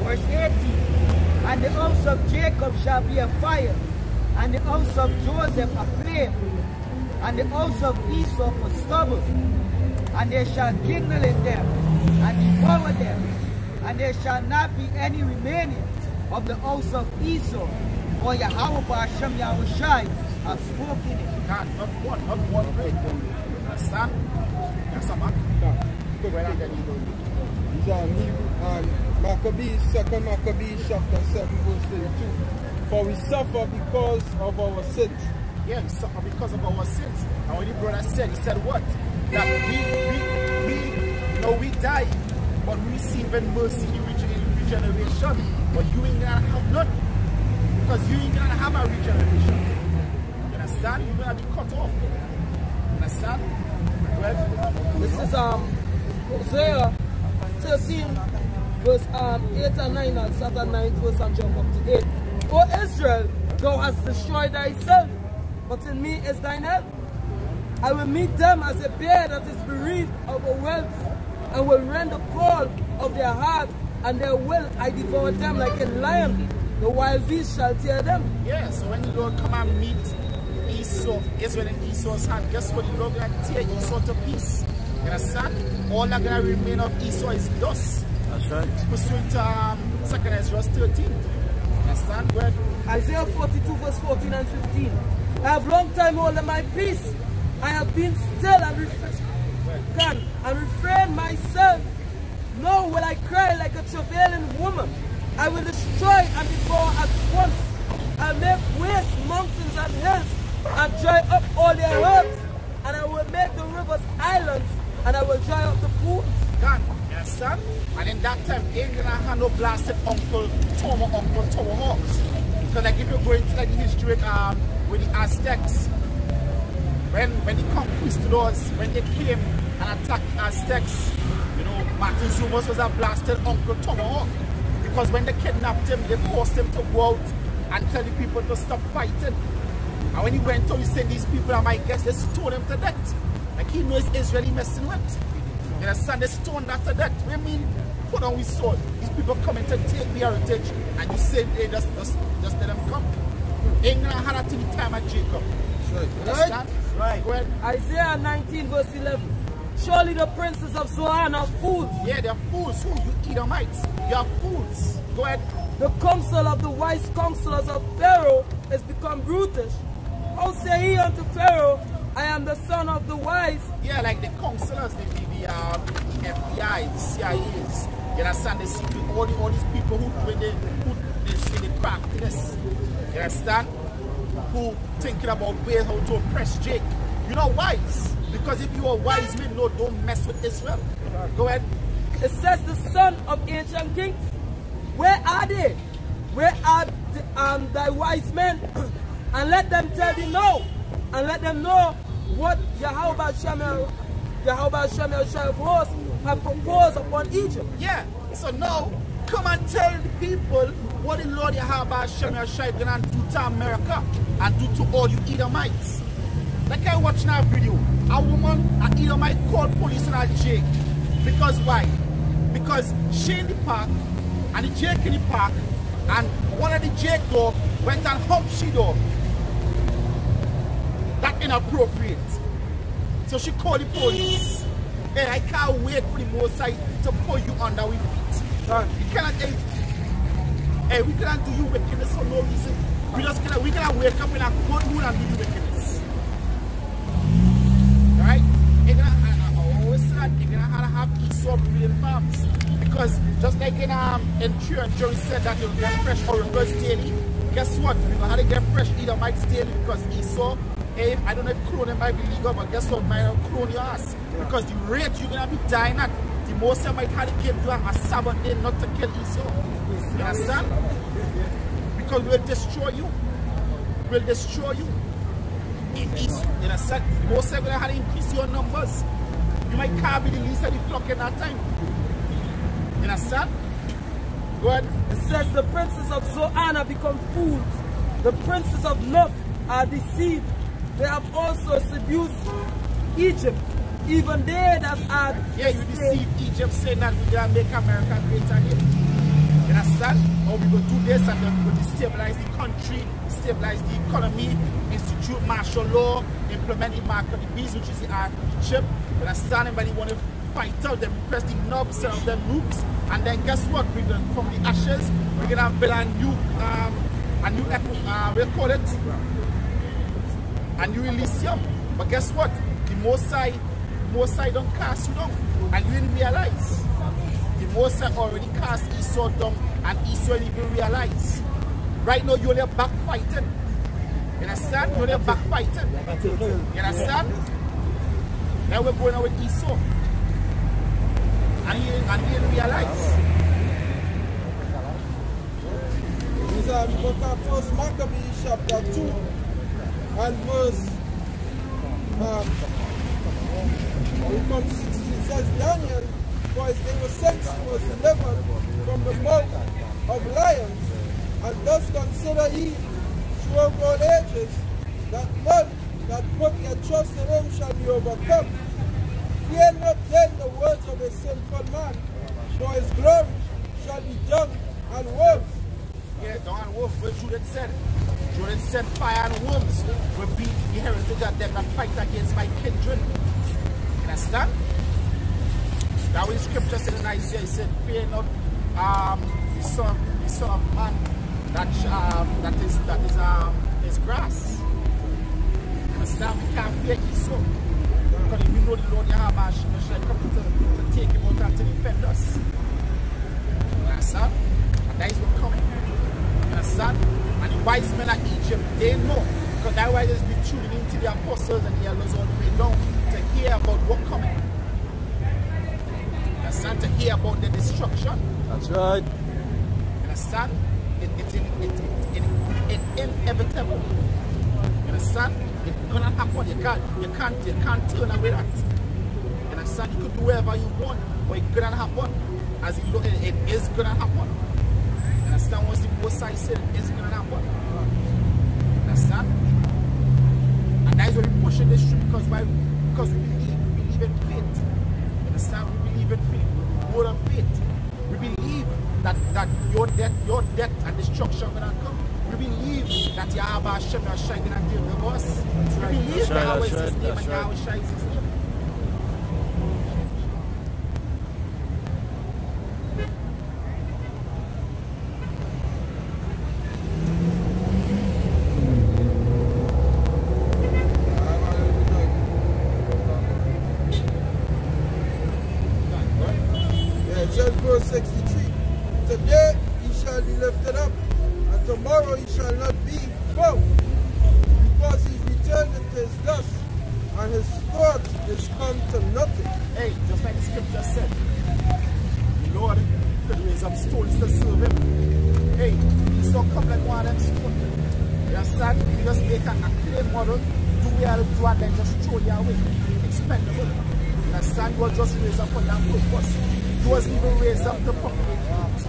Verse 18. And the house of Jacob shall be a fire, and the house of Joseph a flame, and the house of Esau for stubble, and they shall kindle in them, and devour them, and there shall not be any remaining of the house of Esau, for Yahweh Ba'Shem Yahushai have spoken it. God, not one break. Understand? Yes, man. Go right on then you go. Maccabees, 2 Maccabees chapter 7 verse 32. For we suffer because of our sins. Yeah, we suffer because of our sins. And when the brother said, he said what? That we die, but we receive in mercy in regeneration. But you ain't gonna have none. Because you ain't gonna have a regeneration. You understand? You're gonna be cut off. You understand? Well, This is Hosea 13 verse 8 and 9, and start at 9 verse and jump up to 8. O Israel, thou hast destroyed thyself, but in me is thine help. I will meet them as a bear that is bereaved of a whelp, and will rend the call of their heart, and their will I devour them like a lion. The wild beast shall tear them. Yeah, so when the Lord come and meet Esau, Israel and Esau's hand, guess what? The Lord going to tear Esau to peace. You understand? All that going to remain of Esau is dust. That's right. Pursuant to 2 Ezra 13. You understand? Where? Isaiah 42 verse 14 and 15. I have long time holding my peace. I have been still and refrained myself. Nor will I cry like a travailing woman. I will destroy and devour at once. I'll make waste mountains and hills, and dry up all their herbs. And I will make the rivers islands, and I will dry up the pools. God, you understand? And in that time, ain't gonna have no blasted Uncle Tomahawks. Because like if you're going to like the history with the Aztecs, when the conquistadors, when they came and attacked the Aztecs, you know, Montezuma's was a blasted Uncle Tomahawk. Because when they kidnapped him, they forced him to go out and tell the people to stop fighting. And when he went out, he said, these people are my guests, they stoned him to death. Like he knows Israeli messing with. You understand? They stoned that to death. We mean, put on we sword. These people coming to take the heritage, and you say, hey, just let them come. Ain't gonna have that till the time of Jacob. Right? Right. Go ahead. Isaiah 19 verse 11. Surely the princes of Zoan are fools. Yeah, they're fools. Who? You Edomites. You are fools. Go ahead. The counsel of the wise counselors of Pharaoh is become brutish. How say he unto Pharaoh, I am the son of the wise? Yeah, like the counselors, the FBI, the CIAs. You understand? They see all these people who say they craftiness. You understand? Who thinking about ways how to oppress Jake. You're not wise. Because if you are wise men, no, don't mess with Israel. Go ahead. It says the son of ancient kings. Where are they? Where are thy wise men? And let them tell thee no. And let them know what Yahweh Shemel Shah of hosts have proposed upon Egypt. Yeah. So now, come and tell the people what the Lord Yahweh Shemel Shah is going to do to America and do to all you Edomites. Like I watched that video, a woman, an Edomite called police on her Jake. Because why? Because she in the park, and the Jake in the park, and one of the Jake dog went and humped she dog. That's inappropriate. So she called the police. Hey, I can't wait for the Mosai to put you under our feet. You cannot, hey, we cannot do you wickedness for no reason. We cannot wake up in a good mood and do you wickedness. Right? I always said you're gonna have Esau real farms. Because just like in True and Jerry said that you'll get fresh oranges daily. Guess what? We're gonna have to get fresh Edomites daily because Esau, hey, I don't know if cloning might be legal, but guess what? Might clone your ass. Because the rate you're gonna be dying at, the most I might have to give you a Sabbath day not to kill Esau. You understand? Because we'll destroy you. We'll destroy you. You understand? Most are gonna have to increase your numbers. You might can't be the least of the flock in that time. You understand? Go ahead. It says the princes of Zoan have become fools. The princes of Nob are deceived. They have also seduced Egypt. Even they that are... Yeah, you deceive Egypt saying that we're going to make America great again. You understand? Or we will do this and then we will destabilize the country, stabilize the economy, institute martial law, implement the mark of the beast, which is the art of Egypt. You understand? Anybody want to fight out them, press the knobs, set up them nukes, and then guess what? We're going from the ashes, we're going to build a new we'll call it a new Elysium. But guess what? The Mosai don't cast you down, and you didn't realize. The Mosai already cast Esau down, and Esau didn't even realize. Right now, you're there backfighting. You understand? You're there backfighting. You understand? Now we're going out with Esau. And he didn't realize. This is book of 1 Maccabees chapter 2 and verse from 16. It says, Daniel, for his innocence was delivered from the mouth of lions, and thus consider he throughout all ages, that none that put their trust in him shall be overcome. Fear not then the words of a sinful man, for his glory shall be dung and worms. Yeah, dung and worms, what Judith said. Judith said fire and worms will be the heritage of them that fight against my kindred. Understand? That way scripture said in Isaiah, he said, fear not the son of man that is grass. Understand? We can't fear his son. Because we know the Lord Yahweh shall come to take him out and to defend us. Understand? And that is what coming. Understand? And the wise men of Egypt, they know. Because that's why they've been tuning into the apostles and the elders all the way down to hear about what coming. Understand? To hear about the destruction. That's right. Understand? It's inevitable. Understand? It's gonna happen. You can't turn away that. Understand? You could do whatever you want, but it's gonna happen. As you look at it, it is gonna happen. Understand? Once the Most High said it is gonna happen. Understand? And that is why we push in this street, because we believe in faith. Understand? We believe in faith. Word of faith. We believe that your death and destruction are gonna come. We believe that Yahweh Hashem is shining and deal with us. We believe that Yahweh is his name and Yahweh shines his name. Verse 63. Today he shall be lifted up, and tomorrow he shall not be found, because he returned into his dust, and his thought is come to nothing. Hey, just like the scripture said, the Lord could raise up stones to serve him. Hey, he's not come like one of them stones. You understand? You just make a clay model, do what you have to do, and then just throw you away. Expendable. You understand? You will just raise up for that purpose. He wasn't even raised up to propagate it.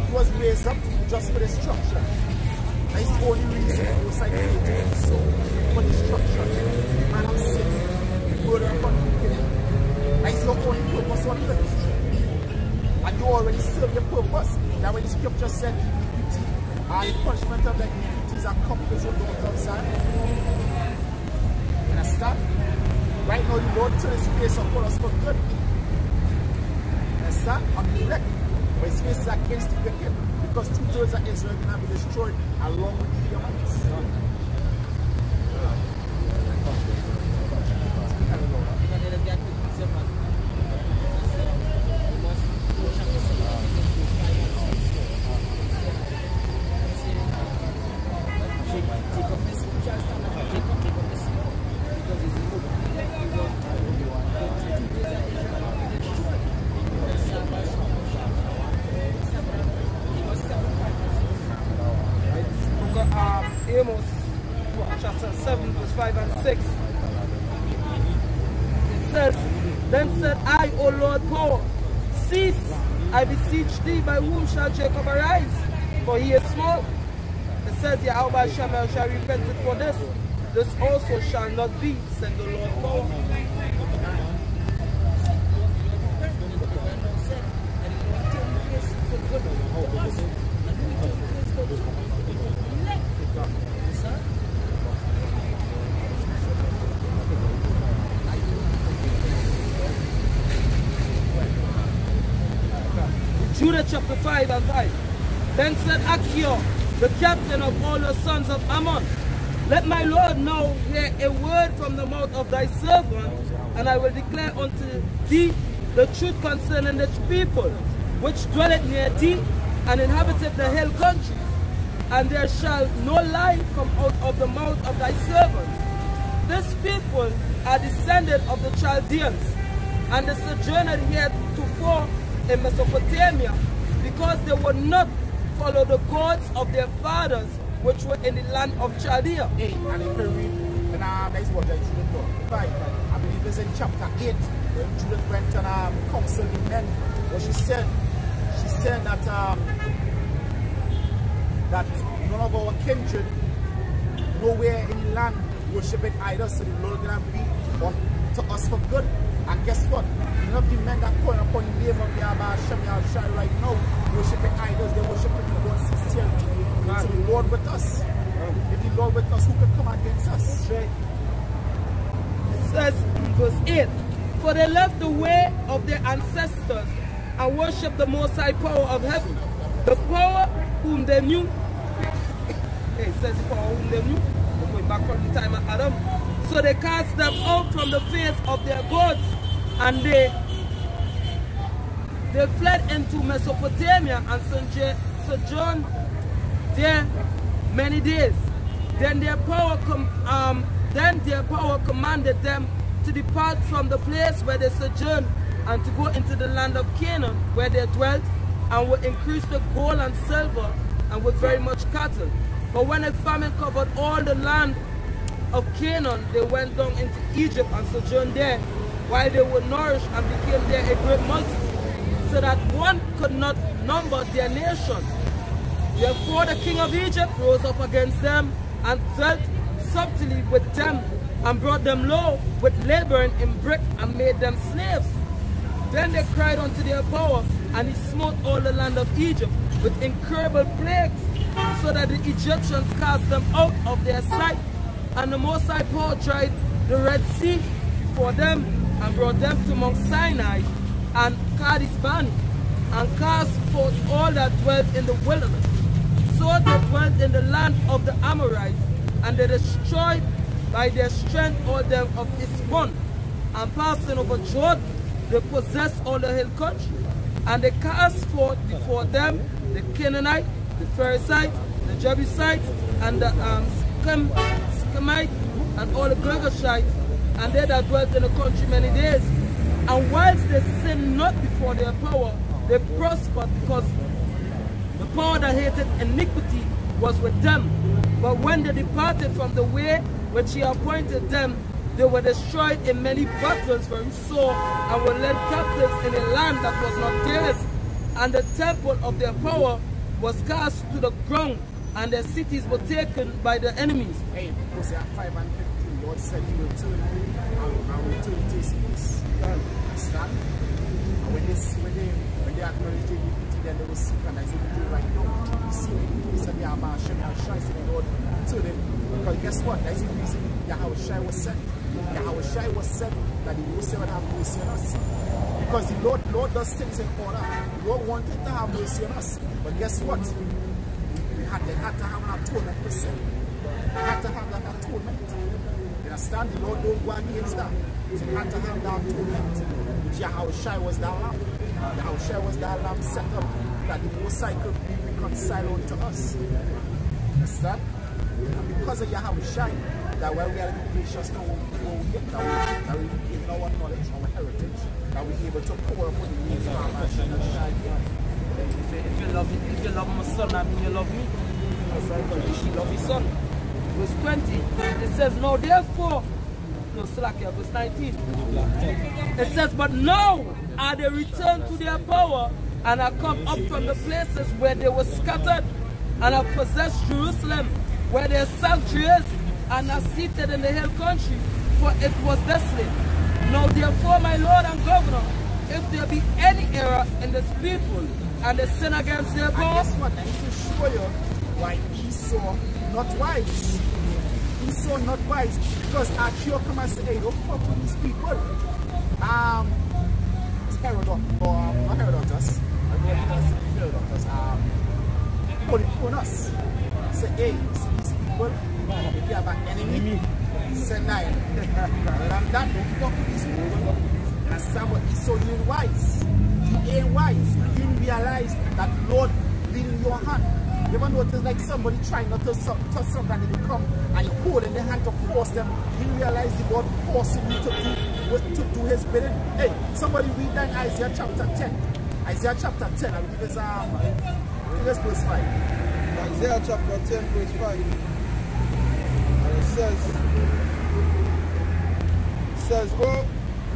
He was raised up just for destruction. That's the only reason he was like created so for destruction. Man of sin, murder upon killing. That's your only purpose on earth. And you already serve your purpose. That when the scripture said iniquity, the punishment of the iniquities are accomplished with the daughter of Zion. Understand? Right now the Lord turns his face upon us for good. On the elect, but his face is against the wicked, because 2/3 of Israel are going to be destroyed along with the Edomites. Amos chapter 7 verse 5 and 6. It says, Then said I, O Lord God, cease, I beseech thee, by whom shall Jacob arise? For he is small. It says, Yahweh shall repent it for this. This also shall not be, said the Lord God. Judah chapter 5 and 5. Then said Achior, the captain of all the sons of Ammon, Let my Lord now hear a word from the mouth of thy servant, and I will declare unto thee the truth concerning this people, which dwelleth near thee, and inhabiteth the hill country. And there shall no lie come out of the mouth of thy servant. This people are descended of the Chaldeans, and they sojourned heretofore in Mesopotamia, because they would not follow the gods of their fathers, which were in the land of Chaldea. Hey, and if you read, that's what Judith did. I believe it's in chapter 8, when Judith went and counseled the men. What she said that none of our kindred nowhere in the land worshiping idols, so the Lord gonna be to us for good. And guess what? None of the men that call upon the name of Yahweh Hashem Yahushai right now worshiping idols, they're worshiping the Lord sincerely. So the Lord with us. If the Lord with us, who can come against us? It says in verse 8, for they left the way of their ancestors and worshipped the Most High power of heaven, the power whom they knew. It says the power whom they knew. We're going back from the time of Adam. So they cast them out from the face of their gods, and they fled into Mesopotamia and sojourned there many days. Then their power commanded them to depart from the place where they sojourned and to go into the land of Canaan, where they dwelt, and would increase the gold and silver and with very much cattle. But when a famine covered all the land of Canaan, they went down into Egypt and sojourned there, while they were nourished and became there a great multitude, so that one could not number their nation. Therefore the king of Egypt rose up against them and dealt subtly with them, and brought them low with laboring in brick, and made them slaves. Then they cried unto their power, and he smote all the land of Egypt with incurable plagues, so that the Egyptians cast them out of their sight. And the Most High power dried the Red Sea before them, and brought them to Mount Sinai and Kadesh Barnea, and cast forth all that dwelt in the wilderness. So they dwelt in the land of the Amorites, and they destroyed by their strength all them of Heshbon, and passing over Jordan, they possessed all the hill country. And they cast forth before them the Canaanite, the Pharisite, the Jebusites, and the Shemite, and all the Girgashites, and they that dwelt in the country many days. And whilst they sinned not before their power, they prospered, because the power that hated iniquity was with them. But when they departed from the way which he appointed them, they were destroyed in many battles very sore, and were led captives in a land that was not theirs. And the temple of their power was cast to the ground, and their cities were taken by the enemies. Hey, because at 5 and 15, Lord said he will turn and return to his peace. Understand? And when they acknowledge the iniquity, then they will seek, and as they do right now, you see he said Yahweh Hashem Yahushai, so the Lord to them. Because guess what? That is the reason Yahushai was sent. Yahushai was sent that he will have mercy on us. Because the Lord does things in order. The Lord wanted to have mercy on us. But guess what? They had to have an atonement for sin. They had to have that atonement. You understand? The Lord don't go against that. So they had to have that atonement. Which Yahushai was that lamb. Yahushai was that lamb set up that the whole cycle be reconciled unto us. Understand? And because of Yahushai, that while we are gracious to what we get, that we gain our knowledge, our heritage, that we're able to pour upon the names of our Hashem. If you love my son, I mean you love me. She love his son. Verse 20, it says, now therefore, no, Slakia, verse 19. It says, but now are they returned to their power, and are come up from the places where they were scattered, and have possessed Jerusalem, where their sanctuaries, and are seated in the hill country, for it was desolate. Now therefore, my Lord and Governor, if there be any error in this people, and they sin against their power, guess what? I need to show you why Esau not wise. Esau not wise, because Achio come and say, hey, don't fuck with these people. Herodotus, put it on us. Say, hey, see these people, if you have an enemy, send nine. Rather than that, don't fuck with these people. And somebody is so you ain't wise. You ain't wise. You didn't realize that the Lord leading your hand. You ever notice like somebody trying not to touch somebody to come and you hold in their hand to force them? You realize the Lord forcing you to do his bidding. Hey, somebody read that Isaiah chapter 10. Isaiah chapter 10, I believe it's verse 5. Isaiah chapter 10 verse 5. And it says,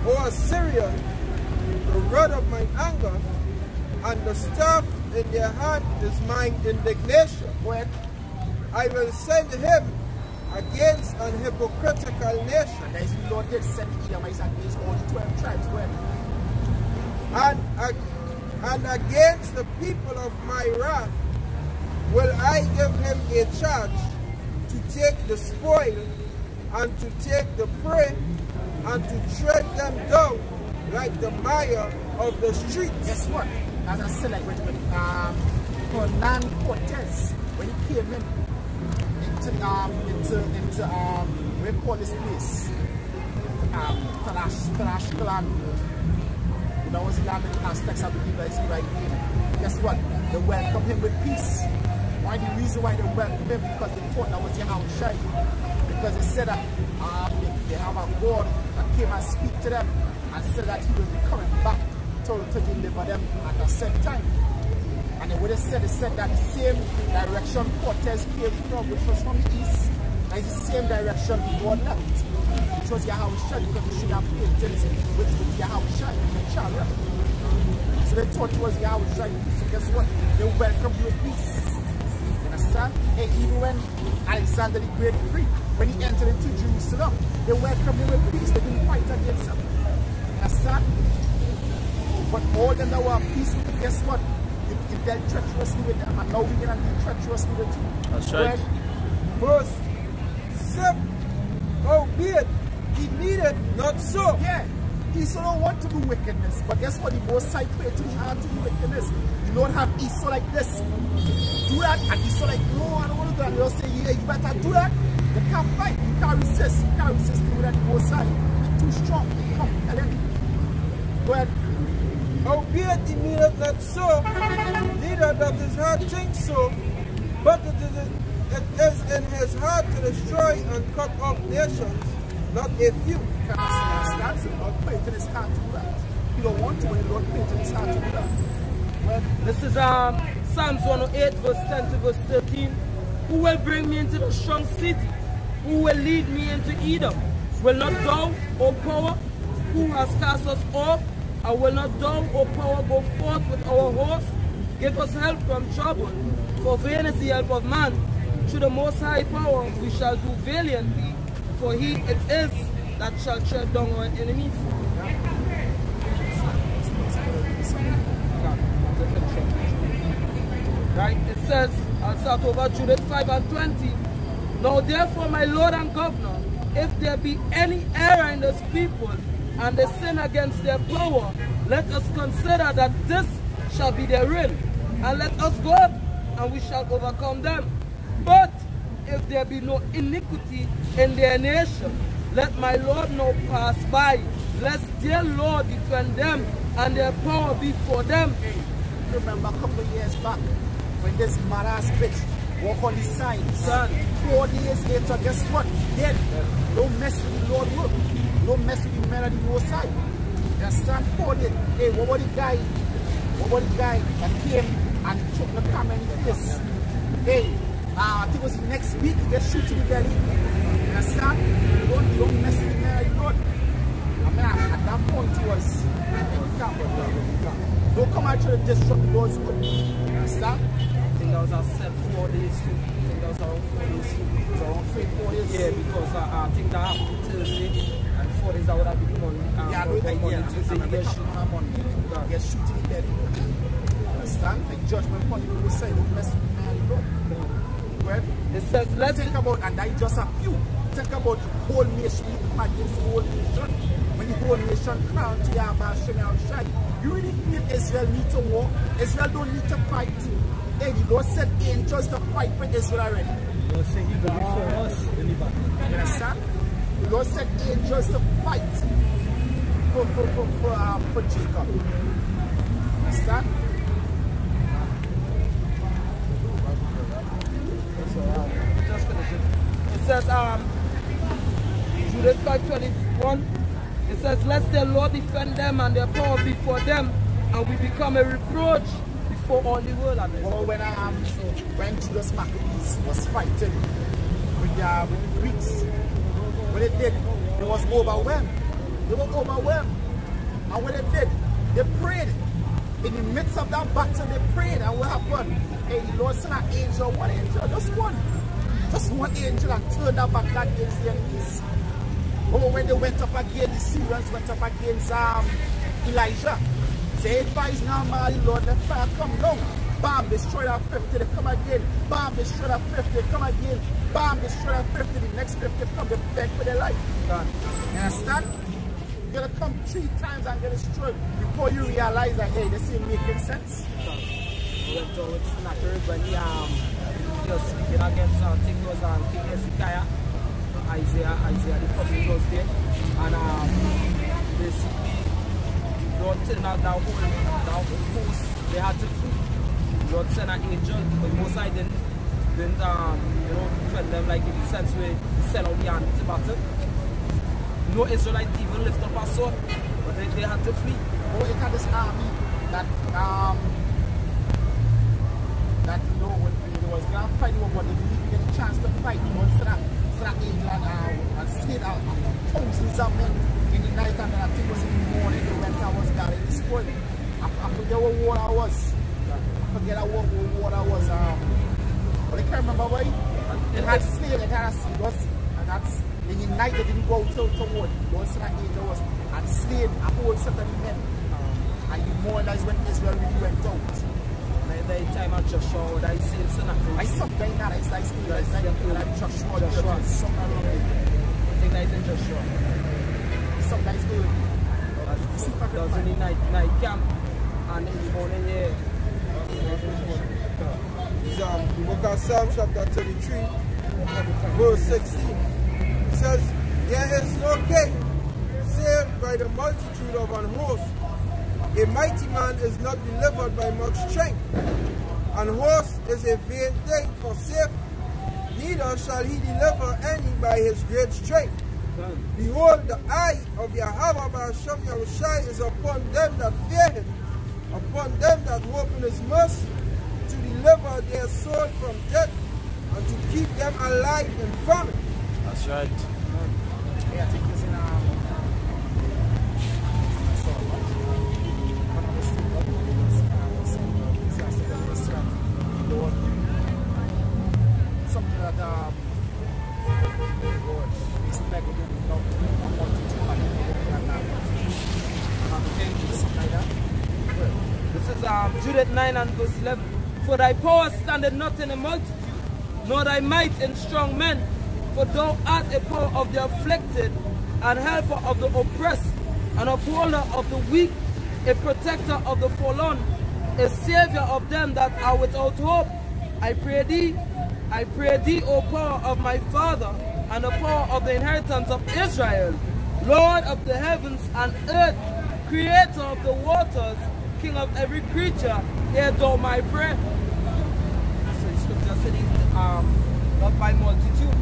O Assyria, the rod of mine anger, and the staff in their hand is mine indignation. Go ahead. I will send him against an hypocritical nation. And as the Lord did send the Edomites against all the 12 tribes, and against the people of my wrath will I give him a charge to take the spoil and to take the prey and to tread them down like the mire of the streets. Guess what? As I said, like when Hernan Cortez, when he came in into we call this place Tlaxcalan. That was the Aztecs, I believe that is the right name. Guess what? They welcomed him with peace. Why? The reason why they welcomed him, because they thought that was Yahushua. Because they said that they have a God that came and speak to them and said that he will be coming back to deliver them at the same time. And they would have said, that the same direction Cortez came from, which was from the east, and it's the same direction God left, which was Yahushua, because they should have paid things with Yahushua in the chariot. So they thought it was Yahushua. So guess what? They welcomed you with peace. You understand? And even when Alexander the Great Greek, when he entered into Jerusalem, they welcomed him with peace. They didn't fight against him. You understand? But all them that were peaceful, guess what? You dealt treacherously with them, and now we're going to deal treacherously with you. That's right. Verse 7. Howbeit he needed not so. Yeah. Esau don't want to do wickedness, but guess what? The Most High played too hard to do wickedness. You don't have Esau like this. Do that, and Esau like, no, I don't want to do that. And they'll say, yeah, you better do that. You can't fight. You can't resist. You can't resist doing that. The Most High. You're too strong. Come, and then go ahead. Howbeit he needed not so, neither doth his heart think so, but it is in his heart to destroy and cut off nations, not a few. Can I say that? The Lord played in his heart to do that. He don't want to, but the Lord played in his heart to do that. Well, this is Psalms 108, verse 10 to verse 13. Who will bring me into the strong city? Who will lead me into Edom? Will not thou, O power, who has cast us off? And will not thou, O power, go forth with our host? Give us help from trouble, for vain is the help of man. To the Most High power we shall do valiantly, for he it is that shall tread down our enemies. Right, it says, I'll start over Judith 5 and 20. Now therefore, my Lord and Governor, if there be any error in this people, and they sin against their power, let us consider that this shall be their ruin, and let us go up, and we shall overcome them. But if there be no iniquity in their nation, let my Lord now pass by, lest their Lord defend them, and their power be for them. Remember a couple of years back, when this mad-ass bitch walk on the signs, 4 days later, guess what? Dead. Don't mess with the Lord work. Don't mess with the men of the Most High. You understand? 4 days. Hey, what about the guy that came and took the camera in the face? Hey, I think it was next week, he just shoot in the belly. You understand? Don't mess with the men of the Lord. I mean, at that point he was, don't come out to disrupt the Lord's good. You understand? I think that was our 4 days too. I think that was around 4 days too. It was around 3-4 days. Yeah, because I think that happened Thursday. 4 days I would have been on Tuesday. Get shooting in dead. Understand? Like judgment upon you will say, don't mess with the man of God. Well, it says, let's think about, and that is just a few. Think about the whole nation, against the whole nation. When the whole nation crown to Yahweh Shem Yahushai, you really feel Israel need to war? Israel don't need to fight. Hey, the Lord said angels to fight for Israel already. The Lord said he will be for us in the battle. You understand? The Lord said angels to fight for Jacob. Understand? just finish it. It says, Judith 5:21. It says, let their Lord defend them and their power before them, and we become a reproach before all the world. Well, when Judas Maccabees was fighting with the Greeks, what they did, they was overwhelmed. They were overwhelmed. And what they did, they prayed. In the midst of that battle, they prayed. And what happened? Hey, the Lord sent an angel, one angel, just one. Just one angel and turned their back against the enemies. Oh, when they went up again, the Syrians went up against Elijah. Say, advise now, my Lord, the fire come down. Bam, destroy that 50, they come again. Bam, destroy that 50, they come again. Bam, destroy that 50, the next 50 come, they beg for their life. You understand? You're going to come 3 times and get destroyed before you realize that, hey, this ain't making sense. We went to Sennacherib when he was speaking against King Hezekiah. Isaiah the prophet was there, and basically Lord turned out that whole host, they had to flee. Lord sent an angel, but most I didn't defend them like in the sense where he sent out the army to battle. No Israelite even lift up a sword, but they had to flee. Oh, it had this army that when they was going to fight, but they didn't get a chance to fight. That angel and slayed thousands of men in the night, and then I think it was in the morning they went and was gathering the spoil. I forget what water was. I forget what water was. But I can't remember why. It had slayed, it had a sea, and that's in the night they didn't go to war. Once that angel was and slayed a whole set of men. And the morning is when Israel really went out. The time of Joshua, what I say, I something that is like Joshua. I think that is in Joshua. Something is good. That was in the night camp, and in the morning, yeah. It's the book of Psalm chapter 33, verse 16. It says, there is no king saved by the multitude of an host. A mighty man is not delivered by much strength. An horse is a vain thing for safety, neither shall he deliver any by his great strength. Behold, the eye of Yahweh Ba'ashem Yahushai is upon them that fear him, upon them that hope in his mercy, to deliver their soul from death, and to keep them alive in famine. That's right. Yeah, I think it's in something that this is Judith 9 and verse 11. For thy power standeth not in the multitude, nor thy might in strong men. For thou art a power of the afflicted, and helper of the oppressed, an upholder of the weak, a protector of the forlorn, a savior of them that are without hope. I pray thee, O power of my father, and the power of the inheritance of Israel, Lord of the heavens and earth, creator of the waters, king of every creature, hear thou my prayer. So the scripture said, not by multitude.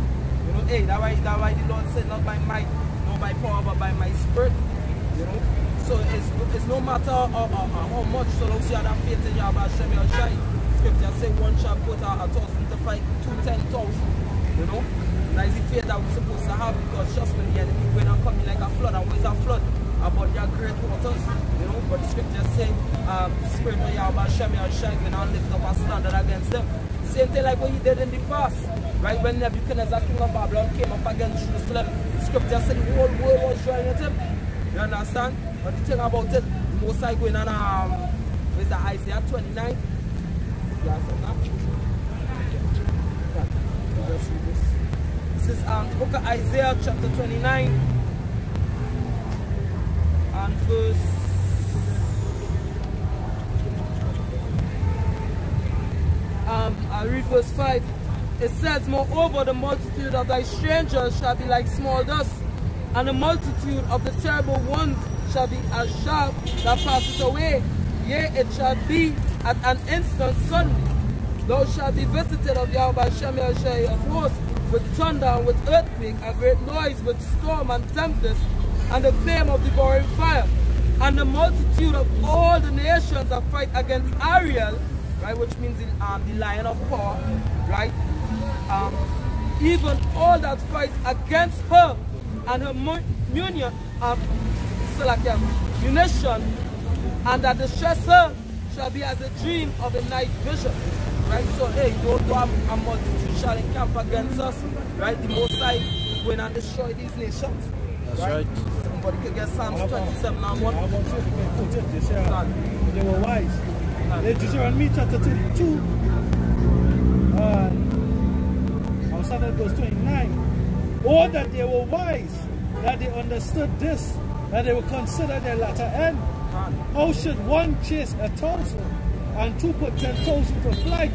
You know, hey, that's why the Lord said, not by might, not by power, but by my spirit. You know, so it's no matter how much, so long as you have that faith in Yahweh Hashem Yahushai. Scripture say one shall put 1,000 to fight 10,000. You know, that is the faith that we're supposed to have, because just when the enemy going and coming like a flood, and what is a flood? About their great waters, you know, but the scripture say, Spirit of Yahweh Hashem Yahushai going and lift up a standard against them. Same thing like what he did in the past, right? When Nebuchadnezzar, king of Babylon, came up against Jerusalem, the scripture said the whole world was joining at him. You understand? But the thing about it, the Most High going on, where's that, Isaiah 29? Yeah, so that. Yeah, just read this. This is the book of Isaiah, chapter 29, and verse I read verse 5. It says, moreover, the multitude of thy strangers shall be like small dust, and the multitude of the terrible ones shall be as sharp that passes away. Yea, it shall be at an instant suddenly. Thou shalt be visited of Yahweh Hashem Yahushai of hosts, with thunder and with earthquake, a great noise, with storm and tempest, and the flame of devouring fire. And the multitude of all the nations that fight against Ariel, right, which means the lion of power, right? Even all that fight against her and her munition, and that distress her shall be as a dream of a night vision. Right, so hey, you don't do a multitude shall encamp against us. Right, the Most High going and destroy these nations. That's right. Somebody can get Psalms 27 and 1. I want to put it, they say they were wise. In Deuteronomy chapter 32, I was starting at verse 29. Oh, that they were wise, that they understood this, that they would consider their latter end. How should one chase 1,000 and two put 10,000 to flight,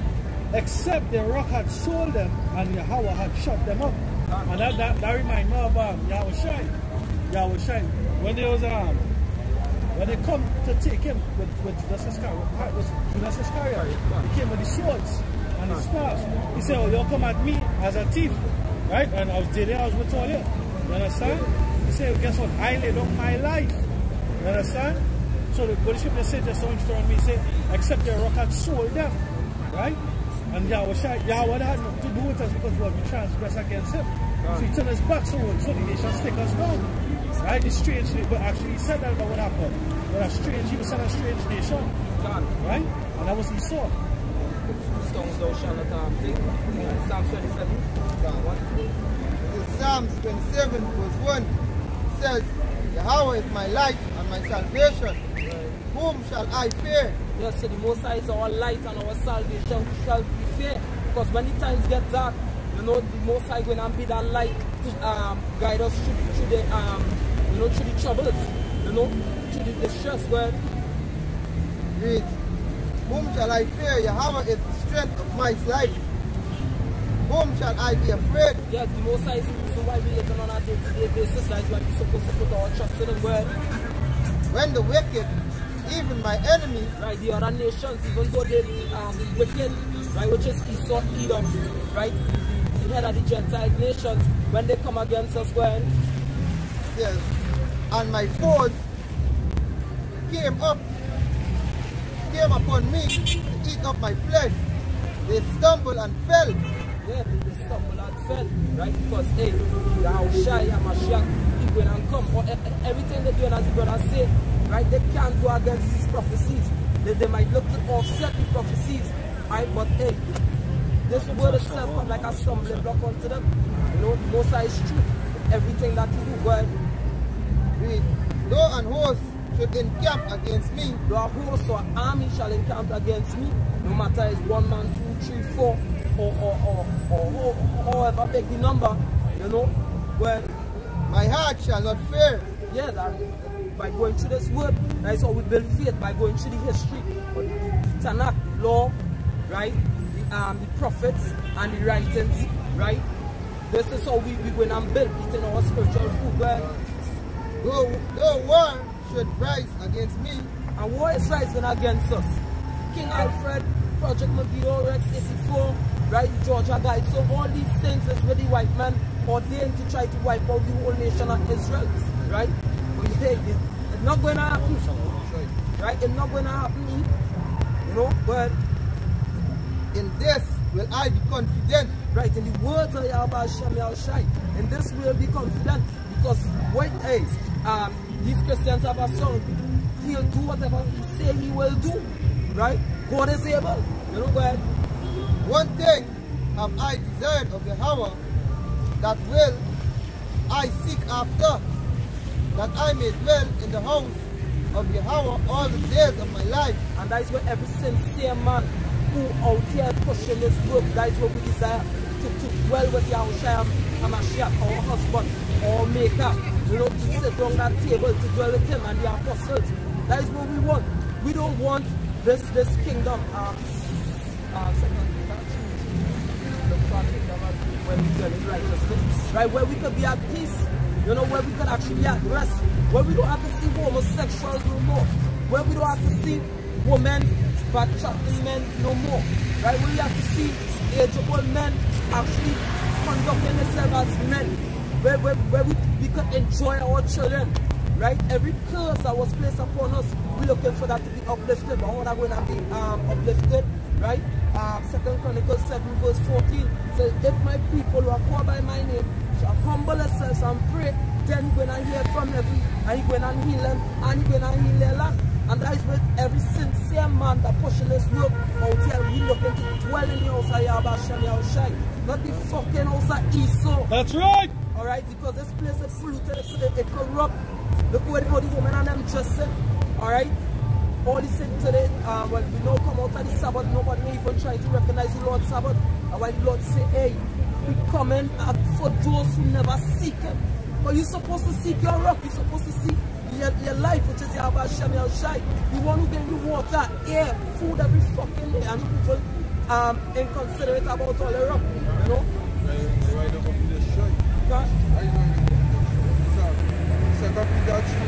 except the rock had sold them and Yahweh had shut them up? And that reminds me of Yahweh. When they was when they come to take him with Judas Iscariot, he came with the swords and the staffs. He said, "Oh, you'll come at me as a thief, right?" And I was there, I was with all you. You understand? He said, well, "Guess what? I laid down my life." You understand? So the scripture said just on me, say, "Except the rock had sold them," right? And Yahweh had nothing to do with us because we transgressed against him. So he turned us back so the nations take us down. Right? It's strange, but actually he said that about what happened. But a strange, he was a strange nation. Right? And that was Esau. Stones thou shalt not take. Psalm 27. Psalms 27 verse 1 says, Yahweh is my light and my salvation. Whom shall I fear? Yes, so the Most High is our light and our salvation. We shall be fear. Because when the times get dark, you know, the Most High going to be that light to guide us through the through the troubles, you know, through the distress. Read. Whom shall I fear? Yahweh is the strength of my life. Whom shall I be afraid? Yeah, the Most High is the reason why we live on a day-to-day basis. That's why we're supposed to put our trust in Him. When the wicked, even my enemies, right, the other nations, even though they wicked, right, which is Esau, Edom, right, the head of the Gentile nations, when they come against us, yes, and my foes came upon me to eat up my flesh. They stumbled and fell. Yeah, they stumbled and fell, right? Because hey, Yahushua, Mashiach, he going and come. Or everything they do, as the brother say, right? They can't go against these prophecies. They might look to offset the prophecies, right? But hey, this word itself comes like a stumbling block onto them. You know, Most High is true. Everything that he do, go ahead. Read. Though an host should encamp against me, though a host or army shall encamp against me, no matter it's 1 man, 2, 3, 4, or however big the number, you know, well, my heart shall not fear. Yeah, that by going through this word, that's how we build faith, by going through the history, or the Tanakh law, right? The prophets and the writings, right? This is how we going and build eating our spiritual food. Well, though war should rise against me, and war is rising against us. King Alfred, Project Megiddo, Rex 84, right? Georgia guys. So all these things is with the white man ordained to try to wipe out the whole nation of Israel, right? But it's not going to happen, right? It's not going to happen, you know. But in this will I be confident. Right, in the words of Yahweh Shai, in this will be confident, because when these Christians have a son, he'll do whatever he say he will do, right? God is able, you know. Go ahead. One thing have I desired of Yahweh, that will I seek after, that I may dwell in the house of Yahweh all the days of my life. And that is what every sincere man who out here pushing this work, that is what we desire, to dwell with Yahushua HaMashiach, our husband, our maker, you know, to sit around that table, to dwell with him and the apostles. That is what we want. We don't want this kingdom, where we dwell in righteousness, right? Where we could be at peace, you know, where we could actually be at rest, where we don't have to see homosexuals no more, where we don't have to see women but chatting men no more, right? Where we have to see age-old men actually conducting themselves as men, where we could enjoy our children, right? Every curse that was placed upon us, we're looking for that to be uplifted. But how are going to be uplifted, right? 2 Chronicles 7 verse 14 says, if my people who are called by my name shall humble themselves and pray, then he's going to hear from heaven, and he's going to heal them, and he's going to heal their land. And that is with every sincere man that pushing this work out here. We looking to dwell in the house of Yahweh Shem Yahushai. Not the fucking house of Esau. That's right. Alright, because this place is polluted, it's corrupt. Look how the women and them dressing. Alright? All the things today, well, we know come out of the Sabbath, nobody even try to recognize the Lord's Sabbath. And when the Lord say, hey, we coming for those who never seek Him. But you're supposed to seek your rock, you're supposed to seek your life, which is Yahweh Shem Yahushai. The one who gave you water, air, food every fucking day. And people inconsiderate about all the rock, you know? Second Peter 3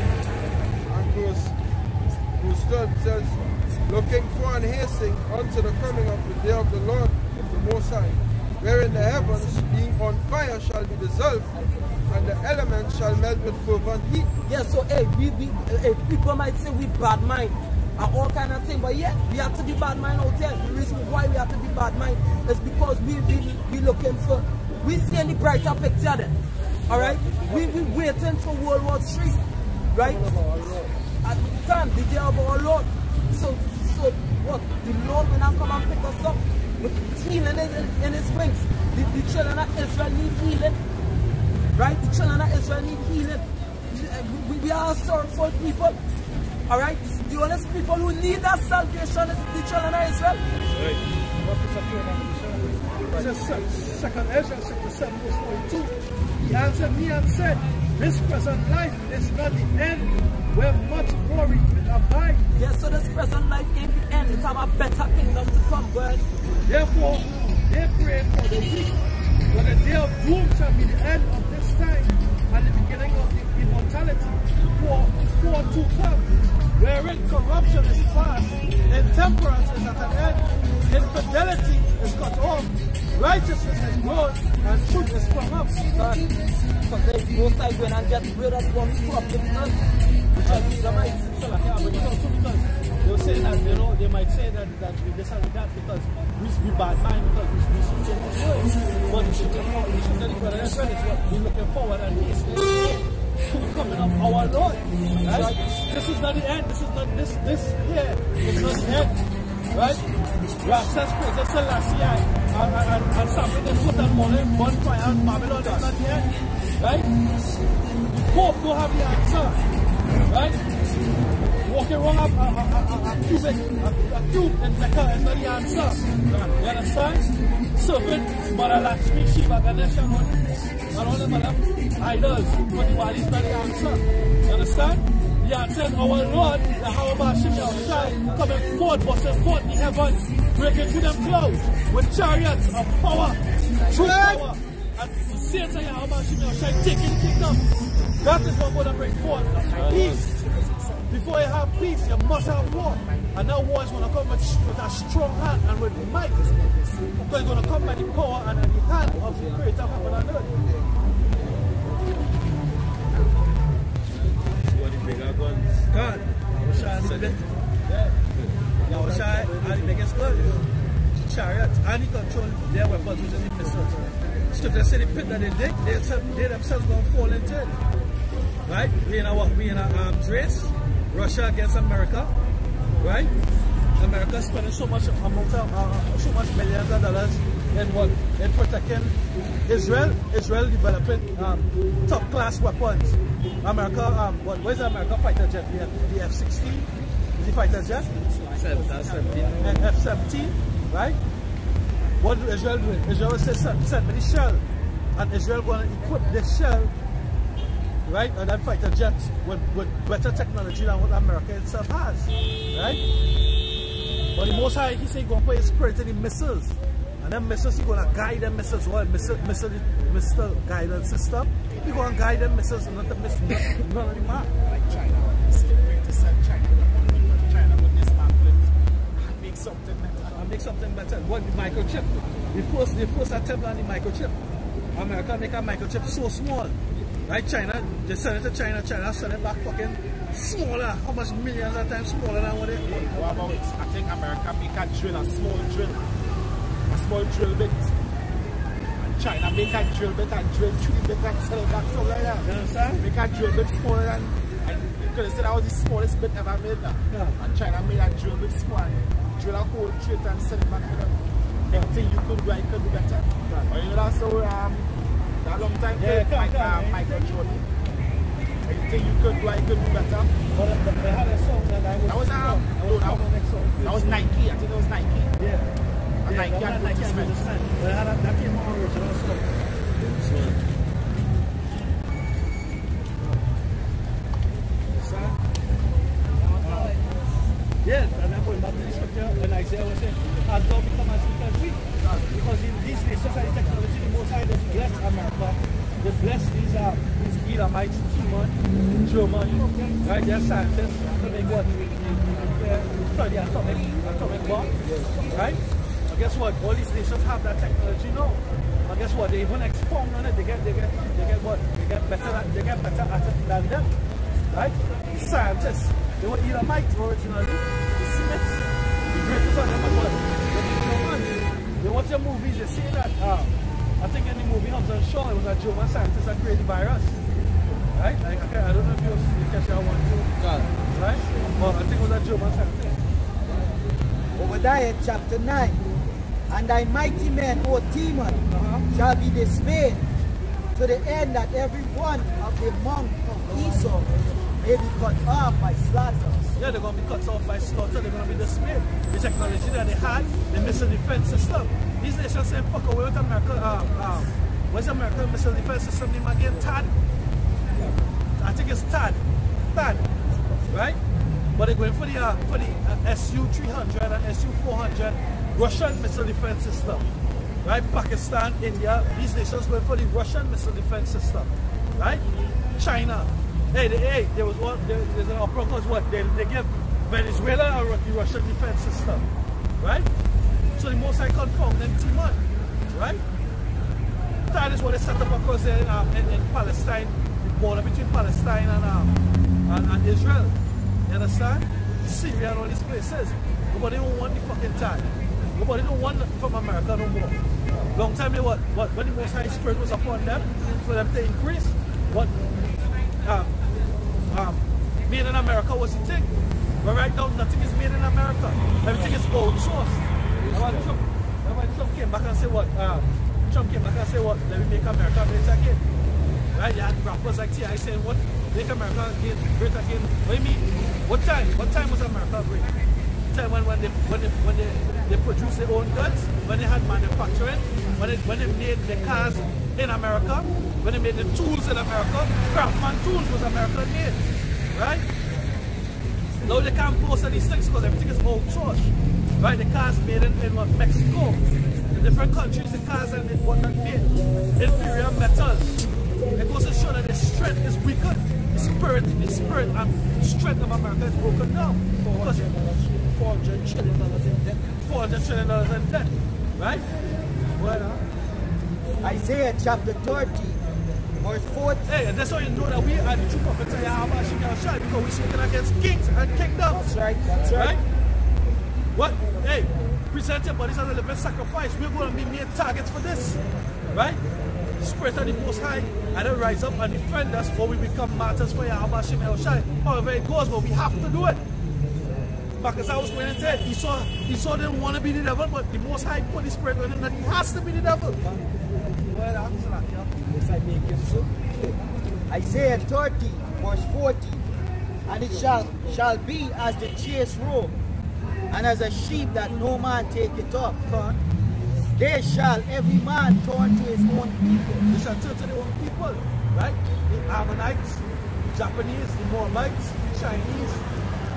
and verse 12 says, looking for and hastening unto the coming of the day of the Lord of the Most High, wherein the heavens being on fire shall be dissolved, and the elements shall melt with fervent heat. Yeah, so hey, people might say we bad mind and all kind of thing, but yeah, we have to be bad mind out there. The reason why we have to be bad mind is because we looking for, we see the brighter picture then. Alright? We waiting for World War III. Right? At the time, the day of our Lord. So what? The Lord will not come and pick us up with healing in His wings. The children of Israel need healing. Right? The children of Israel need healing. We are sorrowful people. Alright? The honest people who need that salvation is the children of Israel. It says 2nd Ezra chapter 7 verse 42. He answered me and said, this present life is not the end, where much glory will abide. Yeah, so this present life ain't the end. It's our better kingdom to come, God. Therefore, they pray for the weak, but the day of doom shall be the end of this time, and the beginning of the immortality for to come, wherein corruption is past, intemperance is at an end, infidelity is cut off, righteousness is grown, and truth is sprung up. Because they both side going and get rid of one problem, which are the Israelites. They'll say that, you know, they might say that we this and that because we bad mind, because we should change the world. But we should tell you that we're looking forward and hastening to the coming of our Lord. Right? This is not the end. This is not this here. It's not the end. Right? Rastas President Selassie and something they put on morning, bonfire and Babylon is not the end. Right? The Pope don't have the answer. Right? Walking around a cube in Mecca is not the answer. You understand? Serpent, Mother Lakshmi, Shiva, Ganesha, and all them other idols, but the body is not the answer. You understand? The answer is our Lord, the Yahweh Shem Yahushai, coming forth, busting forth the heavens, breaking through them clouds with chariots of power, true power, and the saints of Yahweh Shem Yahushai taking the kingdom. That is what we're going to bring forth. Peace. Before you have peace, you must have war. And that war is going to come with a strong hand and with might. Because it's going to come by the power and the hand of the Creator of heaven and earth. What the bigger guns? God. Yahushua are the biggest gun. The chariots. And he control their weapons, which is the missiles. Scripture say the pit that they dig, they themselves going to fall into it. Right? We in a race. Russia against America, right? America spending so much amount of, so much millions of dollars in what? In protecting Israel. Israel developing top class weapons. America, what is the America fighter jet? The F-16 is the fighter jet? And F-17, right? What is Israel doing? Israel says send me the shell, and Israel going to equip this shell. Right? And then fighter jets with better technology than what America itself has. Right? But the Most High, he said, he's going to put his spirit in the missiles. And then missiles, he's going to guide them missiles. Well, missile guidance system. He's going to guide them missiles and not the miss none of the map. Like China, it's great to send China with this pamphlet and make something better. And make something better. What, the microchip? The first attempt on the microchip. America make a microchip so small. Right, China, they send it to China, China send it back fucking smaller. How much millions of times smaller than what it is? What about it? I think America make a drill, a small drill bit. And China make a drill bit and drill 3 bit and sell it back, something like that. You understand? Make a drill bit smaller and Because they said that was the smallest bit ever made now. Yeah. And China made a drill bit small. Drill a hole straight and send it back to them. Anything you could do, I could do better. Right. Or you know that's so that long time Michael Jordan. Anything you could do, I could do better. But they had a song that was Nike. I think it was Nike. Yeah. Nike and Nike and they had that came from original song. Yeah, and I'm going back to the scripture when Isaiah was saying, as God become as weak as we. Because in these days, society technology, the Most High doesn't bless America. They bless these Elamites, Timon, Germany, right? They're scientists, so they got study atomic bomb, right? But guess what? All these nations have that technology now. But guess what? They even expound on it. They get what? They get better at it than them, right? The scientists. They were Elamites originally. The Smiths. The greatest of them are what? The Germans. They watch their movies, they say that, I think in the movie Hobbs and Shaw, it was a German scientist that created the virus. Right? Like, okay, I don't know if you catch that one too. Right? Well, I think it was a German scientist. Obadiah chapter 9. And thy mighty men, O Timon, shall be dismayed, to the end that every one of the monk of Esau may be cut off by slaughter. Yeah, they're going to be cut off by slaughter. They're going to be dismayed. The technology that they had, the missile defense system. These nations say, fuck away with America. What's the American missile defense system name again? TAD? I think it's TAD. TAD. Right? But they're going for the Su-300 and Su-400 Russian missile defense system. Right? Pakistan, India, these nations going for the Russian missile defense system. Right? China. There's an uproar because what? They give Venezuela the Russian defense system. Right? So the Most High confirmed them Timon. Right? That is what they set up across there in Palestine, the border between Palestine and Israel. You understand? Syria and all these places. Nobody don't want the fucking time. Nobody don't want from America no more. Long time they what? When the Most High Spirit was upon them, for them to increase, what? Made in America was the thing. But right now, nothing is made in America. Everything is outsourced. Trump came back and said what? Let me make America great again. Right? You had rappers like T.I. saying what? Make America great again. What do you mean? What time? What time was America great? Time when they produced their own goods, when they had manufacturing, when they made the cars in America, when they made the tools in America. Craftsman tools was American made. Right? Now they can't post these things because everything is outsourced. Right? The cars made in Mexico. In different countries, the cars and what not made. Inferior metals. It goes to show that the strength is weaker. The spirit and strength of America is broken down. $400 trillion in debt. $400 trillion in debt. Right? Well, Isaiah chapter 30. Verse 14. Hey, and that's how you know that we are the true prophets of Yahweh Shai, because we're speaking against kings and kingdoms. That's right, that's right. What? Hey, present your bodies as a living sacrifice. We're going to be made targets for this. Right? The Spirit of the Most High, and then rise up and defend us, or we become martyrs for Yahweh Shai. However it goes, but we have to do it. Because I was going to say, Esau didn't want to be the devil, but the Most High put the Spirit on him that he has to be the devil. Isaiah 30, verse 14. And it shall be as the chase robe, and as a sheep that no man taketh up. They shall every man turn to his own people. They shall turn to their own people, right? The Ammonites, the Japanese, the Moabites, the Chinese,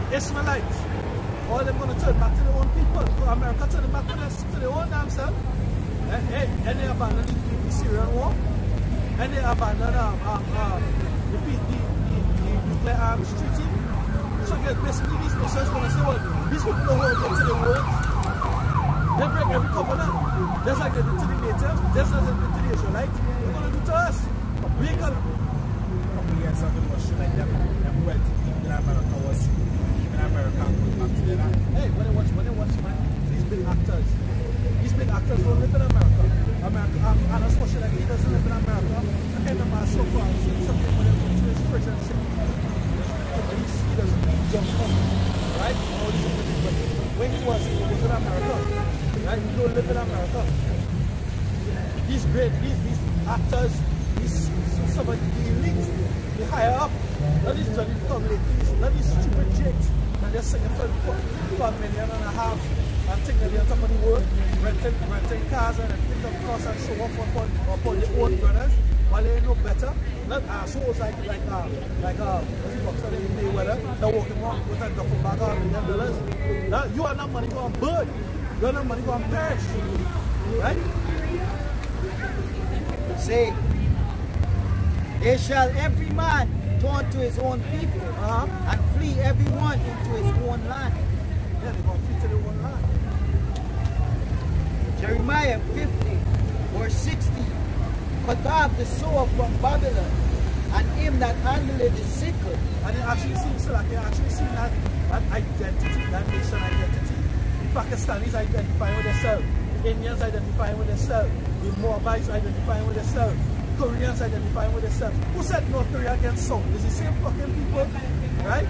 the Ishmaelites. All of them going to turn back to their own people. So America turn back to their own damn self. And they abandon the Syrian war. And they abandon the nuclear arms treaty. So basically these nations going to say, well, these people don't hold them to the roads. They break every covenant. Just like they did to the natives, just as they did to the Israelites. They're going to do to us. We ain't going to. Years ago, it was showing them wealthy people in America was in America going back to their land. Hey, when they watch man, these big actors don't live in America. And especially like he doesn't live in America. I can't remember so far. Something when they go to his fridge and shit. young men, right? All these different people. When he was in America, right? He don't live in America. These actors, some of the elites, they hire up. None of these Johnny come ladies, none of these stupid jakes, and they're singing for $1.5 million and think that they're somebody work, renting cars and things of course and show off upon their own brothers, while they ain't no better. Not assholes like what's the boxer named Mayweather, they're walking around with a duffel bag of $1 million. You are not money going to burn. You are not money going to perish. Right? Say, they shall every man turn to his own people and flee everyone into his own land. Yeah, they're going to flee to their own land. Jeremiah 50, verse 60. Cut off the sword from Babylon, and him that handleth the sickle. And it actually seems like they actually see that identity, that nation identity. The Pakistanis identifying with themselves, the Indians identifying with themselves, the Moabites identifying with themselves, Koreans identifying with themselves. Who said North Korea against South? It's the same fucking people, right?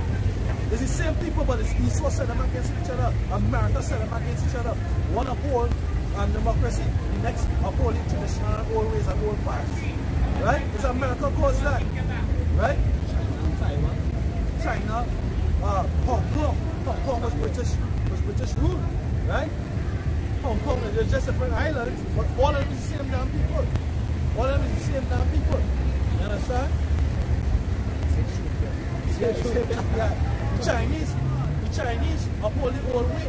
It's the same people, but it's East set them against each other. America set them against each other. One uphold democracy, the next upholding traditional and old ways and old paths. Right? It's America caused that. Right? China, Hong Kong. Hong Kong was British rule. Right? Hong Kong is just different islands, but all of them is the same damn people. All of them is the same damn people. You understand? The Chinese uphold the old way.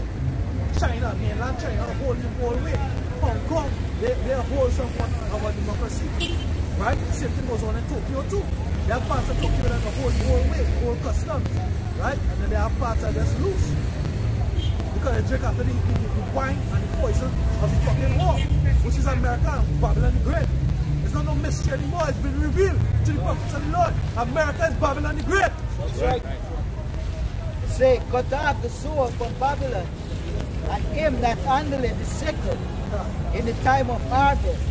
China, mainland China, uphold the old way. Hong Kong, they uphold somewhat of our democracy. Right? The same thing goes on in Tokyo too. There are parts of Tokyo that uphold the old way, old customs. Right? And then there are parts that are just loose. Because they drink after the wine and the poison of the fucking war, which is America and Babylon the Great. It's not no mystery anymore. It's been revealed to the prophets of the Lord. America is Babylon the Great. That's right. Say, cut off the sword from Babylon, and him that handleth the sickle in the time of harvest.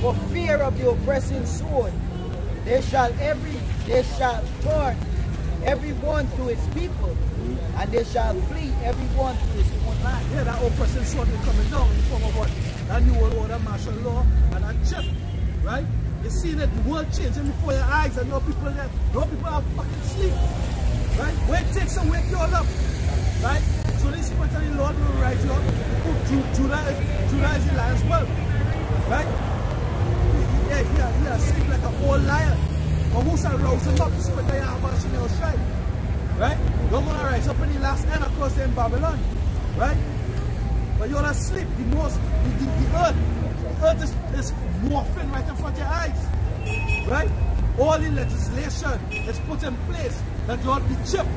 For fear of the oppressing sword, they shall turn everyone to his people, and they shall flee everyone to his own land. Yeah, that oppressing sword is coming down in the form of what? That new world order, martial law, and that chip, right? You see that the world changing before your eyes, and no people are fucking sleep, right? Where it takes and wake you all up, right? So this point of the Lord will rise you up. Judah is the lion's whelp, right? He sleep like an old lion. But who shall rouse him up to spread the Yahweh shall shine? Right? You're going to rise up in the last end across there in Babylon. Right? But you're asleep. The earth is morphing right in front of your eyes. Right? All the legislation is put in place that you'll be chipped.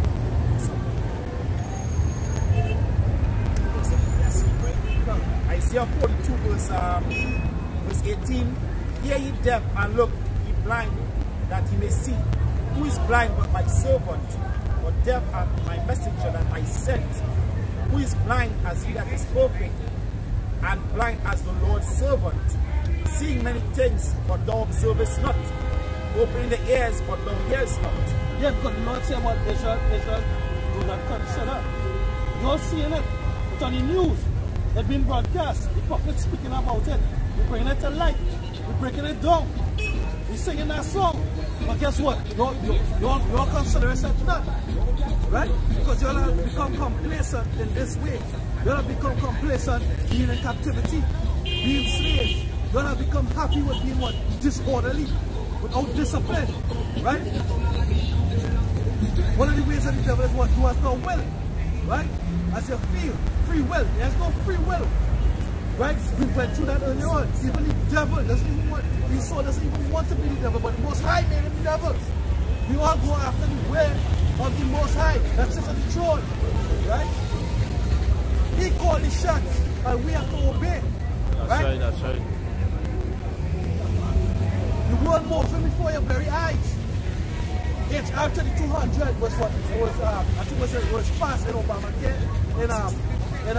Isaiah 42 verse 18. Hear ye deaf and look ye blind, that ye may see. Who is blind but my servant, or deaf and my messenger that I sent? Who is blind as he that is perfect, and blind as the Lord's servant? Seeing many things, but thou observest not. Opening the ears, but thou hearest not. Yeah, because the Lord said what Israel do not consider. You're seeing it. It's on the news. It's been broadcast. The prophet speaking about it. We're bringing it to light. We're breaking it down. We're singing that song. But guess what? You're considering yourself to that. Right? Because you're going to become complacent in this way. You're going to become complacent being in captivity, being slaves. You're going to become happy with being what? Disorderly, without discipline. Right? One of the ways of the devil is what? You have no will. Right? As you feel. Free will. There's no free will. Right? We went through that earlier on. Even the devil doesn't even want, Esau doesn't even want to be the devil, but the Most High made him the devil. We all go after the way of the Most High that sits on the throne. Right? He called the shots, and we have to obey. Right? That's right. The world moving before your very eyes. It's after the 200 was what? It was, I think it was passed in Obamacare in I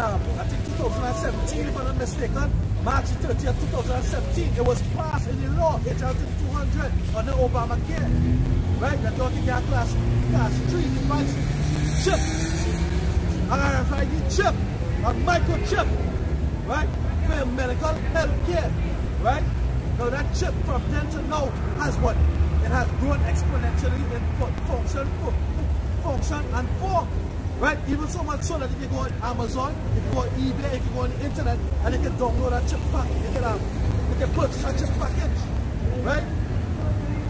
think 2017, if I'm not mistaken, March 30th, 2017, it was passed in the law, HR 200 on the Obamacare, right? That you can get class 3 devices, chip. RFID chip, a microchip, right? For medical health care, right? Now that chip from then to now has what? It has grown exponentially in function and form, right? Even so much so that if you go on Amazon, if you go on eBay, if you go on the internet, and you can download a chip pack, you can purchase a chip package, right?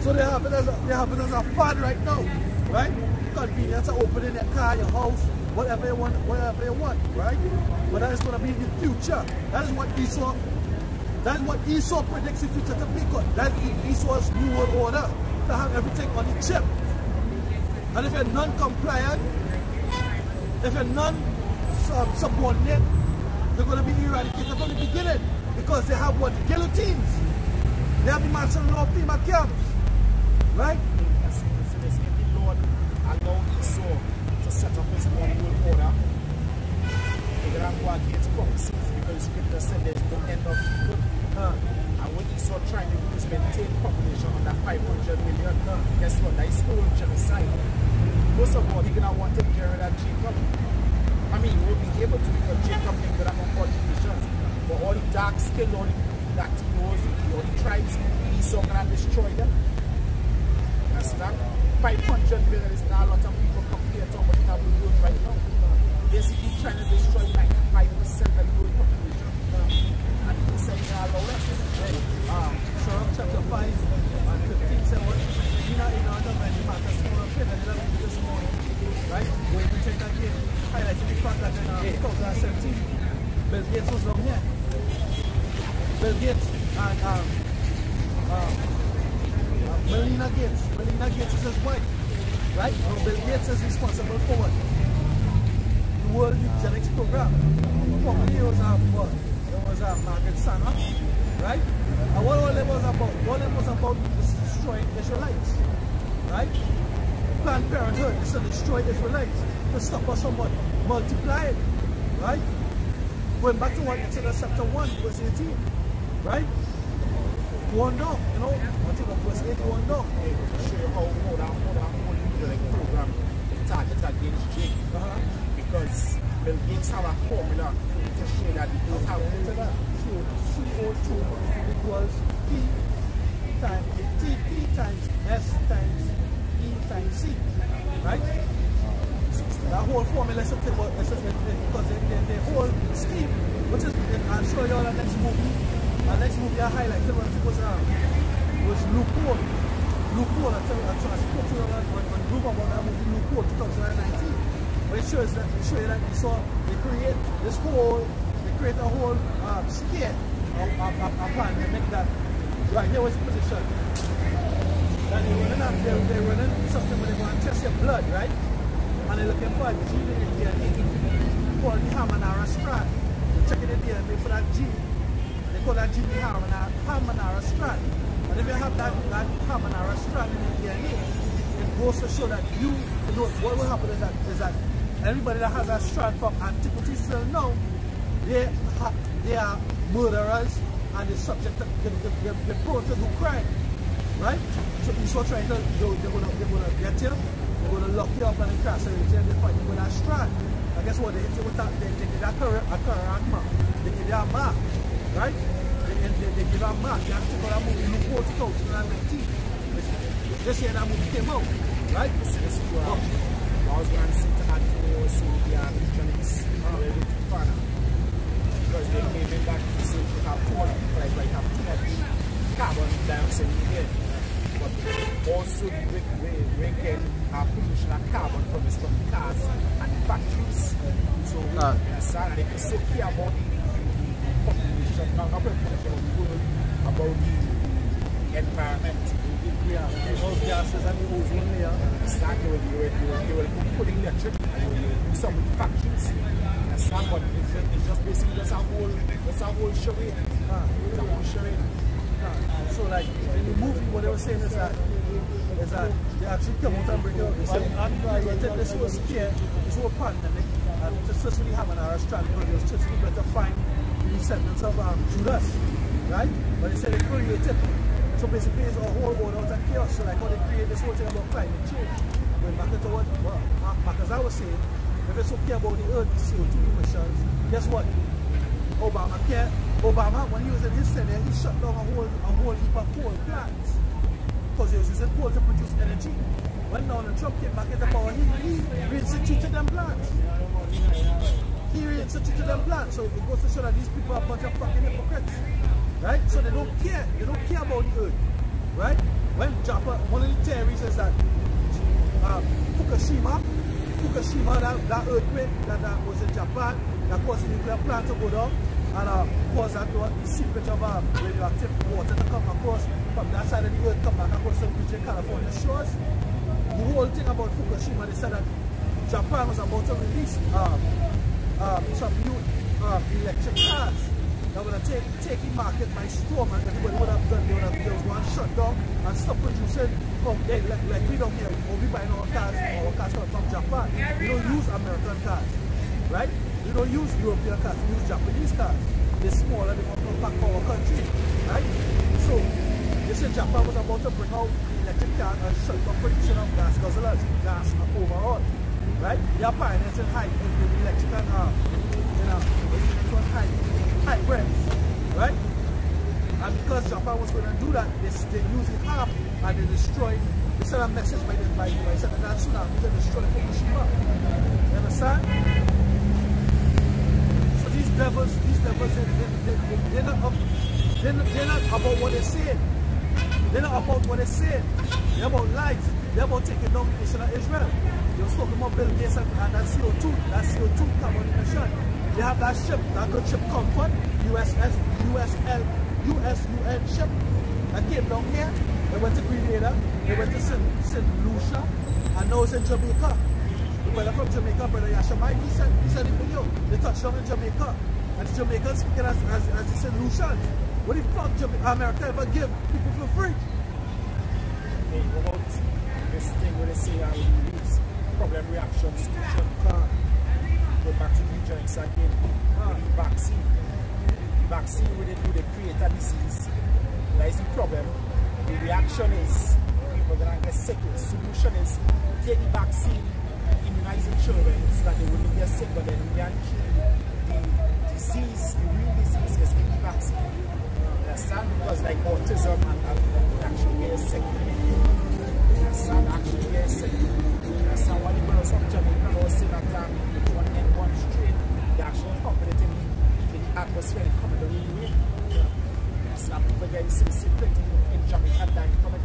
So they have it as a fad right now, right? Convenience of opening your car, your house, whatever you want, right? But that is going to be the future. That is what Esau predicts the future to be good. That is Esau's new world order, to have everything on the chip. And if you're non-compliant, if you're non-subordinate, they're going to be eradicated from the beginning, because they have what? The guillotines. They have the martial law FEMA camps, right? Allow Esau to set up his one world order. They're going to go against promises, because scripture said there's no end of good. And when Esau trying to do is maintain population under 500 million, guess what? That is whole genocide. Most of all, he's going to want to take care of that Jacob. I mean, he will be able to, because Jacob ain't going to have contributions. But all the dark skin, all the Latinos, all the tribes, Esau going to destroy them. Understand? 500 million is not a lot of people compared to what you have in the world right now. Basically trying to destroy 95% of the world population. And people say they are allowed it. Psalm chapter 5 and 15 said what? In order when the matter is more okay than this morning. Right? Going to check that again. Highlighting the fact that in 2017, Bill Gates was down here. Bill Gates and Melinda Gates. Melinda Gates is his wife, right? Now Bill Gates is responsible for what? The World Eugenics Program. Formerly it was Margaret Sanger, right? And what all it was about? All it was about destroying Israelites, right? Planned Parenthood is to destroy Israelites, to stop us from what? Multiplying, right? Going back to what? Exodus chapter 1, verse 18, right? Going down, you know, until the verse 8 going down. To show you how the program is targeted against Jacob. Because Bill Gates have a formula to show that they don't have CO2 equals P times TP times S times E times C, right? That whole formula is something about, because the whole scheme, which is, I'll show you all the next movie. Our next movie I highlighted was Loophole. Loophole, I spoke to you on group about that movie Loophole 2019. But it shows you that they create a whole scare, a pandemic that, right here was the position. That they're running something where they go and test your blood, right? And they're looking for a gene in the DNA called the Hamanara strand. They're checking the DNA for that gene. They call that gene the Hamanara strand. And if you have that Hamanara strand in the DNA, it goes to show that you know what will happen is that everybody that has that strand from antiquity till now, they are murderers and they're subject to, they're prone to do crime, right? So Esau trying to, they're gonna get you, they're gonna lock you up and incarcerate you, and they fight you with that strand. And guess what? They hit you with that, they give you a current mark. They give you a mark, right? They give you a mark. You have to go that movie Loophole 2019. This year that movie came out, right? I was going to sit at the eugenics because they came in that to say you have too much carbon dioxide in here, but also the wicked pollution of carbon from the cars and the factories. So and if you sit here about the population, not population of the world, about the environment. Yeah, those gases and the ozone layer. They will put electric and they will do some with factories. But it's just basically just a whole charade. It's a whole charade. So like in the movie what they were saying is that they actually come out and bring out this whole scare, this whole pandemic, and to certainly have an strand because it was certainly better find the descendants of Judas, right? But they said they created. So basically it's a whole world out of chaos. So like how they create this whole thing about climate change. going back into what as I was saying, if it's okay about the earth, the CO2 emissions, guess what? Obama, when he was in his tenure, he shut down a whole heap of coal plants because he was using coal to produce energy. When Donald Trump came back into power, he reinstituted them plants. So it goes to show that these people are a bunch of fucking hypocrites. Right? So they don't care. They don't care about the earth. Right? When Japan, one of the theories is that Fukushima, that earthquake that was in Japan, that caused the nuclear plant to go down and caused that the seepage of radioactive water to come across from that side of the earth, come back across the region California shores. The whole thing about Fukushima, they said that Japan was about to release some new electric cars that would have taken the market by storm, and everybody would have done, they was going to shut down and stop producing from there, like we don't care, we buying our cars from Japan. We don't use American cars, right? We don't use European cars, we use Japanese cars. They're smaller, they want to compact our country, right? So, they said Japan was about to bring out electric cars and shut down production of gas guzzlers, gas overall, right? They are pioneers in electric and hybrids, right? And because Japan was going to do that, they used it half and they destroyed. They sent a message by the said that tsunami to destroy Fukushima. You understand? So these devils, they're not about what they're saying. They're not about what they're saying. They're about lies. They're about taking down the nation of Israel. They was talking about Bill Gates and that CO2 carbon emission. They have that ship, that good ship Comfort, USUN ship that came down here. They went to Grenada, they went to St. Lucia, and now it's in Jamaica. The brother from Jamaica, Brother Yashamai, he said in the video, they touched down in Jamaica. And the Jamaicans speaking as the St. Lucians. What the fuck America ever give people for free? Hey, what about this thing where they say use problem reaction solution? Go back to the joints again. The vaccine. The vaccine, when they do, they create a disease. That is the problem. The reaction is people are going to get sick. The solution is take the vaccine, immunize the children so that they wouldn't get sick, but then we actually the disease, the real disease is in the vaccine. Understand? Because like autism and actually get sick. Understand? Actually get sick. Understand? When you go to some Jamaican or say that one strain, they actually incorporate in the atmosphere and come down in the way. Some people get sick in Jamaica dying from it.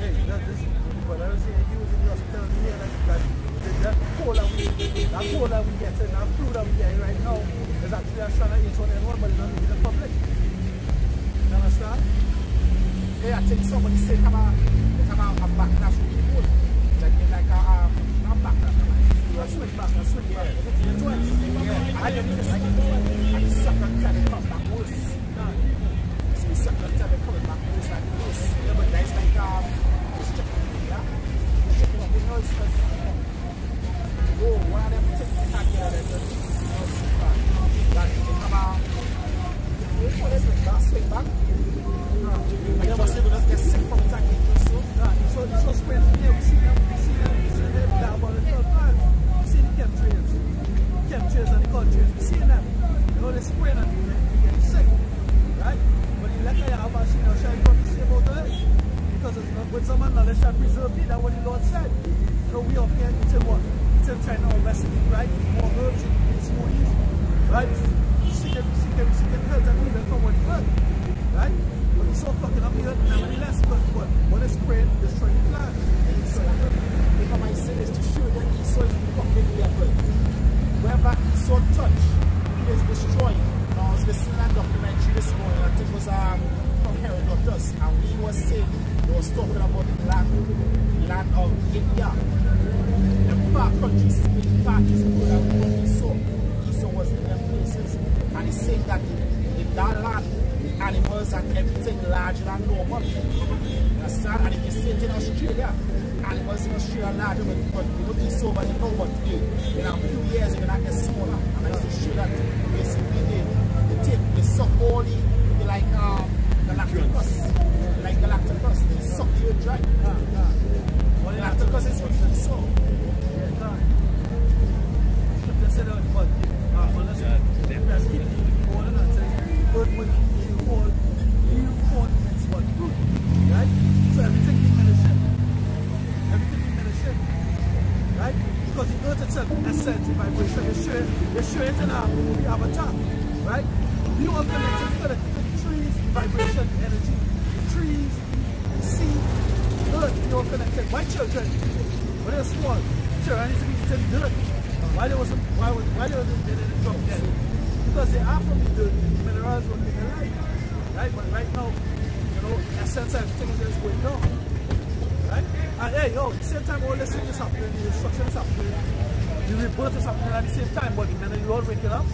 Hey, but I was saying he was in the hospital here that cold that we get and that flu that we get right now is actually a strong H1N1, but it's not in the public. You understand? Yeah, I think somebody said they have a backlash with the cold. Like a backlash. A switch back. Yeah. Yeah. I don't know. And the second time it comes back worse. So the second time it comes back worse like this. Yeah, but that's like it's checking, yeah? It's checking up the nurse because one of them things they had here that just that they come out. What is it? That swing back? And you must even just get sick from attacking so. So spread here, we see them down about the third part. We see the chemtrails and the contrails, we see them. You know, they spread and they get sick, right? But the letter you have actually now shall probably say about that. Because with some knowledge shall preserve me, that's what the Lord said. You know, we up here eating what? Eating China or recipe, right? More herbs in smoothies, right? Seeking health and healing from what you heard, right? But it's so fucking up here, nevertheless, because what is spraying, destroying the plant. If I might say this to show that Esau is fucking level. Wherever Esau touch, he is destroyed. Now, I was listening to a documentary this morning, I think it was from Herodotus, and we was saying, they was talking about the land of India. The far countries, in fact, is good at what Esau was in them places. And he's saying that in that land, the animals and everything larger than normal. Understand? And if you see it in Australia, animals in Australia are larger, but you look Esau over the normal today. In a few years, they're going to get smaller. And I used to show that basically they suck all the like galacticus. Like galacticus, they suck you dry. Well, galacticus sense in vibration. They show it in our movie Avatar, right? We all connected to the trees, vibration, energy, the trees, the sea, earth, we all connected. My children, when they were small, children used to be eating dirt. Why they didn't drop dead? Because they are from the dirt, minerals will make alive. Right? But right now, you know, essence and things is going down. Right? And hey, yo, at the same time all this thing is happening, the destruction is happening, the rebirth is happening at the same time, but then you all waking up.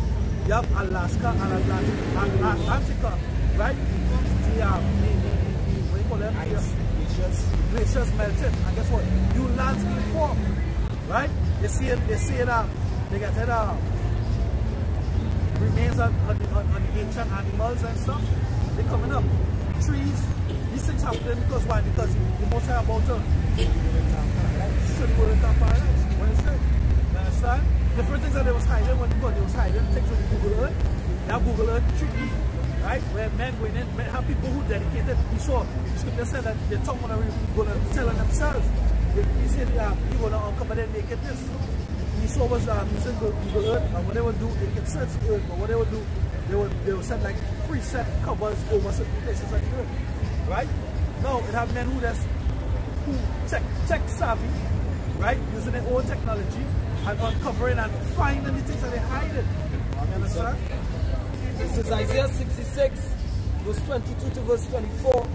You have Alaska and Antarctica, right? The what do you call them? Glaciers melting. And guess what? New lands being formed. Right? They see that they get remains on the ancient animals and stuff. They're coming up. Trees, these things happen because why? Because the most high about to show the world of paradise. What is it? You understand? Different things that they was hiding when they was hiding things with Google Earth. Now Google Earth 3D, right? Where men going in, have people who dedicated. You saw the scripture said that they're talking about going to tell on themselves. He said you're going to uncover their nakedness. He saw was using Google Earth, and what they would do, they can search the Earth, but what they would do, they would send like preset covers over certain places like the Earth, right? Now it have men who tech savvy, right? Using their own technology and uncovering and finding the things that they're hiding. You understand? This is Isaiah 66, verse 22 to verse 24.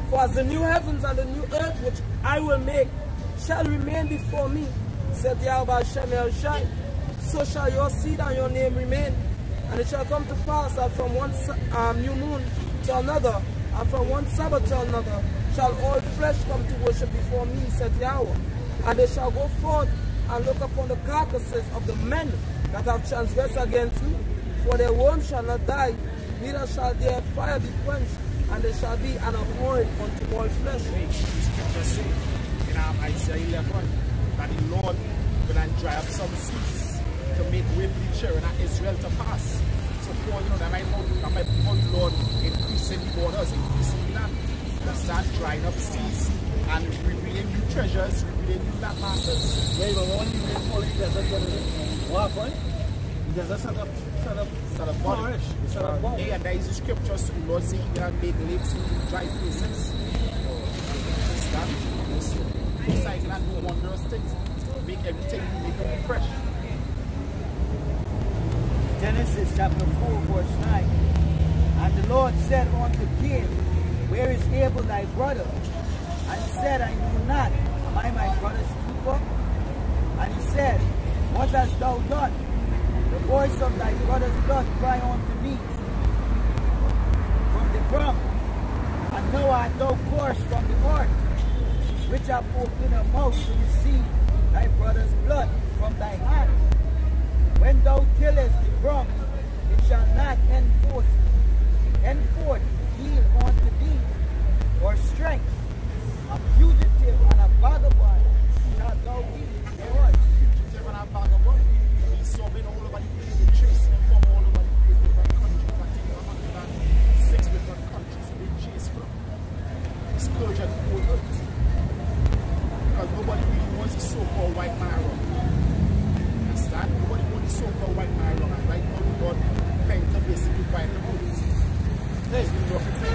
For as the new heavens and the new earth which I will make shall remain before me, said Yahweh Hashem El Shai, so shall your seed and your name remain. And it shall come to pass that from one new moon to another, and from one Sabbath to another, shall all flesh come to worship before me, said Yahweh. And they shall go forth and look upon the carcasses of the men that have transgressed against me. For their worm shall not die, neither shall their fire be quenched, and they shall be an abhorrent unto all flesh. Scripture say in Isaiah 11 that the Lord will dry up some seas to make way for the children of Israel to pass. So for you know that might call the Lord increasing the borders, increasing the land. To start drying up seas and revealing new treasures, revealing new land masses. Yeah, but only we call it desert. What happened? Desert set up flourish. And there is a scripture so the Lord saying he can make lakes in dry places. Understand? Cycle and do wondrous things. Make everything, make it fresh. Genesis chapter 4 verse 9. And the Lord said unto Cain, where is Abel thy brother? And he said, I knew not, am I my brother's keeper? And he said, what hast thou done? The voice of thy brother's blood cry unto me from the ground. And now art thou coursed from the earth, which have opened her mouth to receive thy brother's blood from thy hand. When thou tillest the ground, it shall not henceforth yield unto thee, or strength. A fugitive and a vagabond shalt thou be in the earth. Fugitive and a vagabond. He's sobbing all over the place, they chasing him from all over the place, different countries, I think 106 different countries, they chase from. He's scourging the whole earth. Because nobody really wants the so-called white man around. Understand? Nobody wants the so-called white man around. And right now, the Lord trying to basically find the bullets. There's been nothing to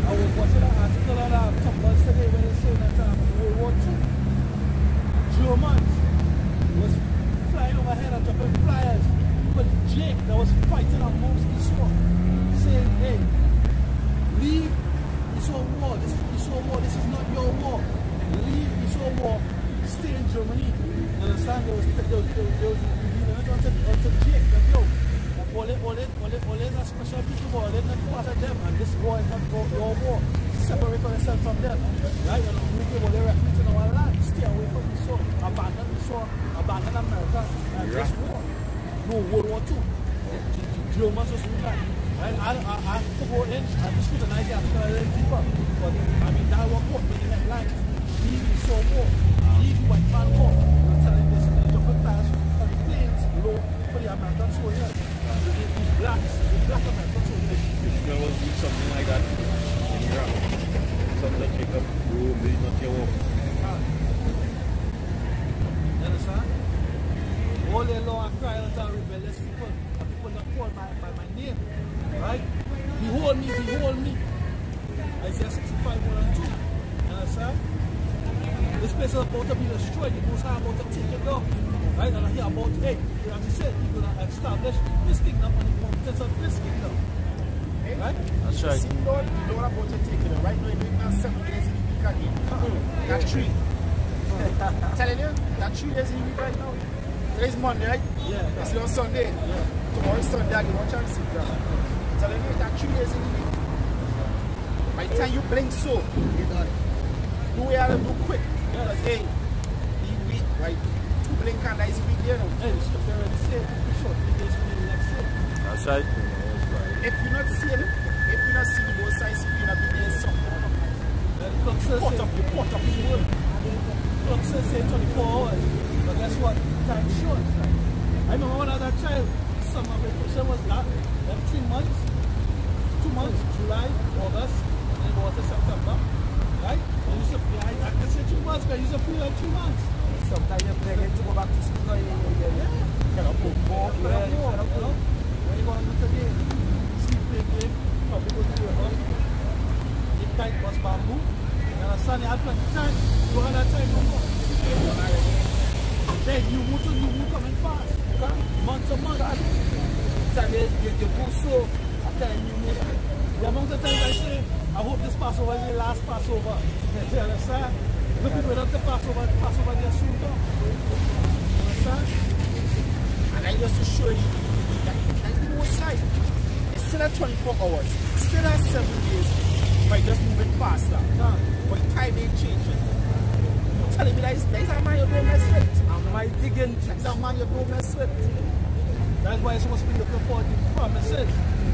I was watching an article on Tumblr today when they said that World War II, Germans was flying overhead and dropping flyers for Jake that was fighting amongst the sword, saying, hey, leave Israel war, this is not your war. Leave Israel war, stay in Germany. You understand? There was unto Jake that yo, all are special people, all they're not part of them, and this war is not your war. Separate yourself from them. Right? And we will refuge in our land. Stay away from the sword. Abandon America and this war. No, World War II. The Germans was doing that. Right? I could go in and scrutinize the article a little deeper. But I mean, that was what made the headlines. Leave the sword war. Leave the white man war. They're telling this in the jumping flash on the planes low for the American soldiers. The black American soldiers. If there was something like that in Iraq, something like Jacob, you will not your war. understand? All day long I cry out to rebellious people. And people not call by my name. Right? Behold me, behold me. Isaiah 65, 1 and 2. You understand? This place is about to be destroyed. The Most High about to take it down. Right? And I hear about, hey, as you said, he's going to establish this kingdom on the mountains of this kingdom. Right? That's right. See, Lord about to take it. Right now, you're doing now 7 days in the week again. That tree. I'm telling you, that 3 days in the week right now. Today's Monday, right? Yeah. It's on Sunday. Yeah. Tomorrow is Sunday again. Watch and see. I'm telling you, that 3 days in the week. By the time you blink so, you done it. Do we have to do quick? Because, hey, the week, right? 2 blink and that is a week there now. Hey, the scripture already said, be short, 3 days for the next day. That's right. If you're not seeing it, if you're not seeing the both sides, you're not be there something. Pot up the world. Clock says say 24 hours, but guess what? Time's short. I remember when I was a child, summer vacation was that, 3 months, 2 months, July, August, and then go to September, right? I used to, I can say 2 months, but I used to feel like 2 months. Sometimes you're begging to go back to school. When you go on today, sleep, play game, probably go to the river, eat kite, bus bamboo. You understand? You had plenty of time. You don't have that time no more. Then you move coming fast. Okay? Month to month. Time you go slow, after you move. The amount of times I say, I hope this Passover is the last Passover. You understand? Look people don't the Passover they're soon done. You understand? And I just to show you that the most side. It's still at 24 hours. Still at 7 days. By just moving faster. But time ain't changing. You're telling me that is a man you don't mess with. Am I digging? That's a man you don't mess with. That's why you're supposed to be looking for the promises.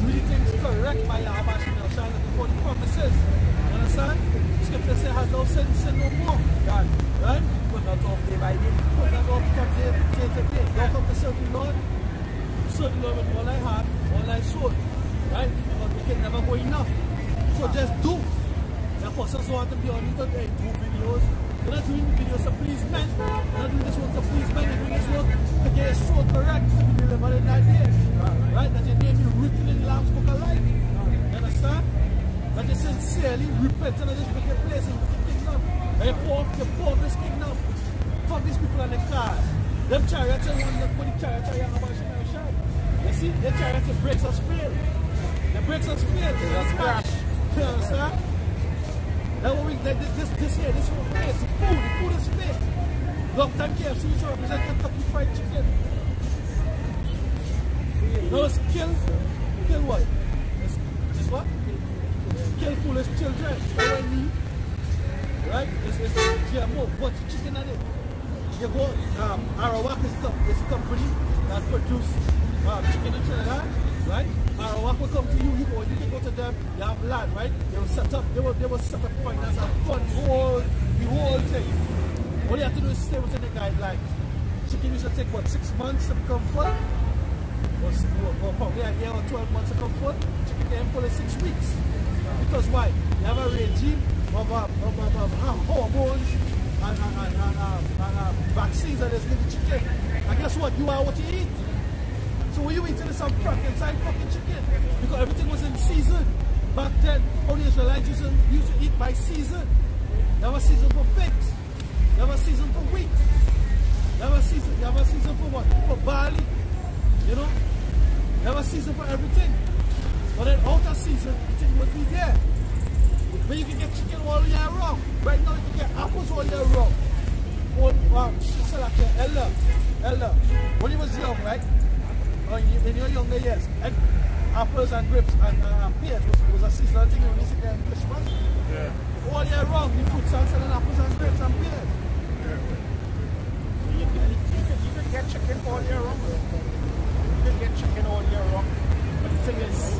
Read things correct by your Habash, looking for the promises. You understand? Scripture says, has no sin no more. God, right? Put that off day by day. Put that off from day to day. Don't come to serve the Lord. Serve the Lord with all I have, all I soul. Right? Because we can never go enough. So just do. The apostles want to be on it today, do videos. You're not doing videos to please men. You're not doing this one to please men. You're doing this one to get your soul correct to be delivered in that day. Right? That your name be written in the Lamb's Book of Life. You understand? That you sincerely repent of this wicked place and wicked kingdom. And you pour off this kingdom. Fuck these people in the cars. Them chariots are one that put the chariots are young about Shine. You see? The chariots breaks us fail. The breaks us fail. They crash. You understand? That's what we, this whole place, the food is fit. Long time KFC used to represent Kentucky Fried Chicken. You know it's kill what? It's what? Kill foolish children. What I need, right? It's GMO, bunch of chicken in it. You go, Arawak is a company that produce chicken in Trinidad, right? Arawak will come to you, you can go to them, you have land, right? They will set up, they will set up pointers and fund the whole thing. All you have to do is stay within the guidelines. Chicken used to take, what, 6 months to become full? Or probably a year or 12 months to come full. Chicken getting full in 6 weeks. Because why? You have a regime of hormones and vaccines that is in the chicken. And guess what? You are what you eat. So when you eating some Frankenstein fucking chicken, because everything was in season. Back then, only Israelites used to eat by season. There was a season for pigs. There was a season for wheat. There was a season for what? For barley. You know? There was a season for everything. But then out of season, the thing would be there. But you can get chicken all year round. Right now you can get apples all year round. So like Elder, when he was young, right? In your younger years, and apples and grapes and pears was a seasonal thing when you see there in Christmas. Yeah. All year round, the fruits are selling apples and grapes and pears. You can get chicken all year round. You can get chicken all year round. But the thing is,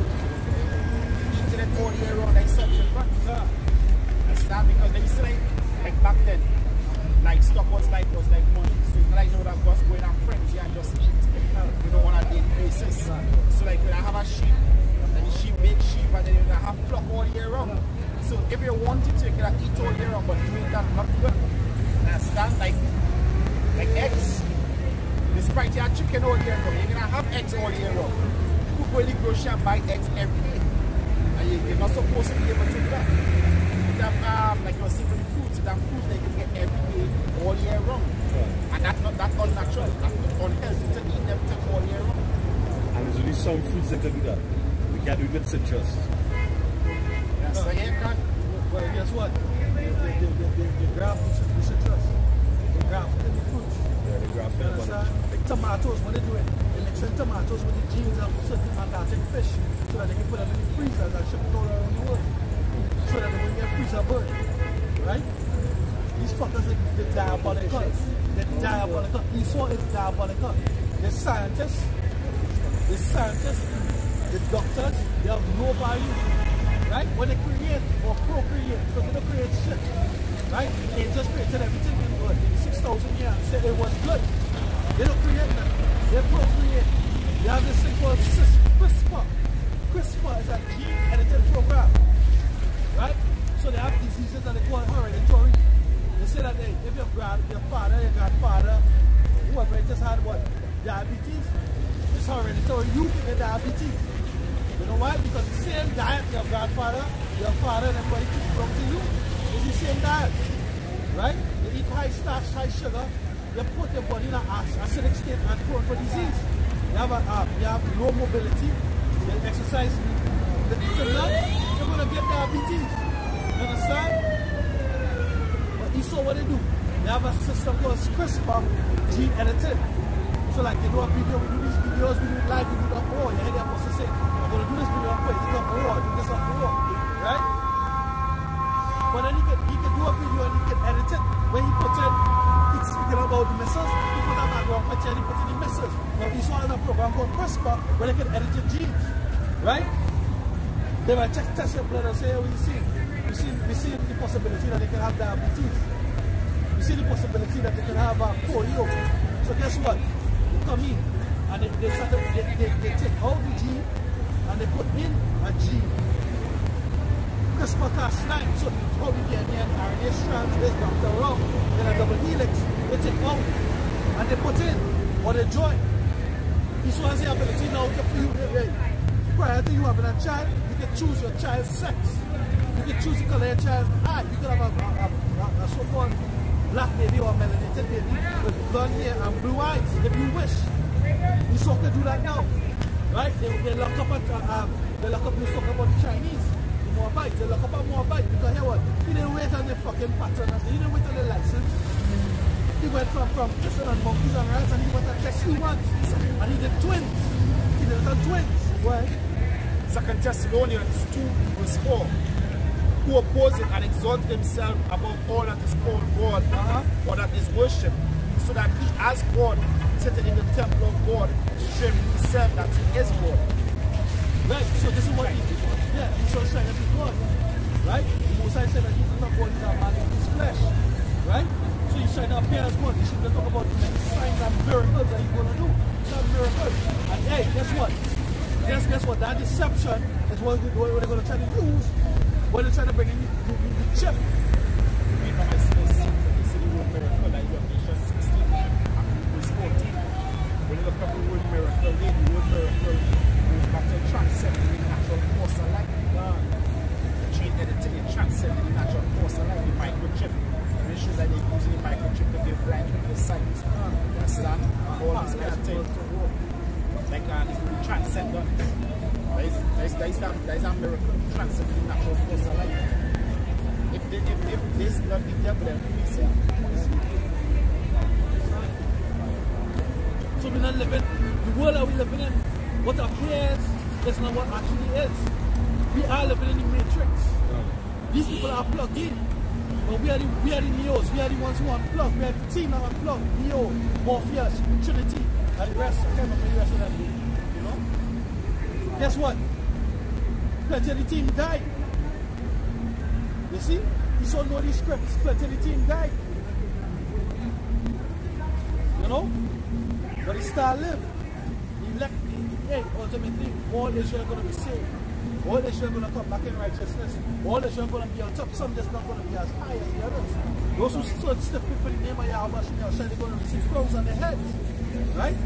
eating it all year round, that's such a practice. That's that because they say, like back then, like stock was like money. So it's not like you know that was going on frenzy and just eat. You know, on a daily basis. So like when I have a sheep, and the sheep make sheep, and then you have flock all year round. So if you wanted to, you can eat all year round, but do it that not good. Understand? Like Like eggs. Despite your chicken all year round, you're gonna have eggs all year round. You could go in the grocery and buy eggs every day. And you're not supposed to be able to do that. You have like you're simple fruits, you have fruits that you can get every day all year round. And that's unnatural, that's unhealthy to eat them all year round. And there's only some fruits that can do that. We can't do it with citrus. Yeah, so you can't. Well, guess what? They graft the citrus. They graft the fruits. Yeah, they graft You understand? Like tomatoes, when they do it, they mix in tomatoes with the genes of certain Antarctic fish so that they can put them in the freezers and ship it all around the world. So that they will get freezer bird. Right? These fuckers are the diabolical. They're diabolical. Esau is diabolical. The scientists, the doctors, they have no value. Right? When they create or procreate, because they don't create shit. Right? They just created everything in the world in 6,000 years and said it was good. They don't create nothing. They procreate. They have this thing called CRISPR. CRISPR is a gene editing program. Right? So they have diseases that they call hereditary. They say that if your father, your grandfather, whoever just had what? Diabetes, it's hereditary. You can get diabetes. You know why? Because the same diet your grandfather, your father, and everybody keeps from to you is the same diet. Right? They eat high starch, high sugar, they put your body in an acidic state and prone for disease. You have low mobility, you exercise little enough, you're going to get diabetes. You understand? But you saw what they do. They have a system called CRISPR gene editing. So like they do a video, we do these videos, we do it live, we do it up raw. You hear them also say, I'm going to do this video up raw, do this up raw. Right? But then he can do a video and he can edit it. When he put in, he's speaking about the missiles, he put a background picture and he put in the missiles. Now he saw in a program called CRISPR where they can edit your genes. Right? They might test your blood and say, oh, you see the possibility that they can have diabetes. You see the possibility that they can have polio. So guess what? You come in and they take out the gene and they put in a gene. CRISPR-Cas9, so how the DNA and RNA strands is wrapped around in a double helix. They take out and they put in or they join. This one has the ability now to for you. Prior to you having a child, you can choose your child's sex. You can choose the color of your child's eye. You can have a so-called black baby or melanated baby with blonde hair and blue eyes if you wish. You so can do that now. Right? They lock up you talk about the Chinese. Moabite, they lock up a Moabite because hear what? He didn't wait on the fucking pattern, he didn't wait on the license. He went from kissing on monkeys and rats and he went and test humans. And he did twins. He did it on twins. Why? 2 Thessalonians 2 verse 4. Who opposes and exalts himself above all that is called God or that is worshipped, so that he as God sitting in the temple of God should himself that he is God. Right, so this is what he did. Yeah, he's so trying to be God. Right? Moses said that he's not God, he's a man in his flesh. Right? So he's trying to appear as God. He should talk about the many signs and miracles that he's going to do. It's not miracles. And hey, guess what? Guess what? That deception is what they're going to try to use when they're trying to bring in the chip. When you look up the word miracle, the word miracle goes back to transcending the natural force of life. The gene editing is transcending the natural force of life, the microchip. And it shows that they're using the microchip to give blind people the sight. Understand? All this kind of thing. Like the transcendence. There is a miracle transcending the natural force of life. If this is not the devil, then who is it? So we're not living, the world that we're living in, what appears is not what actually is. We are living in the matrix. These people are plugged in. But we are the Neos, we are the ones who are unplugged. We are the team that are unplugged. Neo, Morpheus, Trinity, and the rest. I can't remember the rest of them. You know? Guess what? Plenty of the team died. You see? You saw know these scripts. Plenty of the team died. You know? But he still live. He left. Hey, ultimately, all Israel are going to be saved. All the children are going to come back in righteousness. All the children are going to be on top. Some just not going to be as high as the others. Those who stood stiff before the name of Yahweh, they're going to receive crowns on their heads. Right?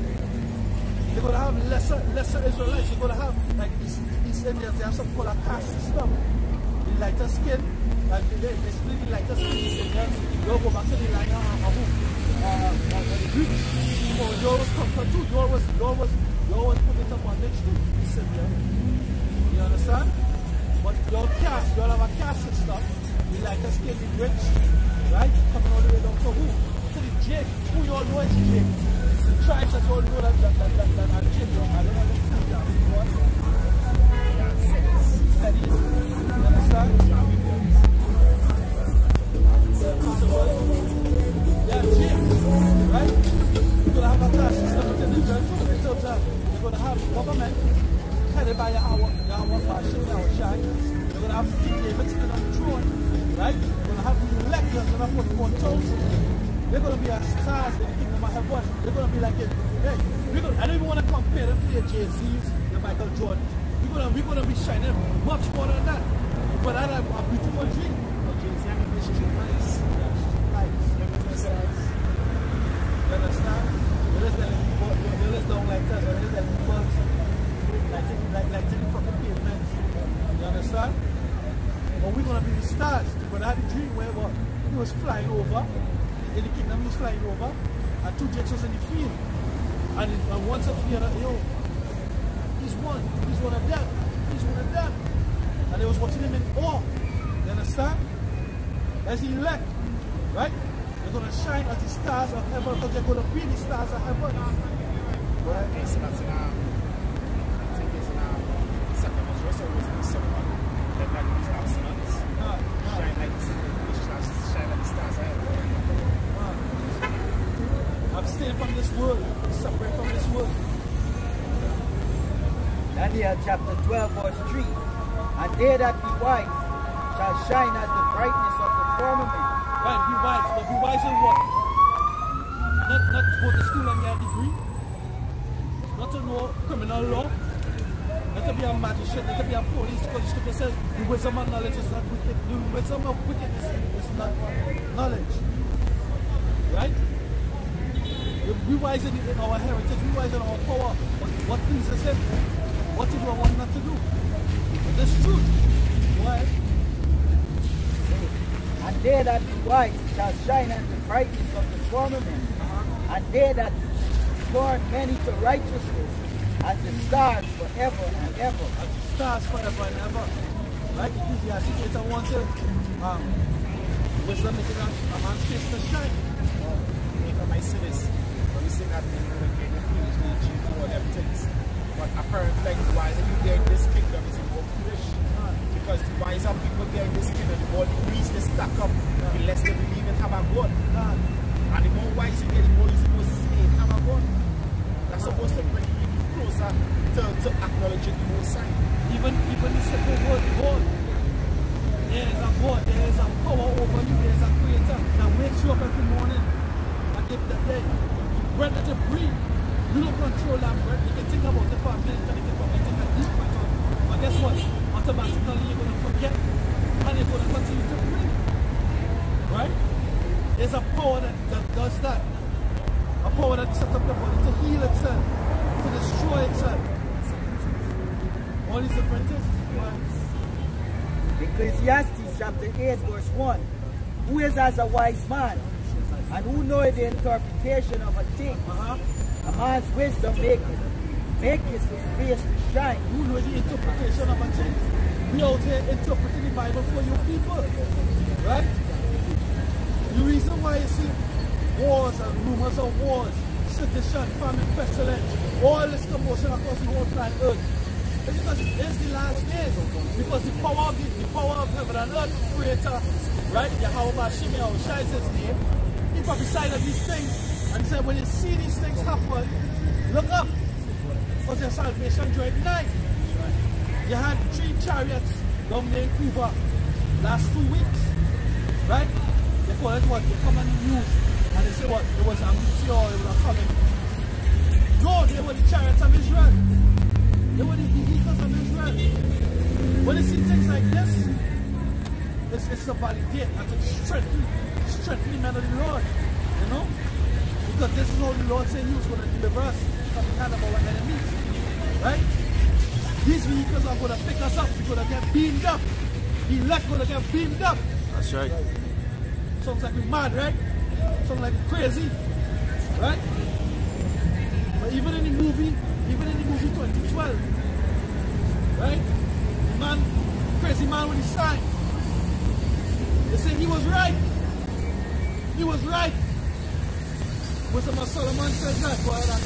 They're going to have lesser Israelites. They're going to have, like East Indians, they have something called a caste system. The lighter skin, and they split the lighter skin East Indians. They'll go back to the line of the Greeks. So you always conquer too. You always put it up on next to East Indians. You understand? But your caste, you all have a caste system. The lighter skin, the rich, right? Coming all the way down to who? To the Jake. Who you all know is Jake? The tribes that you all know that are Jake. I don't understand that. What? Steady. You understand? Yeah, Jake. Right? You're going to have a caste system within the church. In terms of, you're going to have government headed by Yahweh, Hashem, Yahweh Shai. You're going to have King David sitting on the throne, right? You're going to have the elect, you're going to put 1,000. They're going to be as stars in the kingdom of heaven. They're going to be like it. Hey, I don't even want to compare them to the Jay-Z's, the Michael Jordans. We're going to be shining much more than that. But that's a beautiful dream. Jay-Z and the street lights. You understand? You don't like that. You like people. Like the fucking pavement. You understand? But we're gonna be the stars. But I had a dream where he was flying over, in the kingdom he was flying over, and two Jakes was in the field. And one said to the other, yo, he's one of them. He's one of them. And they was watching him in awe. You understand? As the elect, right? They're gonna shine as the stars of heaven, because they're gonna be the stars of heaven. Right? Okay, so that's abstain from this world, separate from this world. Daniel chapter 12 verse 3. And they that be wise shall shine as the brightness of the firmament. Right, be wise, but be wise in what? Not go to school and get a degree. Not to know criminal law. Not to be a magician, not to be a police, because the scripture says the wisdom of knowledge is not wicked. The wisdom of wickedness is not knowledge. Right? Be wise in our heritage, be wise in our power. What pleases him, what to do and what not to do. But that's truth. Why? And they that be wise shall shine as the brightness of the firmament. And they that turn many to righteousness as the stars forever and ever. As the stars forever and ever. Right? Ecclesiastes 8:1 says, wisdom making a man's face to shine. If I might say this, when we say that in the PhD, all them things. But apparently, like, the wiser you get in this kingdom is more foolish. Because the wiser people get in this kingdom, the more degrees they stack up, the less they believe in have a God. And the more wise you get, the more you're supposed to say have a God. That's supposed to bring you closer to acknowledging the most sign. Even the simple word God. There is a God, there is a power over you, there is a creator that wakes you up every morning and gives the day. Breath that you breathe. You don't control that breath. You can think about it for a minute and you can probably think of deep breath. But guess what? Automatically you're going to forget and you're going to continue to breathe. Right? There's a power that does that. A power that sets up the body to heal itself, to destroy itself. All these different things. Ecclesiastes chapter 8 verse 1. Who is as a wise man, and who knoweth the interpretation of a thing? A man's wisdom maketh his face to shine. Who knows the interpretation of a thing? We out here interpreting the Bible for you people. Right? The reason why you see wars and rumors of wars, sedition, famine, pestilence, all this commotion across the whole planet Earth, it's because it's the last days. Because the power of heaven and earth, creator, right? Yahweh Hashem, Yahweh Shai is his name. He prophesied of these things and said, when you see these things happen, look up, because your salvation draweth nigh. You had 3 chariots down there in Cuba last 2 weeks, right? They call it what? They come on the news and they say what? It was a meteor, it was coming. No, they were the chariots of Israel. They were the vehicles of Israel. When you see things like this, it's a validate and to strengthen the man of the Lord, you know? Because this is how the Lord said he was going to deliver us from the hand of our enemies, right? These vehicles are going to pick us up, we're going to get beamed up. The elect going to get beamed up. That's right. Sounds like we're mad, right? Sounds like we're crazy, right? But even in the movie 2012, right? The man, crazy man with his sign, they say he was right. He was right. Wisdom of Solomon says that. Go ahead and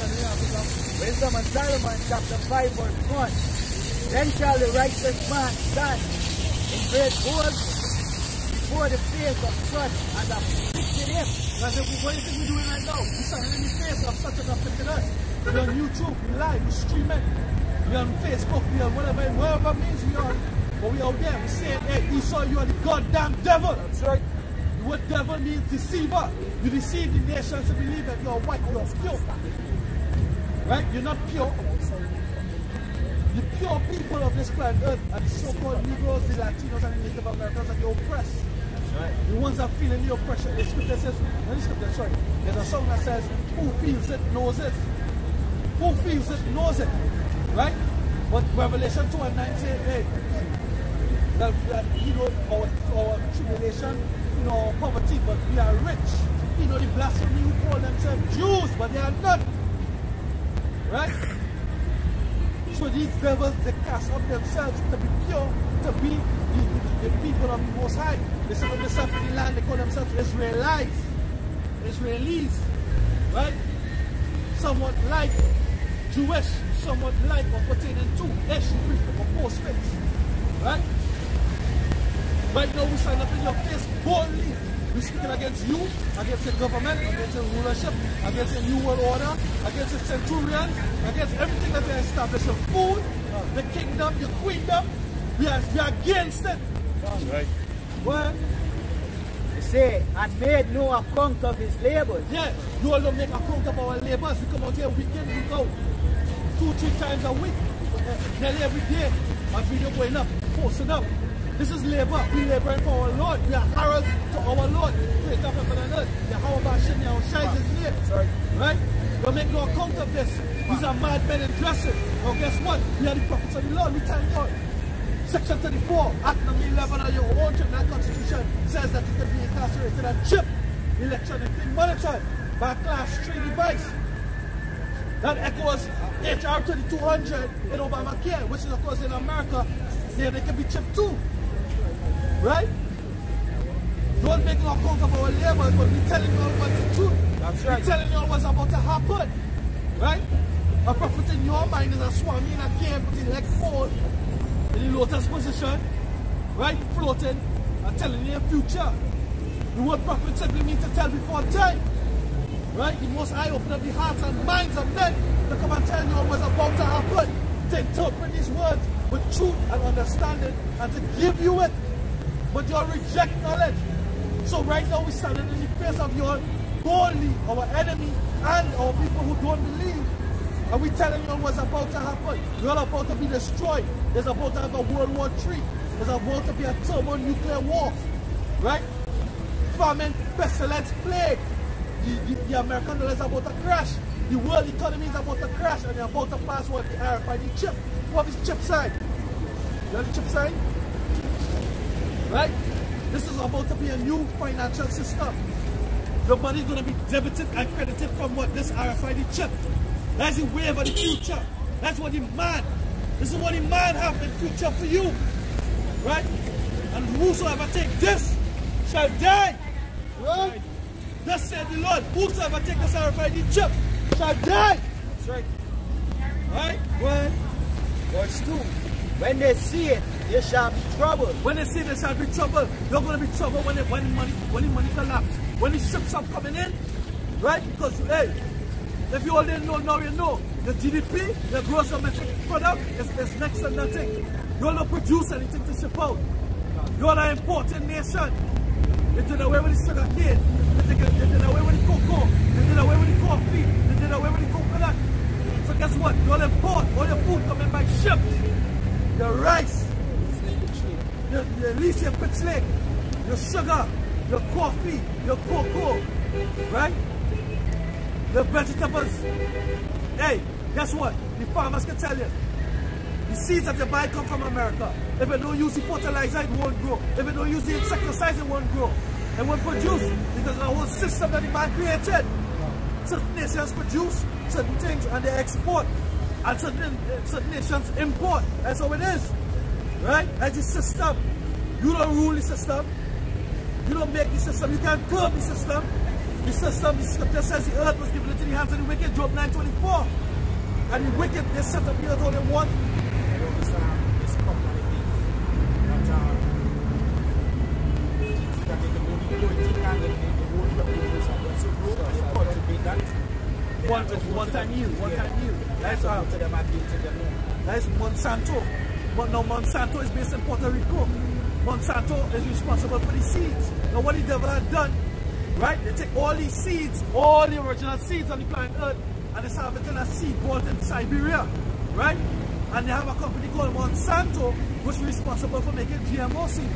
Wisdom of Solomon, chapter 5, verse 1. Then shall the righteous man stand in great boldness before the face of such as afflicted him. What do you think we're doing right now? We're standing in the face of such as afflicted us. We're on YouTube, we live, we stream it. We're on Facebook, we're on whatever means we are. But we out there, we saying, hey, Esau, you are the goddamn devil. That's right. The word devil means deceiver. You deceive the nations to believe that you're white, you're pure. Right? You're not pure. The pure people of this planet Earth are the so-called Negroes, the Latinos, and the Native Americans that you're oppressed. Right. The ones that are feeling the oppression. The scripture says, there's a song that says, who feels it knows it. Who feels it knows it. Right? But Revelation 2 and 9 say, hey, that you know, our tribulation, you know, poverty, but we are rich. You know, the blasphemy who call themselves Jews, but they are not. Right? So these devils, they cast up themselves to be pure, to be the people of the Most High. They set up themselves in the land, they call themselves Israelites. Right? Somewhat like Jewish, somewhat like or pertaining to ish, or post-fix. Right? Right now we stand up in your face boldly. We're speaking against you, against the government, against the rulership, against the new world order, against the centurions, against everything that they established. Your food, the kingdom, your queendom. We are against it. Right. What? They say, and made no account of his labors. Yeah, you all don't make account of our labors. We come out here week in, week out. 2-3 times a week. Nearly every day. Our video going up, posting up. This is labor. We laboring for our Lord. We are heralds to our Lord. Great up heaven and earth. Yahweh Shini, our shines is here. Right? Don't make no account of this. These are mad men in dressing. Now guess what? We are the prophets of the Lord. We thank God. Section 34, Act number 11 of your own Trinidad Constitution says that you can be incarcerated and chipped electronically monitored by a Class 3 device. That echoes HR 2200 in Obamacare, which is of course in America, there they can be chipped too. Right? Don't make no account of our labors, but we're telling you all what's the truth. That's right. We're telling you all what's about to happen. Right? A prophet in your mind is a swami in a cave with his leg forward in the lotus position, right? Floating and telling you the future. The word prophet simply means to tell before time. Right? The Most High open up the hearts and minds of men to come and tell you all what's about to happen. To interpret these words with truth and understanding and to give you it. But you reject knowledge. So right now we're standing in the face of your boldly, our enemy and our people who don't believe. And we're telling you what's about to happen. You're all about to be destroyed. There's about to have a World War III. There's about to be a thermonuclear war. Right? Famine, pestilence, plague. The American dollar is about to crash. The world economy is about to crash. And you're about to pass what the RFID chip. What is chip sign? You know the chip sign? Right? This is about to be a new financial system. The money is going to be debited and credited from what? This RFID chip. That's the wave of the future. That's what the man, this is what the man have in future for you. Right? And whosoever take this shall die. Right? Thus said the Lord, whosoever take this RFID chip shall die. That's right. Right? Well, verse 2. When they see it, there shall be trouble. When they see it, there shall be trouble. You're going to be trouble when the money collapse. When the ships are coming in. Right? Because, hey, if you all didn't know, now you know. The GDP, the gross domestic product, is next to nothing. You all don't produce anything to ship out. You all are an important nation. They did away with the sugar cane. They did away with the cocoa. They did away with the coffee. They did away with the coconut. So guess what? You all import all your food coming by ship. Your rice, your lithium pitch lake, your sugar, your coffee, your cocoa, right? The vegetables. Hey, guess what? The farmers can tell you. The seeds that you buy come from America. If you don't use the fertilizer, it won't grow. If you don't use the insecticides, it won't grow. It won't produce because the whole system that the man created. Certain nations produce certain things and they export, and certain nations import. That's how it is, right? That's the system. You don't rule the system. You don't make the system. You can't curb the system. The system, the scripture says the earth was given into the hands of the wicked, Job 9:24. And the wicked, they set up the earth all they want. One time yield. That's Monsanto. But now Monsanto is based in Puerto Rico. Monsanto is responsible for the seeds. Now what the devil had done, right? They take all these seeds, all the original seeds on the planet Earth, and they have it in a seed vault in Siberia, right? And they have a company called Monsanto, which is responsible for making GMO seeds.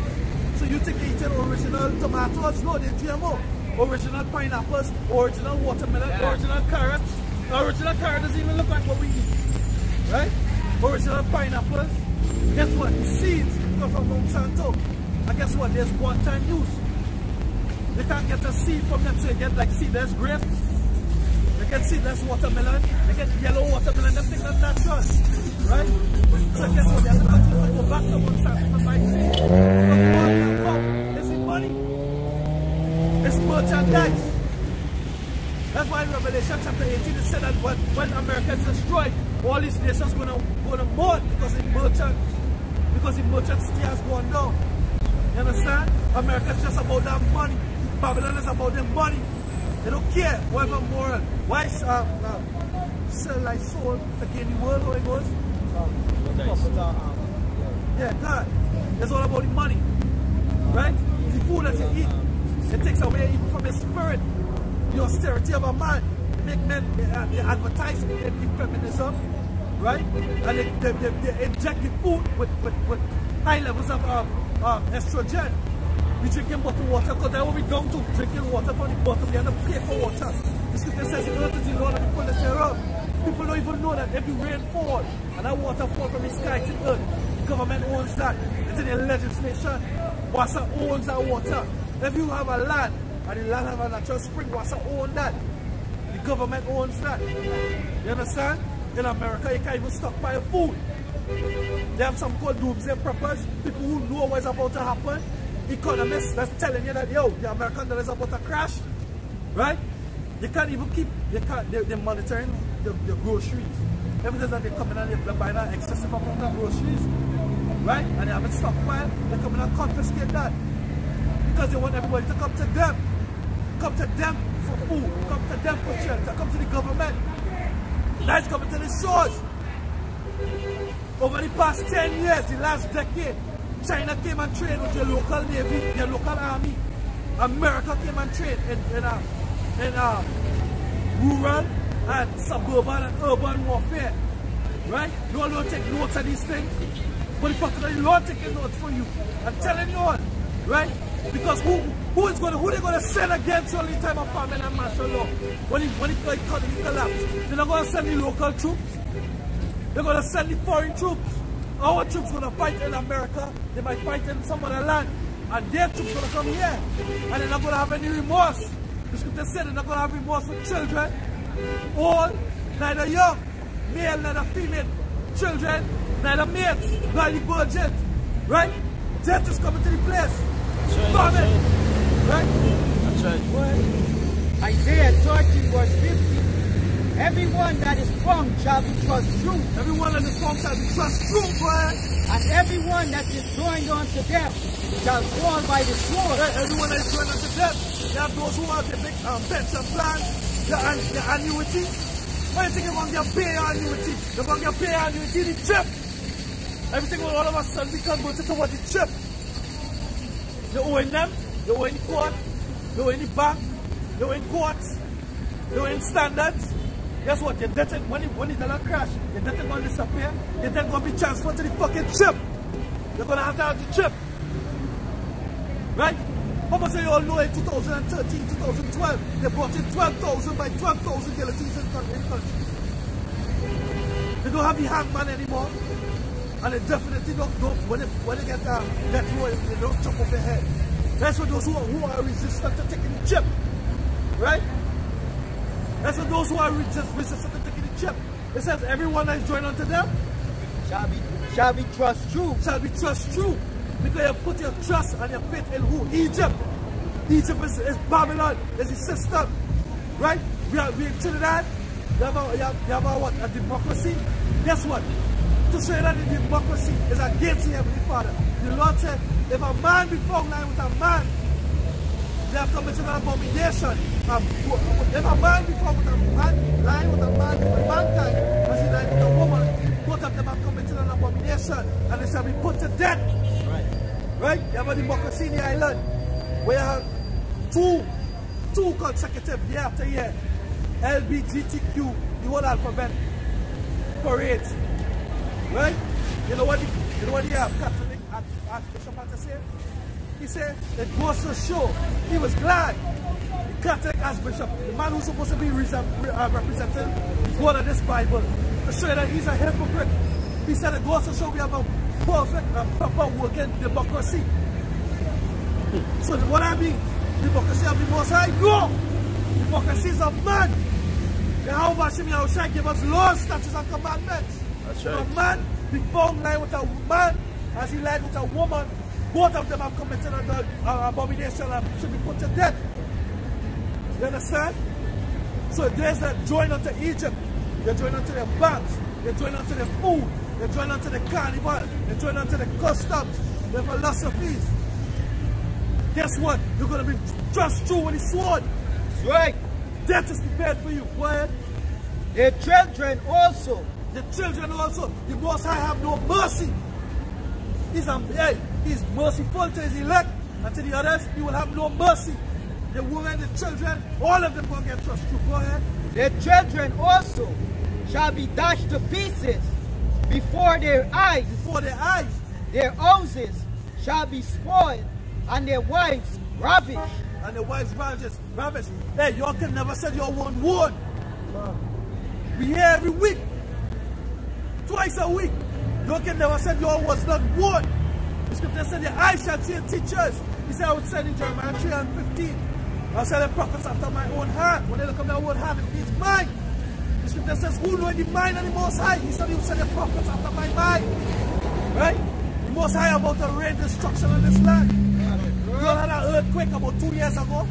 So you think they're eating original tomatoes? No, they're GMO. Original pineapples, original watermelon, original carrots. Original carrot doesn't even look like what we eat, right? Original pineapples. Guess what? The seeds come from Monsanto. And guess what? There's one-time use. They can't get a seed from them, so they get like seedless grapes. They get seedless watermelon. They get yellow watermelon. Them things are natural, right? So guess what? They have to continue to go back to Monsanto to buy seeds. It's the money. It's merchandise. That's why in Revelation chapter 18 it said that when America is destroyed, all these nations gonna mourn because the merchant has gone down. You understand? America is just about that money. Babylon is about their money. They don't care whatever moral. Why sell like soul to gain the world, how it goes? Yeah, God. It's all about the money. Right? The food that you eat. It takes away even from the spirit, the austerity of a man. Make men, they advertise in feminism, right? And they inject the food with high levels of estrogen. We drinking bottled water because they will be down to drinking water from the bottom. They end up paying for water. The scripture says the earth is the Lord and the fullness thereof. People don't even know that every rain fall and that water fall from the sky to the earth. The government owns that. It's in the legislation. Wassa owns that water. If you have a land and the land have a natural spring, Wassa own that. The government owns that. You understand? In America, you can't even stockpile food. They have some called doomsday preppers, people who know what's about to happen. Economists that's telling you that, yo, the American dollar is about to crash. Right? You can't even keep, they're monitoring the groceries. Everything that they come in and they're buying an excessive amount of groceries. Right? And they haven't stockpiled, they come in and confiscate that. Because they want everybody to come to them. Come to them for food. Come to them for shelter. Come to the government. Now it's coming to the shores. Over the past 10 years, the last decade, China came and trained with their local navy, their local army. America came and trained in rural and suburban and urban warfare. Right? You all don't take notes of these things. But the fact that the Lord taking notes for you. I'm telling you all. Right? Because who they gonna send against you in time of famine and martial law? When the economy collapse, they're not gonna send the local troops. They're gonna send the foreign troops. Our troops gonna fight in America. They might fight in some other land, and their troops gonna come here, and they're not gonna have any remorse. The scripture said they're not gonna have remorse for children, old, neither young, male, neither female, children, neither maids, neither virgins. Right? Death is coming to the place. Right? That's right. Isaiah 13 verse 50. Everyone that is strong shall be trust true. Everyone that is strong shall be trust true, boy. And everyone that is joined unto death shall fall by the sword. Right? Everyone that is joined unto death. They have those who have the big pension plan, the annuity. What do you think they're going to pay your annuity? They're going to pay your annuity, the chip. Everything will all of a sudden be converted to what the chip. You're owing them, you're owing the court, you're owing the bank, you're owing courts, you're owing standards. Guess what? Your debt, when the dollar crash, your debt is going to disappear, your debt is going to be transferred to the fucking chip. You're going to have the chip. Right? How much of you all know in 2013, 2012, they brought in 12,000 by 12,000 guillotines in the country. They don't have the hangman anymore. And they definitely don't when they get row, they don't chop off their head. That's for those who are resistant to taking the chip. Right? That's for those who are resistant to taking the chip. It says everyone that is joined unto them shall be trust true. Shall be trust true. Because you put your trust and your faith in who? Egypt. Egypt is Babylon, is the system. Right? We in Trinidad. You have what? A democracy. Guess what? To say that the democracy is against the Heavenly Father. The Lord said, if a man be found lying with a man, they have committed an abomination. If a man be found with a man, lying with a man, with mankind, as he lying with a woman, both of them have committed an abomination, and they shall be put to death. Right? You have a democracy in the island, where you have two consecutive year after year, LGBTQ, the whole alphabet parades. Right? You know what the Catholic Archbishop had to say? He said it goes to show he was glad the Catholic Archbishop, the man who's supposed to be representing God of this Bible, to show that he's a hypocrite. He said it goes to show we have a perfect and proper working democracy. So what I mean, democracy of the Most High? No! Democracy is of man. Yahweh Hashem Yahushua gave us laws, statutes, and commandments. That's right. A man be found lying with a man as he lied with a woman. Both of them have committed an abomination and should be put to death. You understand? So there's that join unto Egypt. They join unto their banks. They join unto their food. They join unto the carnival. They join unto the customs, their philosophies. Guess what? You're going to be just true with the sword. That's right. Death is prepared for you. Go ahead. Their children also. The children also. The Most High have no mercy. He's merciful to his elect, and to the others, he will have no mercy. The women, the children, all of them will get trust through. Go ahead. Their children also shall be dashed to pieces before their eyes. Before their eyes. Their houses shall be spoiled, and their wives ravished. And their wives ravished. Hey, y'all can never say your one word. We hear every week. Twice a week. You can never say your was not one. The scripture said your eyes shall see teachers. He said I would send in Jeremiah 3:15. I'll send the prophets after my own heart. When they look at my own heart, it means mine. The scripture says, who know the mind of the Most High? He said he would send the prophets after my mind. Right? The Most High about to rain destruction on this land. You all had an earthquake about 2 years ago.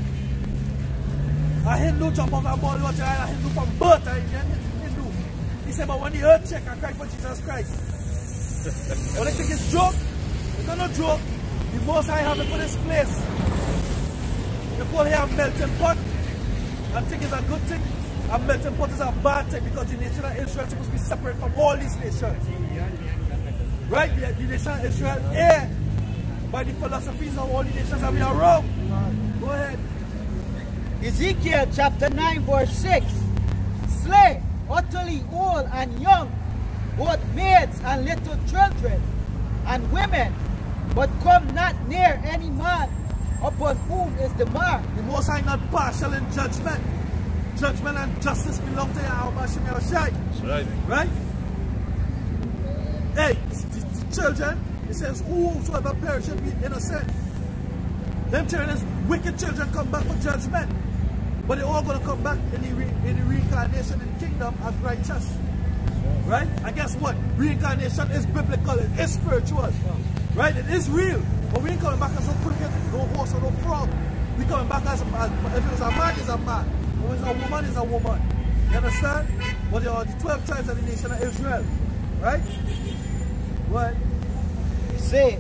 A Hindu jump off a body, a Hindu from birth, a Hindu. He said, but when the earth check, I cry for Jesus Christ. All they think it's joke. It's not a joke. The Most High have it for this place. You call here a melting pot. I think it's a good thing. A melting pot is a bad thing because the nation of Israel is supposed to be separate from all these nations. Right? The nation of Israel, by the philosophies of all the nations that we are wrong. Go ahead. Ezekiel chapter 9 verse 6. Slay utterly old and young, both maids and little children, and women, but come not near any man upon whom is the mark. The Most High not partial in judgment. Judgment and justice belong to Yahweh Hashem Yahushua. That's right. Right? Hey, the children, it says, whosoever perish shall be innocent. Them children, wicked children come back for judgment. But they're all going to come back in the reincarnation in the kingdom as righteous. Right? And guess what? Reincarnation is biblical, it is spiritual. Right? It is real. But we ain't coming back as no cricket, no horse or no frog. We coming back as if it was a man, it's a man. If it's a woman, it's a woman. You understand? But there are the 12 tribes of the nation of Israel. Right? What? Say,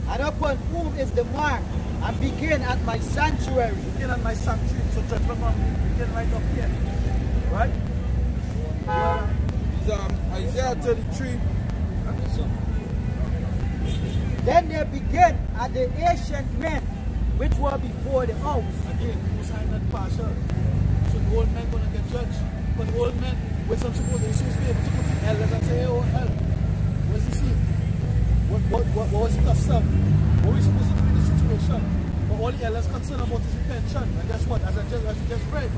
and upon whom is the mark, and begin at my sanctuary. Begin at my sanctuary. So judgment will begin right up here. Right? Isaiah 33. Then they began at the ancient men which were before the house. Again, who's not partial. So the old men gonna get judged. But the old men, which I'm supposed to be able to put the elders and say, hey, oh hell, what's the scene? What was the custom? What are we supposed to do in this situation? But all the elders concerned about his pension. And guess what? As you just read,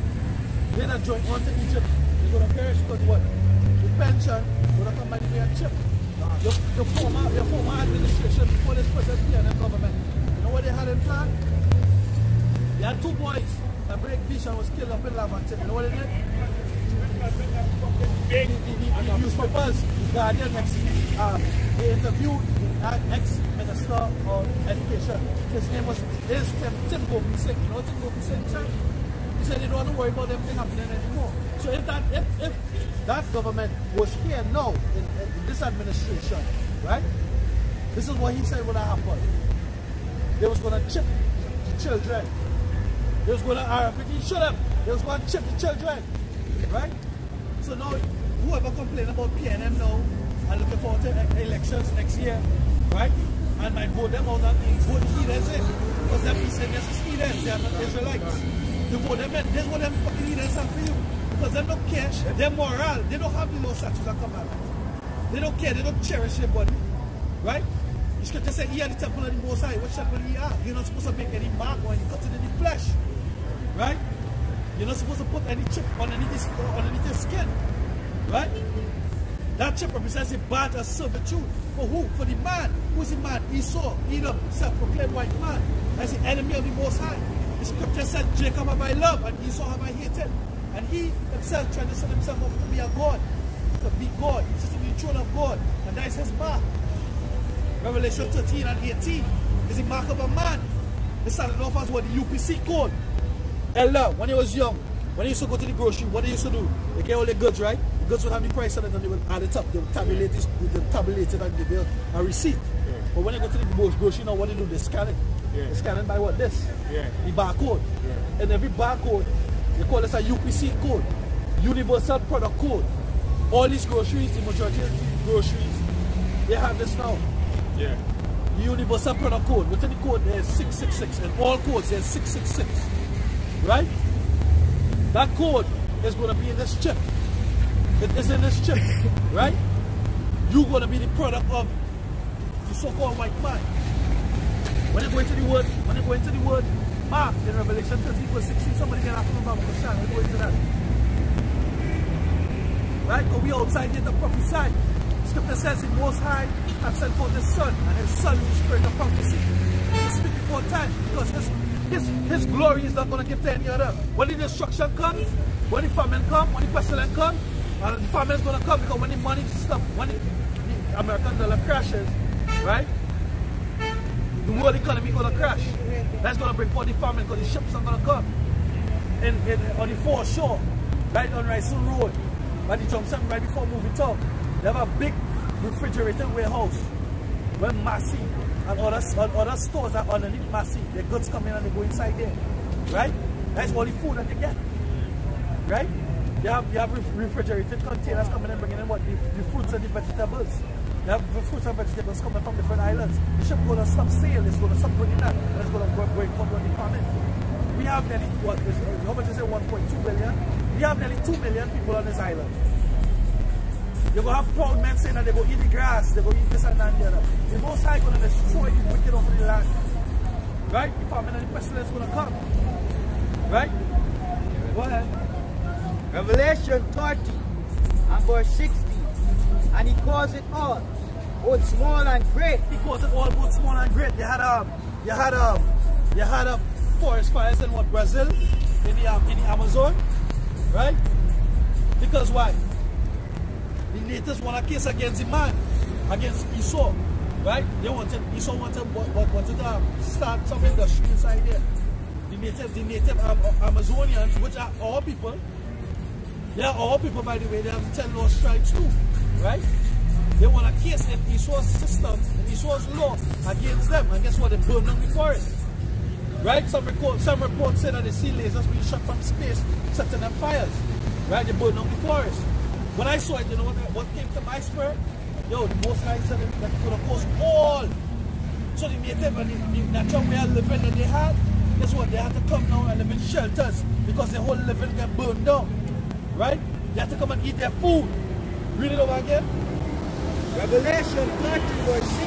they're not joined on to Egypt. They're going to perish because what? The pension going to come by the way of chip. Your former administration before this present PNM government, you know what they had in plan? They had 2 boys that break beach and was killed up in Lavante. You know what they did? The newspapers, the Guardian, they interviewed the ex-minister of education. His name was Tim Gopi Singh. You know what Tim Gopi Singh said? He said they don't want to worry about everything happening anymore. So if that government was here now in this administration, right? This is what he said would have happened. They was going to chip the children. They was going to shut up. They was going to chip the children, right? So now, whoever complain about PNM now and looking forward to elections next year, right? And might vote them out and vote the heathens in. Because them saying this is heathens, they are not Israelites. You vote them in, this is what them fucking heathens have for you. Because they don't care, they're moral, they don't have the law, statutes and commandments. They don't care, they don't cherish their body, right? The scripture says, he had the temple of the Most High. What temple he are? You're not supposed to make any mark or any cut in the flesh, right? You're not supposed to put any chip underneath your skin, right? That chip represents a badge of servitude. For who? For the man. Who's the man? Esau, Edom, self-proclaimed white man. As the enemy of the Most High. The scripture said, Jacob have I loved and Esau have I hated. And he himself tried to set himself up to be a God. To be God. He sits on the throne of God. And that is his mark. Revelation 13 and 18 is the mark of a man. It started off as what? The UPC code. Ella, when he was young, when he used to go to the grocery, what they used to do? They get all the goods, right? The goods would have the price on it and they would add it up. They would tabulate it, and give you a receipt. Yeah. But when they go to the grocery now, what they do? They scan it. Yeah. They scan it by what? This. Yeah. The barcode. Yeah. And every barcode, they call this a UPC code. Universal Product Code. All these groceries, the majority of these groceries, they have this now. Yeah. The Universal Product Code. Within the code there's 666 and all codes there's 666. Right? That code is going to be in this chip. It is in this chip. Right? You're going to be the product of the so-called white man. When you go into the word Mark in Revelation 13 verse 16, somebody can ask me about Question. We'll go into that. Right? Because we outside here to prophesy. Scripture says the Most High has sent forth his Son, and his Son is the spirit of prophecy. He speaks before time, because his glory is not going to give to any other. When the destruction comes, when the famine comes, when the pestilence comes, and the famine is going to come because when the money stuff, when the American dollar crashes, right? The world economy is going to crash. That's going to bring forth the famine because the ships are going to come. On the foreshore, right on Rysel Road, by the junction right before moving town, they have a big refrigerated warehouse where Massey and other stores are underneath Massey. Their goods come in and they go inside there. Right? That's all the food that they get. Right? You have refrigerated containers coming and bringing in what? The fruits and the vegetables. You have the fruits and vegetables coming from different islands. The ship going to stop sail, it's going to stop bringing that, and it's going to break from the famine. We have nearly, how much is it, 1.2 billion? We have nearly 2 million people on this island. You're going to have proud men saying that they go eat the grass, they go eat this and that and the other. The Most High going to destroy the wicked over the land. Right? The famine and the pestilence is going to come. Right? Go ahead. Revelation 30 and verse 16. And he calls it all, both small and great. He calls it all, both small and great. You had forest fires in what, Brazil, in the Amazon, right? Because why? The natives want a case against the man, against Esau, right? Esau wanted to start some industry inside there. The native Amazonians, which are our people, they are our people, by the way. They have the 10 lost tribes too, right? They want a case in Esau's system, in Esau's law against them, and guess what? They burn down the forest. Right? Some reports say that they see lasers being shot from space, setting them fires. Right? They burn down the forest. When I saw it, you know what came to my spirit? Yo, the Most High said that it could have caused all. So the native and the natural way of living that they had, guess what? They had to come now and live in shelters because their whole living got burned down. Right? They had to come and eat their food. Read it over again. Revelation 30 verse 6.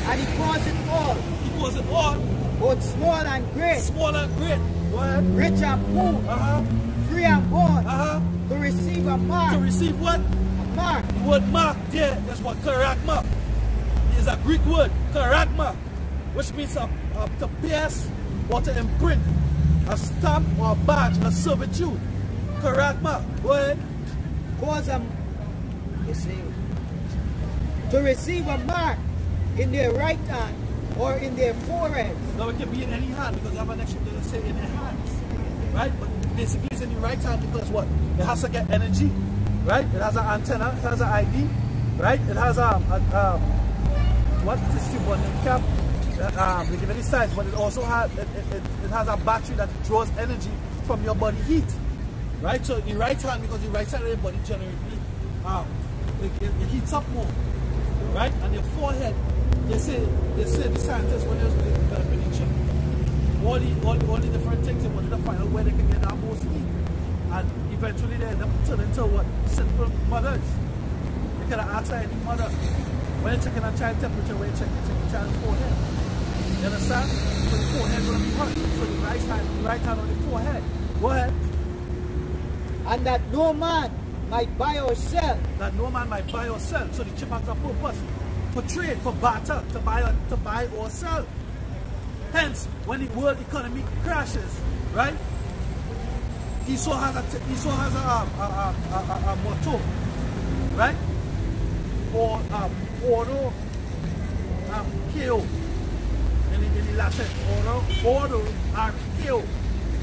And he calls it all. He calls it all. both small and great, Small and great. Go ahead. rich and poor, free and bond, to receive a mark. To receive what? A mark. The word mark there is what? Karagma. It is a Greek word, karagma, which means to pierce or to imprint, a stamp or a badge, a servitude. Karagma. Go ahead. Cause them, you see, to receive a mark in their right hand or in their forehead. Now it can be in any hand because I have an extra to say in their hands. Right? But basically it's in the right hand because what? It has to get energy. Right? It has an antenna, it has an ID. Right? It has what is this one? Cap. We give any size, but it also has it has a battery that draws energy from your body heat. Right? So the right hand, because the right side of your body generally it heats up more. Right? And your forehead, they say the scientists when they was developing the chip, all the different things, they wanted to find out where they can get that most heat. And eventually they end up turning into what? Simple mothers. You can ask any mother, when you're checking a child temperature, when you're checking the child's forehead. You understand? So the forehead will be hot. So the right hand on the forehead. Go ahead. And that no man might buy or sell. That no man might buy or sell. So the chip has a purpose for trade, for barter, to buy or sell. Hence, when the world economy crashes, right? Esau has a motto, right? Or ordo KO in the Latin. Ordo are KO.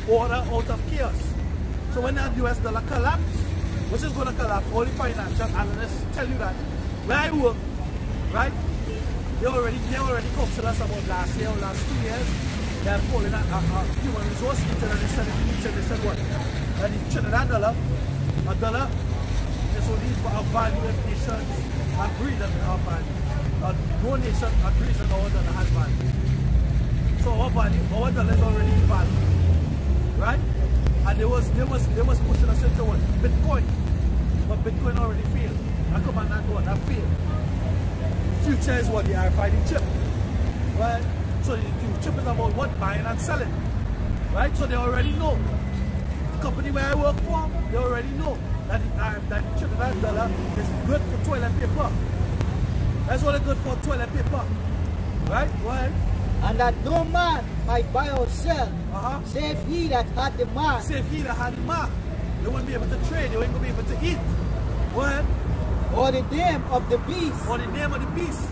Order out of chaos. So when the US dollar collapse, which is going to collapse, all the financial analysts tell you that. Where I work, right? They already counseled us about last year or last 2 years. They are calling a human resource meeting, and they said what? That the Trinidad dollar, a dollar is only a value if nations agree that they have value. No nation agrees that our dollar has value. So our dollar is already value, right? And they was pushing us into what? Bitcoin. But Bitcoin already failed. I come and that go, that failed. Future is what? The RFID chip. Right? So the chip is about what? Buying and selling. Right? So they already know. The company where I work for, they already know that the Trinidad dollar is good for toilet paper. That's what it's good for, toilet paper. Right? Go ahead. And that no man might buy or sell, save he that had the mark. Save he that had the mark. They wouldn't be able to trade, they wouldn't be able to eat. Go ahead. Or the name of the beast. Or the name of the beast.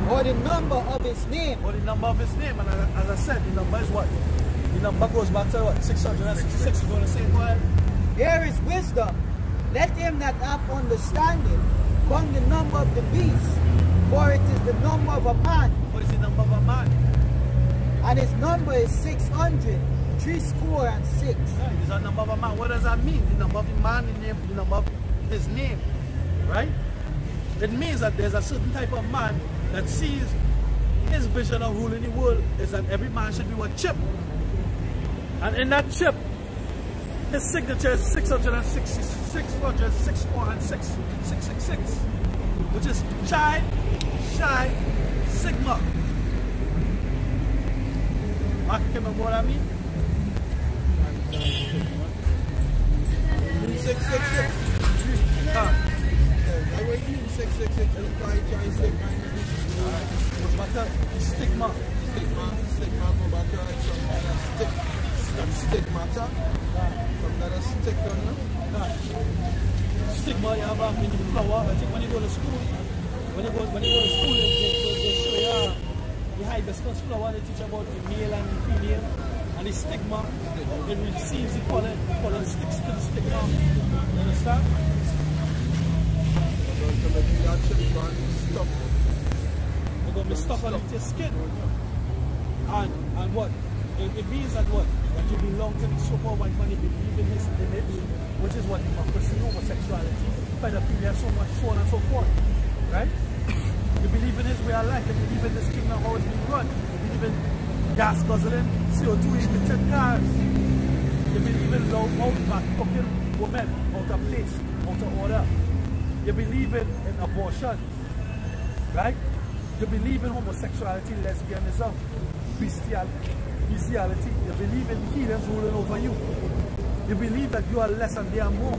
Or the number of his name. Or the number of his name. And as I said, the number is what? The number goes back to what? 666. You're going to say, go ahead. Here is wisdom. Let him that have understanding count the number of the beast. For it is the number of a man. What is the number of a man? And his number is 600, 66. Yeah, it's a number of a man. What does that mean? The number of the man, the number of his name. Right? It means that there's a certain type of man that sees his vision of ruling the world is that every man should be one chip. And in that chip, his signature is 666, 664, and 666, which is Chi, Psi, Sigma. Mark, can you remember what I mean? 666. I will use 666 and Chi, Sigma. What's back to stigma? Stigma go back to like some kind of stigmata. Some kind of stick on them. Stigma you have in the flower. I think when you go to school, they show you the hibiscus flower. They teach about the male and the female and the stigma. It receives the pollen sticks to the stigma. You understand? So maybe that should be stuck. They're going to be stuck on your skin. And what? It means that what? That you belong to the so-called white man, you believe in his image, which is what democracy, homosexuality, pedophilia, so much, so on and so forth. Right? You believe in his way of life, you believe in this kingdom, how it's being run. You believe in gas guzzling, CO2 emitting cars. You believe in low back cooking women out of place, out of order. You believe in abortion. Right? You believe in homosexuality, lesbianism. bestiality. You believe in heathens ruling over you. You believe that you are less and they are more.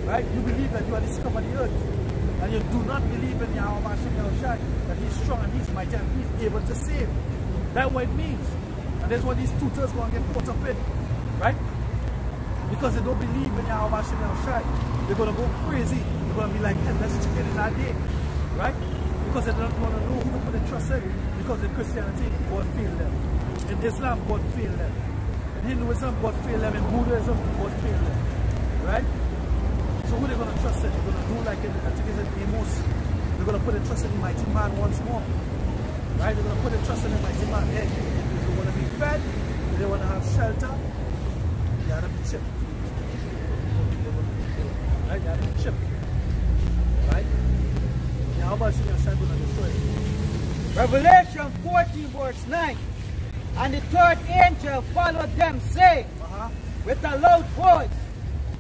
Right? You believe that you are the scum of the earth. And you do not believe in Yahweh Hashem Yahushai, that he's strong and he's mighty and he's able to save. That's what it means. And that's what these tutors going to get caught up in. Right? Because they don't believe in Yahweh Hashem Yahushai. They're going to go crazy. They're going to be like headless chicken in that day. Right? Because they don't want to know who to put their trust in. Because in Christianity, God failed them. In Islam, God failed them. In Hinduism, God failed them. In Buddhism, God failed them. Right? So who are they going to trust in? They're going to do like I think it's in Amos. They're going to put their trust in the mighty man once more. Right? They're going to put their trust in the mighty man. Hey, if they want to be fed, if they want to have shelter, you got to be chipped. Right? You got to be chipped. Right? How about you going to destroy it? Revelation 14 verse 9. And the third angel followed them, saying with a loud voice,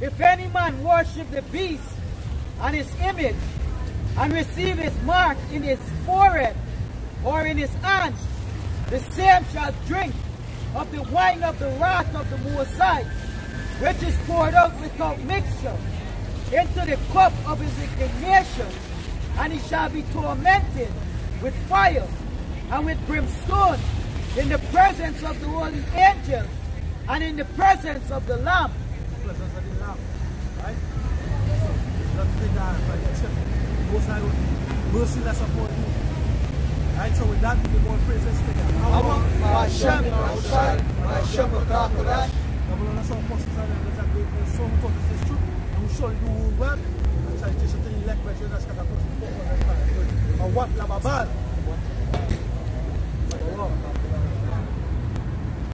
if any man worship the beast and his image, and receive his mark in his forehead or in his hands, the same shall drink of the wine of the wrath of the Most High, which is poured out without mixture into the cup of his indignation, and he shall be tormented with fire and with brimstone in the presence of the holy angels and in the presence of the Lamb. Presence of the Lamb, right? Not the God, but the chip. Most High will be merciless upon you. Right? So with that, we go and praise this thing. Hashem, Hashem, what